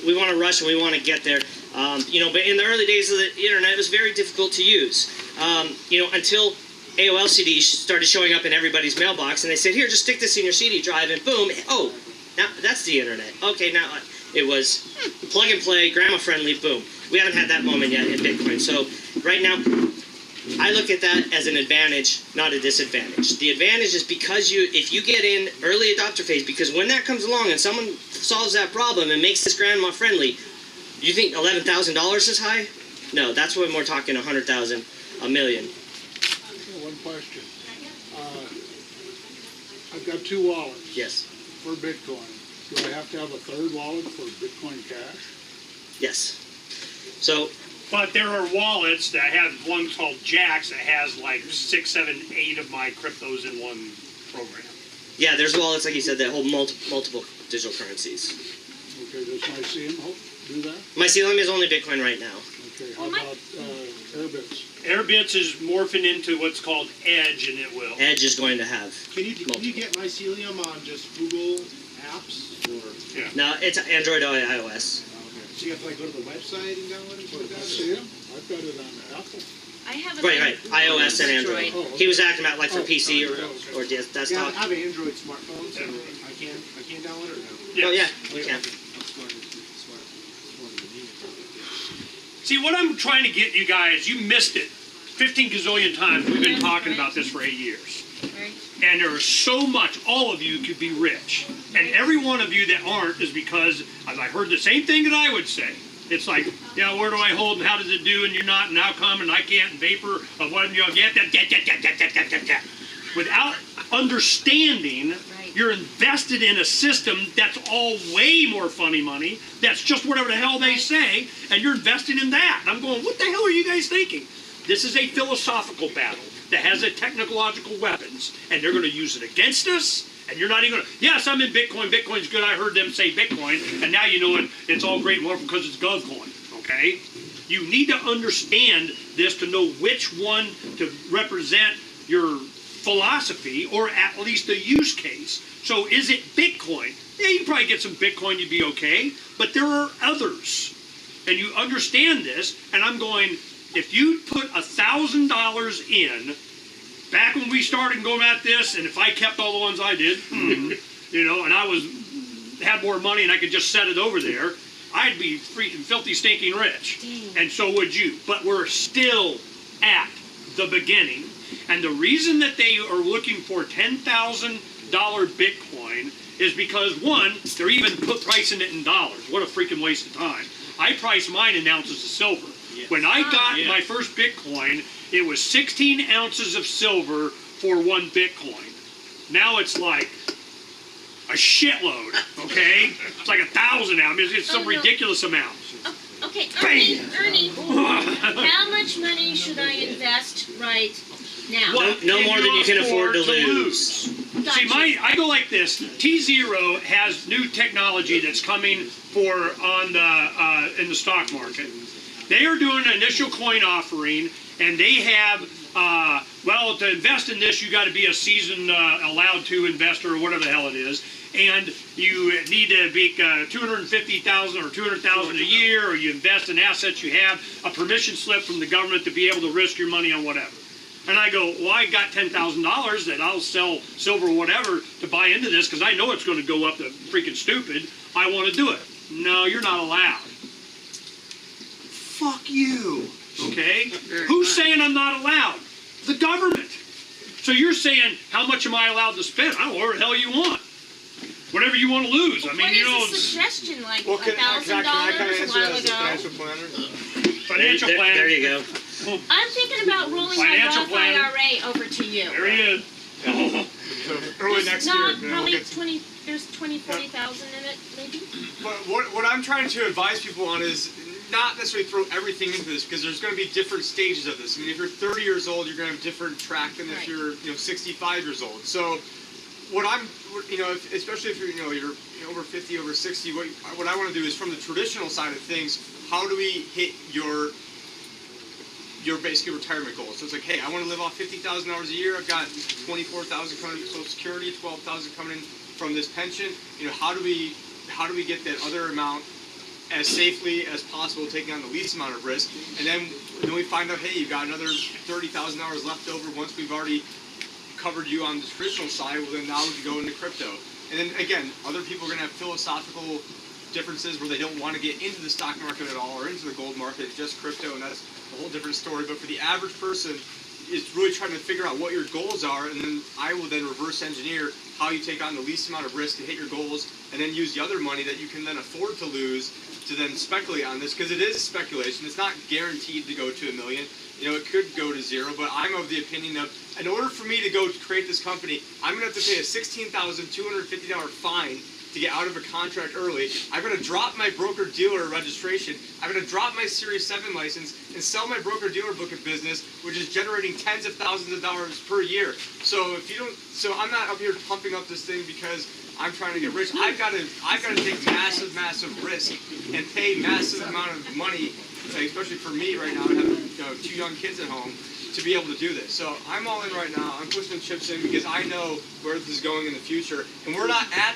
we want to rush and we want to get there. But in the early days of the internet, it was very difficult to use. Until AOL CDs started showing up in everybody's mailbox and they said, here, just stick this in your CD drive and boom, oh, now that's the internet. Okay, now it was plug and play, grandma friendly, boom. We haven't had that moment yet in Bitcoin. So right now, I look at that as an advantage, not a disadvantage. The advantage is because if you get in early adopter phase, because when that comes along and someone solves that problem and makes this grandma friendly, you think $11,000 is high? No, that's when we're talking 100,000, $1 million. One question. I've got 2 wallets. Yes. For Bitcoin. Do I have to have a third wallet for Bitcoin Cash? Yes. So. But there are wallets that have one called Jax that has like 6, 7, 8 of my cryptos in one program. Yeah, there's wallets, like you said, that hold multiple digital currencies. Okay, does Mycelium do that? Mycelium is only Bitcoin right now. Okay, how about Airbits? Airbits is morphing into what's called Edge, and it will. Edge is going to have. Can you get Mycelium on just Google Apps? Or? Yeah. No, it's Android or iOS. So you have to go to the website and download it? I've got it on Apple. I have it Right. iOS and Android. Oh, okay. He was acting about like for PC or desktop. Yeah, I have an Android smartphone, so I can't download it now. Oh yeah, you can. See, what I'm trying to get you guys, you missed it 15 gazillion times. We've been talking about this for 8 years. Right. And there is so much, all of you could be rich. And every one of you that aren't is because, as I heard the same thing that I would say. It's like, yeah, where do I hold and how does it do and you're not and how come and I can't and vapor of what you get. Without understanding, you're invested in a system that's all way more funny money. That's just whatever the hell they say, and you're invested in that. And I'm going, what the hell are you guys thinking? This is a philosophical battle that has a technological weapons, and they're going to use it against us. And you're not even going to, yes, I'm in Bitcoin. Bitcoin's good. I heard them say Bitcoin. And now you know it's all great and wonderful because it's GovCoin. Okay? You need to understand this to know which one to represent your philosophy, or at least a use case. So is it Bitcoin? Yeah, you probably get some Bitcoin, you'd be okay, but there are others. And you understand this, and I'm going, if you put $1,000 in, back when we started going at this, and if I kept all the ones I did, you know, and I had more money and I could just set it over there, I'd be freaking filthy stinking rich. And so would you. But we're still at the beginning. And the reason that they are looking for $10,000 Bitcoin is because, one, they're even pricing it in dollars. What a freaking waste of time. I price mine in ounces of silver. When I got my first Bitcoin, it was 16 ounces of silver for 1 Bitcoin. Now it's like a shitload, okay? It's like 1,000 ounces. It's some ridiculous amount. Okay, Ernie, how much money should I invest right now? What No more than you can afford to lose. Gotcha. See, I go like this. T0 has new technology that's coming in the stock market. They are doing an initial coin offering, and they have, well, to invest in this, you got to be a seasoned, allowed to investor, or whatever the hell it is. And you need to make $250,000 or $200,000 a year, or you invest in assets you have, a permission slip from the government to be able to risk your money on whatever. And I go, well, I got $10,000 that I'll sell silver or whatever to buy into this because I know it's going to go up to freaking stupid. I want to do it. No, you're not allowed. Fuck you. Okay? Who's saying I'm not allowed? The government. So you're saying, how much am I allowed to spend? I don't know, whatever the hell you want. Whatever you want to lose. I mean, you know. What is the suggestion? Like Well, $1,000 a while ago? Financial planner? Financial plan. There you go. I'm thinking about rolling my Financial Roth planner. IRA over to you. There he is. So early next year, Not you know, probably we'll get 20. There's 40,000 in it, maybe. But what I'm trying to advise people on is not necessarily throw everything into this, because there's going to be different stages of this. I mean, if you're 30 years old, you're going to have a different track than if you're 65 years old. So what I'm, especially if you're over 50, over 60, what I want to do is from the traditional side of things, how do we hit your basically retirement goals? So it's like, hey, I want to live off $50,000 a year. I've got $24,000 coming from Social Security, $12,000 coming in from this pension. How do we get that other amount as safely as possible, taking on the least amount of risk? And then we find out, hey, you've got another $30,000 left over once we've already covered you on the traditional side. Well, then now we can go into crypto. And then again, other people are going to have philosophical differences where they don't want to get into the stock market at all or into the gold market, just crypto, and that's a whole different story. But for the average person, is really trying to figure out what your goals are, and then I will then reverse engineer how you take on the least amount of risk to hit your goals, and then use the other money that you can then afford to lose to then speculate on this, because it is speculation. It's not guaranteed to go to $1 million. It could go to zero, but I'm of the opinion of, in order for me to go to create this company, I'm going to have to pay a $16,250 fine to get out of a contract early. I'm going to drop my broker-dealer registration. I'm going to drop my Series 7 license and sell my broker-dealer book of business, which is generating tens of thousands of dollars per year. So I'm not up here pumping up this thing because I'm trying to get rich. I've got to take massive risk and pay massive amount of money, especially for me right now, I have 2 young kids at home, to be able to do this. So I'm all in right now. I'm pushing the chips in because I know where this is going in the future. And we're not at,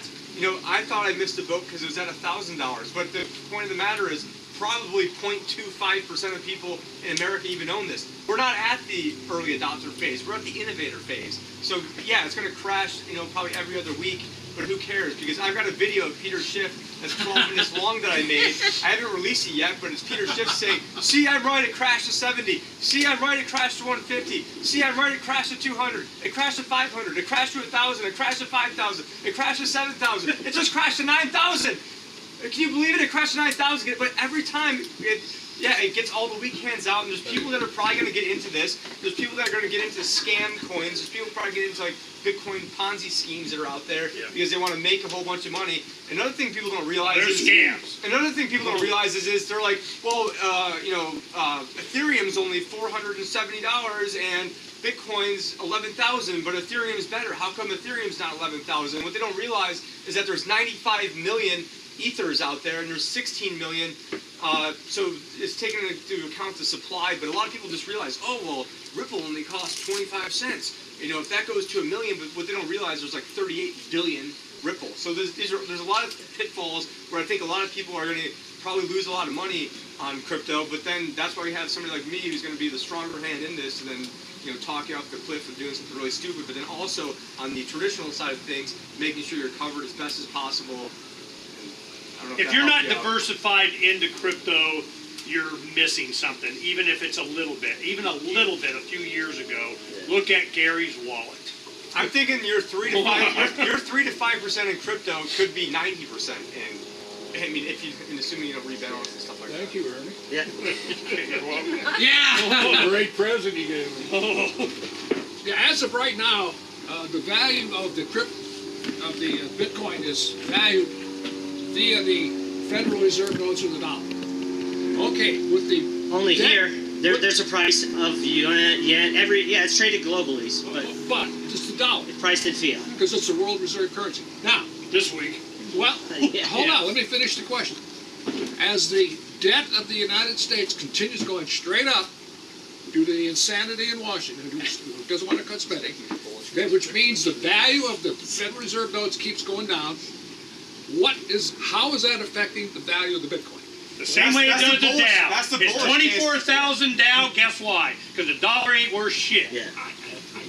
I thought I missed the boat because it was at $1,000. But the point of the matter is probably 0.25% of people in America even own this. We're not at the early adopter phase. We're at the innovator phase. So yeah, it's going to crash, probably every other week. But who cares? Because I've got a video of Peter Schiff that's 12 minutes long that I made. I haven't released it yet, but it's Peter Schiff saying, see, I'm right, it crashed to 70. See, I'm right, it crashed to 150. See, I'm right, it crashed to 200. It crashed to 500. It crashed to 1,000. It crashed to 5,000. It crashed to 7,000. It just crashed to 9,000. Can you believe it? It crashed to 9,000. But every time, it gets all the weak hands out, and there's people that are probably going to get into this. There's people that are going to get into scam coins. There's people probably get into Bitcoin Ponzi schemes that are out there because they want to make a whole bunch of money. Another thing people don't realize is scams. Another thing people don't realize is they're like, well, Ethereum's only $470 and Bitcoin's 11,000, but Ethereum is better. How come Ethereum's not 11,000? What they don't realize is that there's 95 million ethers out there, and there's 16 million. So it's taken into account the supply, but a lot of people just realize, oh, well, Ripple only costs 25 cents. if that goes to 1 million, but what they don't realize, there's like 38 billion Ripple. So there's a lot of pitfalls where I think a lot of people are going to probably lose a lot of money on crypto, but then that's why we have somebody like me who's going to be the stronger hand in this, and then talk you off the cliff of doing something really stupid, but then also on the traditional side of things, making sure you're covered as best as possible. I don't know if you're not diversified into crypto, you're missing something, even if it's a little bit. Even a little bit a few years ago. Look at Gary's wallet. I'm thinking your 3 to 5% in crypto could be 90% in. I mean, assuming you don't rebalance and stuff like that. Thank you, Ernie. Yeah. Yeah. Great present you gave me. Yeah, as of right now, the value of the Bitcoin is valued via the Federal Reserve notes or the dollar. Okay, with the only here, there's a price of yen. It's traded globally, but it's the dollar. It's priced in fiat because it's the world reserve currency. Now, this week. Well, hold on. Let me finish the question. As the debt of the United States continues going straight up due to the insanity in Washington, who doesn't want to cut spending, which means the value of the Federal Reserve notes keeps going down, how is that affecting the value of the Bitcoin? The same way it does the Dow. It's 24,000 Dow. Guess why? Because the dollar ain't worth shit. Yeah. I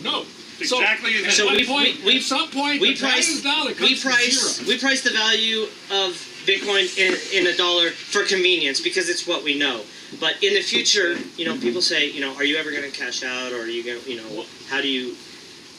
know. Exactly. So at some point, we price the value of Bitcoin in a dollar for convenience because it's what we know. But in the future, people say, are you ever going to cash out, or are you going to, how do you?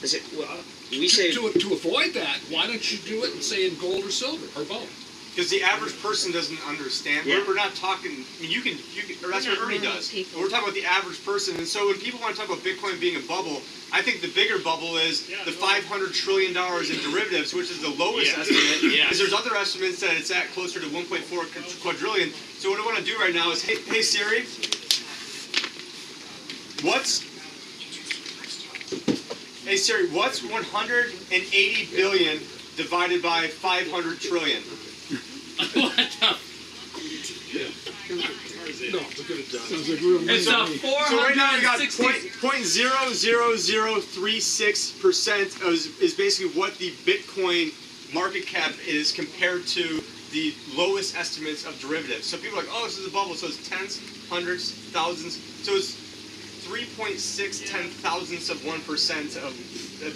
We say to avoid that, why don't you do it and say in gold or silver or both? Because the average person doesn't understand. Yeah. We're not talking. I mean, you can, or that's what Ernie does. We're talking about the average person, and so when people want to talk about Bitcoin being a bubble, I think the bigger bubble is the $500 trillion in derivatives, which is the lowest estimate. Because there's other estimates that it's at closer to 1.4 quadrillion. So what I want to do right now is, hey Siri, what's 180 billion divided by 500 trillion? What the? No, it's a 460. So right now we got 0.00036% is basically what the Bitcoin market cap is compared to the lowest estimates of derivatives. So people are like, oh, this is a bubble, so it's tens, hundreds, thousands. So it's 3.6 ten-thousandths of 1% of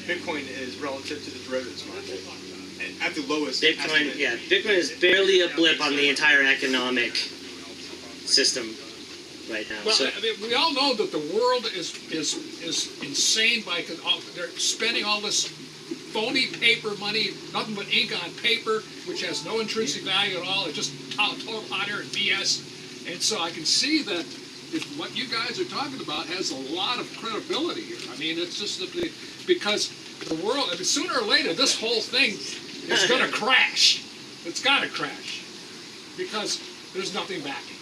Bitcoin is relative to the derivatives market. At the lowest Bitcoin, estimate. Bitcoin is barely a blip on the entire economic system right now. Well, I mean, we all know that the world is insane because they're spending all this phony paper money, nothing but ink on paper, which has no intrinsic value at all. It's just total hot air and BS. And so I can see that what you guys are talking about has a lot of credibility here. I mean, it's just because the world, sooner or later, this whole thing is going to crash. It's got to crash because there's nothing backing.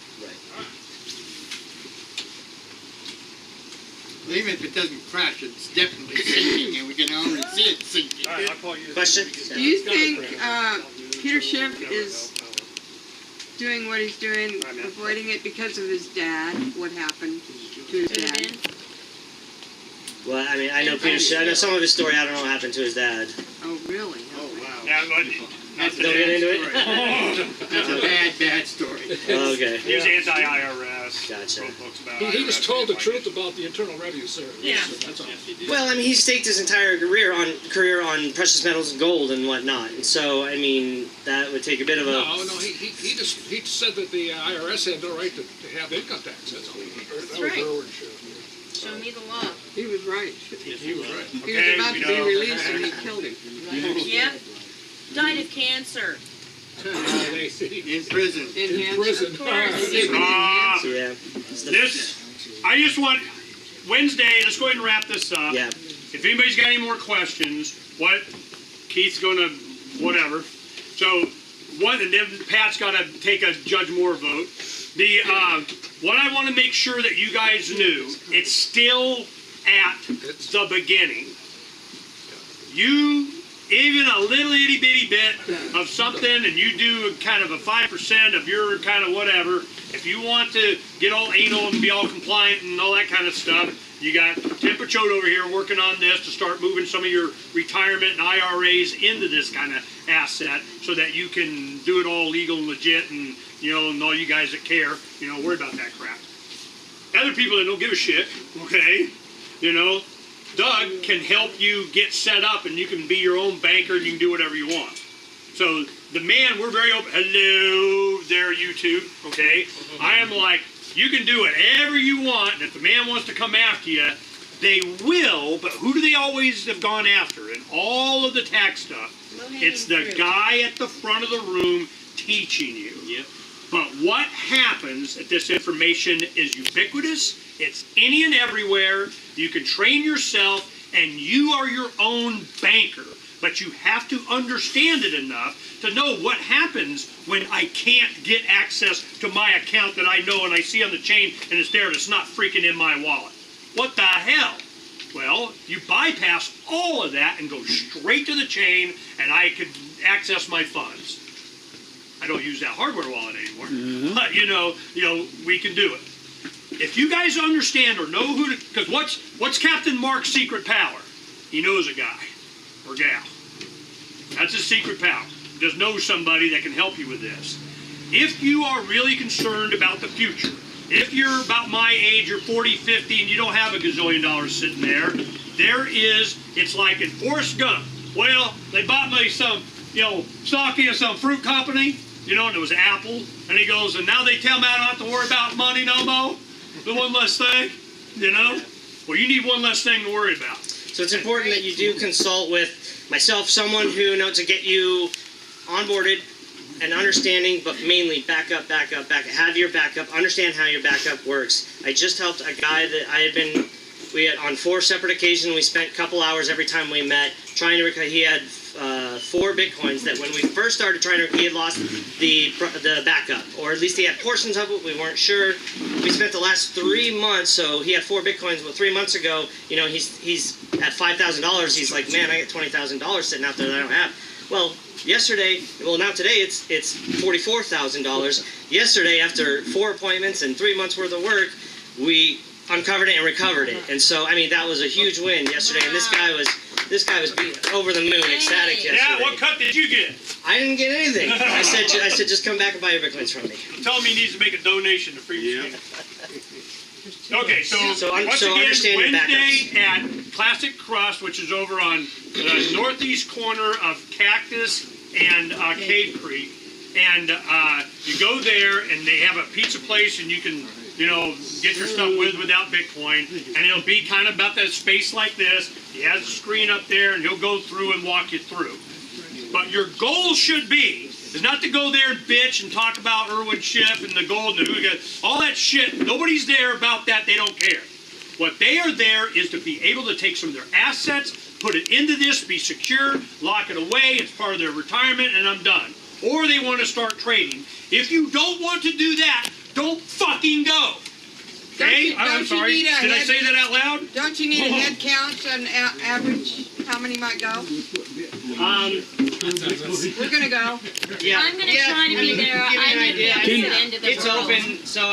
Even if it doesn't crash, it's definitely sinking, and we can already see it sinking. All right, I'll call you. Question? Do you think Peter Schiff is doing what he's doing, avoiding it because of his dad? What happened to his dad? Well, I mean, I know Peter Schiff. I know some of his story. I don't know what happened to his dad. Oh, really? Oh, wow. Yeah, don't get into it? That's a bad story. Okay. He was anti-IRS. Gotcha. Wrote books about He just IRS. told the truth about the Internal Revenue Service. Yeah. That's all. Well, I mean, he staked his entire career on precious metals and gold and whatnot. And so, I mean, that would take a bit of a... No, he just said that the IRS had no right to have income tax. That's all. That's right. Show me the law. He was right. He was right. He was about to be released and he killed him. Yep. Died of cancer. In prison. In prison. Of course. Yeah. I just want, Wednesday, let's go ahead and wrap this up. Yeah. If anybody's got any more questions, Keith's going to, whatever. So, and then Pat's got to take a Judge Moore vote. What I want to make sure that you guys knew, it's still at the beginning. You, even a little itty bitty bit of something, and you do kind of a 5% of your kind of whatever, if you want to get all anal and be all compliant and all that kind of stuff, You got Tim Picciott over here working on this to start moving some of your retirement and IRAs into this kind of asset so that you can do it all legal and legit and, and all you guys that care, worry about that crap. Other people that don't give a shit, okay, Doug can help you get set up and you can be your own banker and you can do whatever you want. So the man, we're very open. Hello there, YouTube, okay? I am like, you can do whatever you want, and if the man wants to come after you, they will, but who do they always have gone after in all of the tax stuff? It's the guy at the front of the room teaching you. Yep. But what happens if this information is ubiquitous, it's any and everywhere, you can train yourself, and you are your own banker. But you have to understand it enough to know what happens when I can't get access to my account that I know and I see on the chain and it's there and it's not freaking in my wallet. What the hell? Well, you bypass all of that and go straight to the chain and I could access my funds. I don't use that hardware wallet anymore, but we can do it. If you guys understand or know who to, because what's Captain Mark's secret power? He knows a guy or gal. That's his secret power. Just know somebody that can help you with this. If you are really concerned about the future, if you're about my age, you're 40, 50, and you don't have a gazillion dollars sitting there, it's like in Forrest Gump. Well, they bought me some, stock in some fruit company, and it was Apple, and he goes, and now they tell me I don't have to worry about money no more? The one less thing, Well, you need one less thing to worry about. So it's important that you do consult with myself, someone who knows to get you onboarded and understanding, but mainly backup. Have your backup. Understand how your backup works. I just helped a guy that we had on 4 separate occasions. We spent a couple hours every time we met trying to recover. He had 4 Bitcoins that when we first started trying to, he had lost the backup, or at least he had portions of it. We weren't sure. We spent the last 3 months, so he had 4 Bitcoins. Well, 3 months ago, he's at $5,000. He's like, man, I got $20,000 sitting out there that I don't have. Well, now today it's $44,000. Yesterday, after 4 appointments and 3 months worth of work, we uncovered it and recovered it. And so, that was a huge win yesterday. And this guy was over the moon, ecstatic yesterday. Yeah, what cut did you get? I didn't get anything. I said, just come back and buy your Bitcoins from me. Tell him he needs to make a donation to Free. Okay, so once again, Wednesday at Classic Crust, which is over on the northeast corner of Cactus and Cave Creek. And you go there, and they have a pizza place, and you can, get your stuff without Bitcoin. And it'll be kind of about that space like this. He has a screen up there, and he'll go through and walk you through. But your goal should be is not to go there and bitch and talk about Irwin Schiff and the gold and all that shit. Nobody's there about that. They don't care. What they are there is to be able to take some of their assets, put it into this, be secure, lock it away. It's part of their retirement, and I'm done. Or they want to start trading. If you don't want to do that, don't fucking go. Okay? I'm sorry. Did I say that out loud? Don't you need a head count on average? How many might go? We're gonna go. Yeah. I'm gonna try to be there. I'm at the opposite end of the It's world. open, so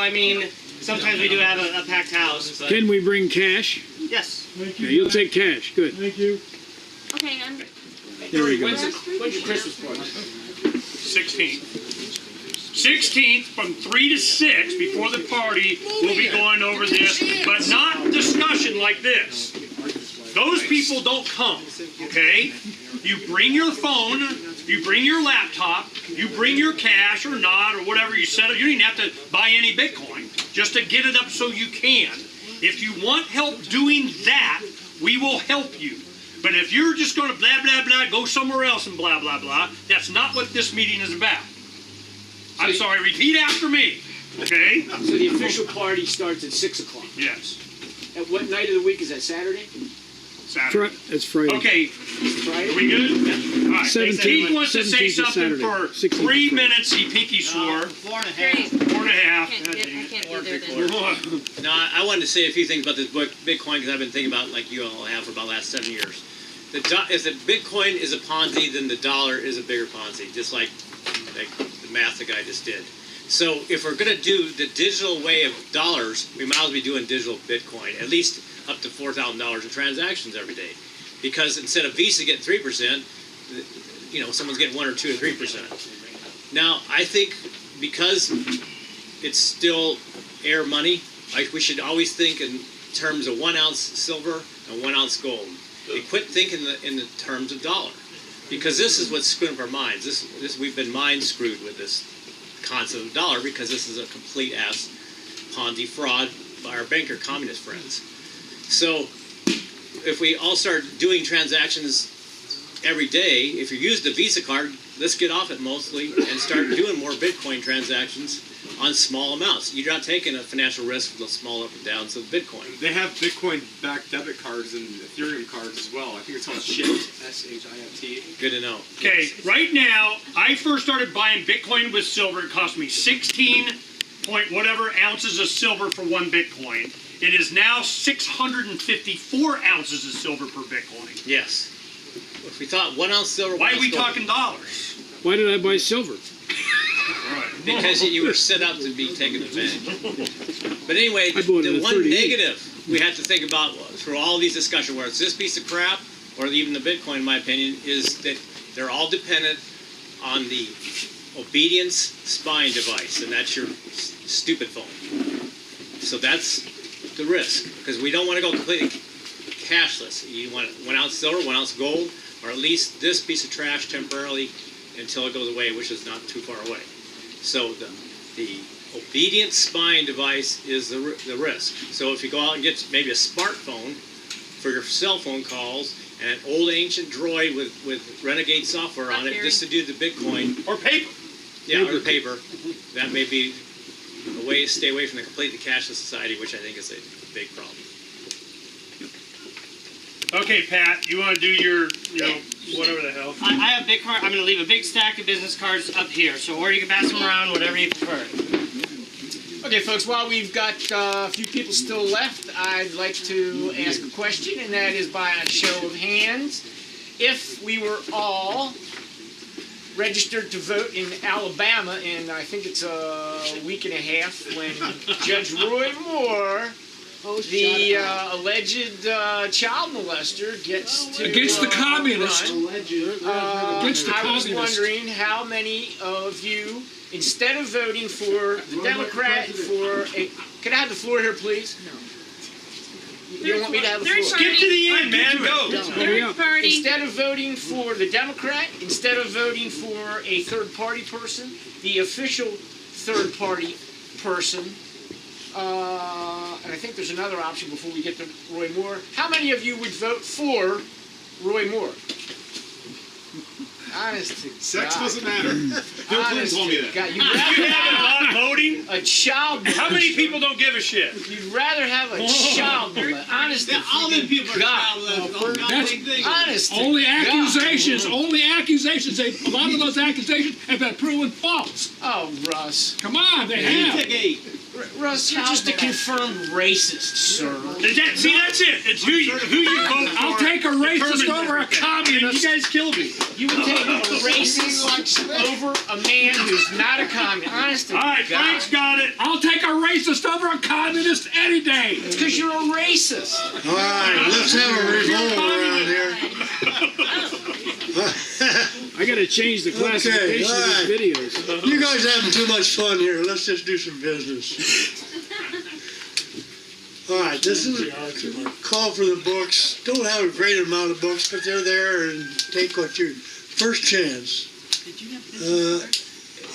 sometimes we do have a packed house. But Can we bring cash? yes. Yeah, you'll take cash. Good. Thank you. Okay, I'm. There we go. When's your Christmas party? 16th. 16th from 3 to 6 before the party, we'll be going over this, but not discussion like this. Those people don't come, okay? You bring your phone, you bring your laptop, you bring your cash or not, or whatever you set up. You don't even have to buy any Bitcoin, just to get it up so you can. If you want help doing that, we will help you. But if you're just going to blah, blah, blah, go somewhere else and blah, blah, blah, that's not what this meeting is about. I'm sorry, repeat after me, okay? So the official party starts at 6 o'clock. Yes. At what night of the week is that? Saturday? Saturday. It's Friday. Okay, Friday? are we good? All right. 17th Keith wants to say 17th is something Saturday. for 16th 3 is minutes. He pinky swore. 4.5. 4.5. I can't be there then. No, I wanted to say a few things about this Bitcoin because I've been thinking about it like you all have for about the last 7 years. If the Bitcoin is a Ponzi, then the dollar is a bigger Ponzi, just like the math the guy just did. So if we're going to do the digital way of dollars, we might as well be doing digital Bitcoin, at least up to $4,000 in transactions every day. Because instead of Visa getting 3%, someone's getting 1 or 2 or 3%. Now, I think because it's still air money, we should always think in terms of 1 ounce silver and 1 ounce gold. And quit thinking in the terms of dollar. Because this is what's screwing up our minds. We've been mind screwed with this concept of dollar because this is a complete ass Ponzi fraud by our banker communist friends. So if we all start doing transactions every day, if you use the Visa card, let's get off it mostly and start doing more Bitcoin transactions on small amounts. You're not taking a financial risk for the small up and downs of Bitcoin. They have Bitcoin-backed debit cards and Ethereum cards as well. I think it's called SHIFT, S-H-I-F-T. Good to know. Okay, right now, I first started buying Bitcoin with silver. It cost me 16 point whatever ounces of silver for 1 Bitcoin. It is now 654 ounces of silver per Bitcoin. Yes. If we thought 1 ounce silver... Why are we talking dollars? Why did I buy silver? Because you were set up to be taken advantage of. But anyway, the one 38. negative we have to think about through all these discussions, whether it's this piece of crap or even the Bitcoin, in my opinion, is that they're all dependent on the obedience spying device, and that's your stupid phone. So that's the risk, because we don't want to go completely cashless. You want 1 ounce silver, 1 ounce gold, or at least this piece of trash temporarily until it goes away, which is not too far away. So the obedient spying device is the risk. So if you go out and get maybe a smartphone for your cell phone calls and an old ancient droid with renegade software on it just to do the Bitcoin. Or paper. Yeah, or paper. That may be a way to stay away from the completely cashless society, which I think is a big problem. Okay, Pat, you want to do your, whatever the hell. I have big card. I'm going to leave a big stack of business cards up here. So, or you can pass them around, whatever you prefer. Okay, folks, while we've got a few people still left, I'd like to ask a question, and that is by a show of hands. If we were all registered to vote in Alabama, and I think it's a week and a half, when Judge Roy Moore, the alleged child molester, gets to against the communists. Against the I was wondering how many of you, instead of voting for the Democrat for a... Can I have the floor here, please? No. You don't want me to have the floor? Skip to the end, man. Go. Third party. Instead of voting for the Democrat, instead of voting for a third-party person, the official third-party person, and I think there's another option before we get to Roy Moore. How many of you would vote for Roy Moore? Honest to Sex God. doesn't matter. Bill Clinton told me that. God, You have a lot voting? a child molester. How many people don't give a shit? You'd rather have a child molester. Honest to All them people are God. Honest to Only God. accusations. Only accusations. A lot of those accusations have been proven false. Oh, Russ. Come on, they have. Russ, you're just a confirmed racist, sir. See, that's it. It's who you vote for. I'll take a racist over a You communist. guys killed me. You would take a racist over a man who's not a communist. Honest to All right, God. Frank's got it. I'll take a racist over a communist any day. It's because you're a racist. All right, let's have a revolt around here. I gotta change the classification all right. of these videos. You guys are having too much fun here. Let's just do some business. All right, this is a call for the books. Don't have a great amount of books, but they're there, and take what you first chance.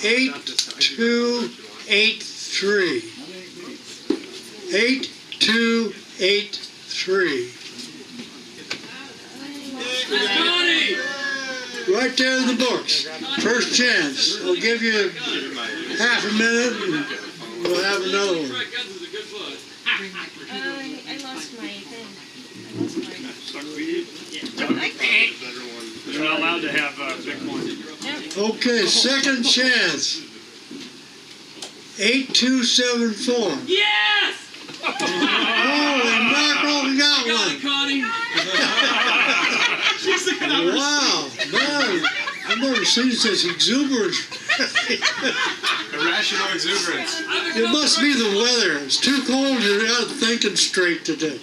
8283. 8283. Right there in the books. First chance. I'll give you half a minute and we'll have another one. I lost my thing. You're not allowed to have Bitcoin. Okay, second chance. 8274. Yes! Holy mackerel, we got one. Connie. Wow, man, I've never seen such exuberance Irrational exuberance. It must be the weather. It's too cold. You're not thinking straight today.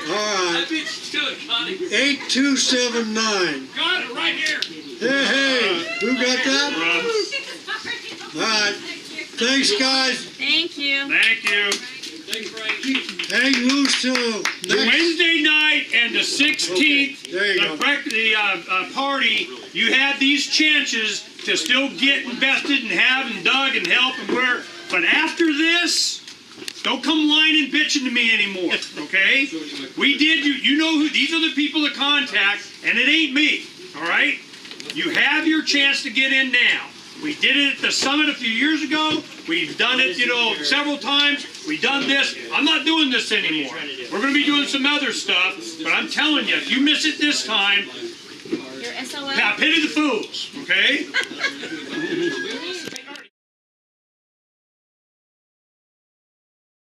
All right. 8279. Got it right here. Hey, who got that? All right. Thanks, guys. Thank you. Thank you. Hang loose till Wednesday night and the 16th, There you go. the party, you have these chances to still get invested and have and dug and help and where. But after this, don't come whining and bitching to me anymore, okay? We did, you know who, these are the people to contact, and it ain't me, all right? You have your chance to get in now. We did it at the summit a few years ago. We've done it, several times. We've done this. I'm not doing this anymore. We're going to be doing some other stuff, but I'm telling you, if you miss it this time, Your SOL? pity the fools, okay?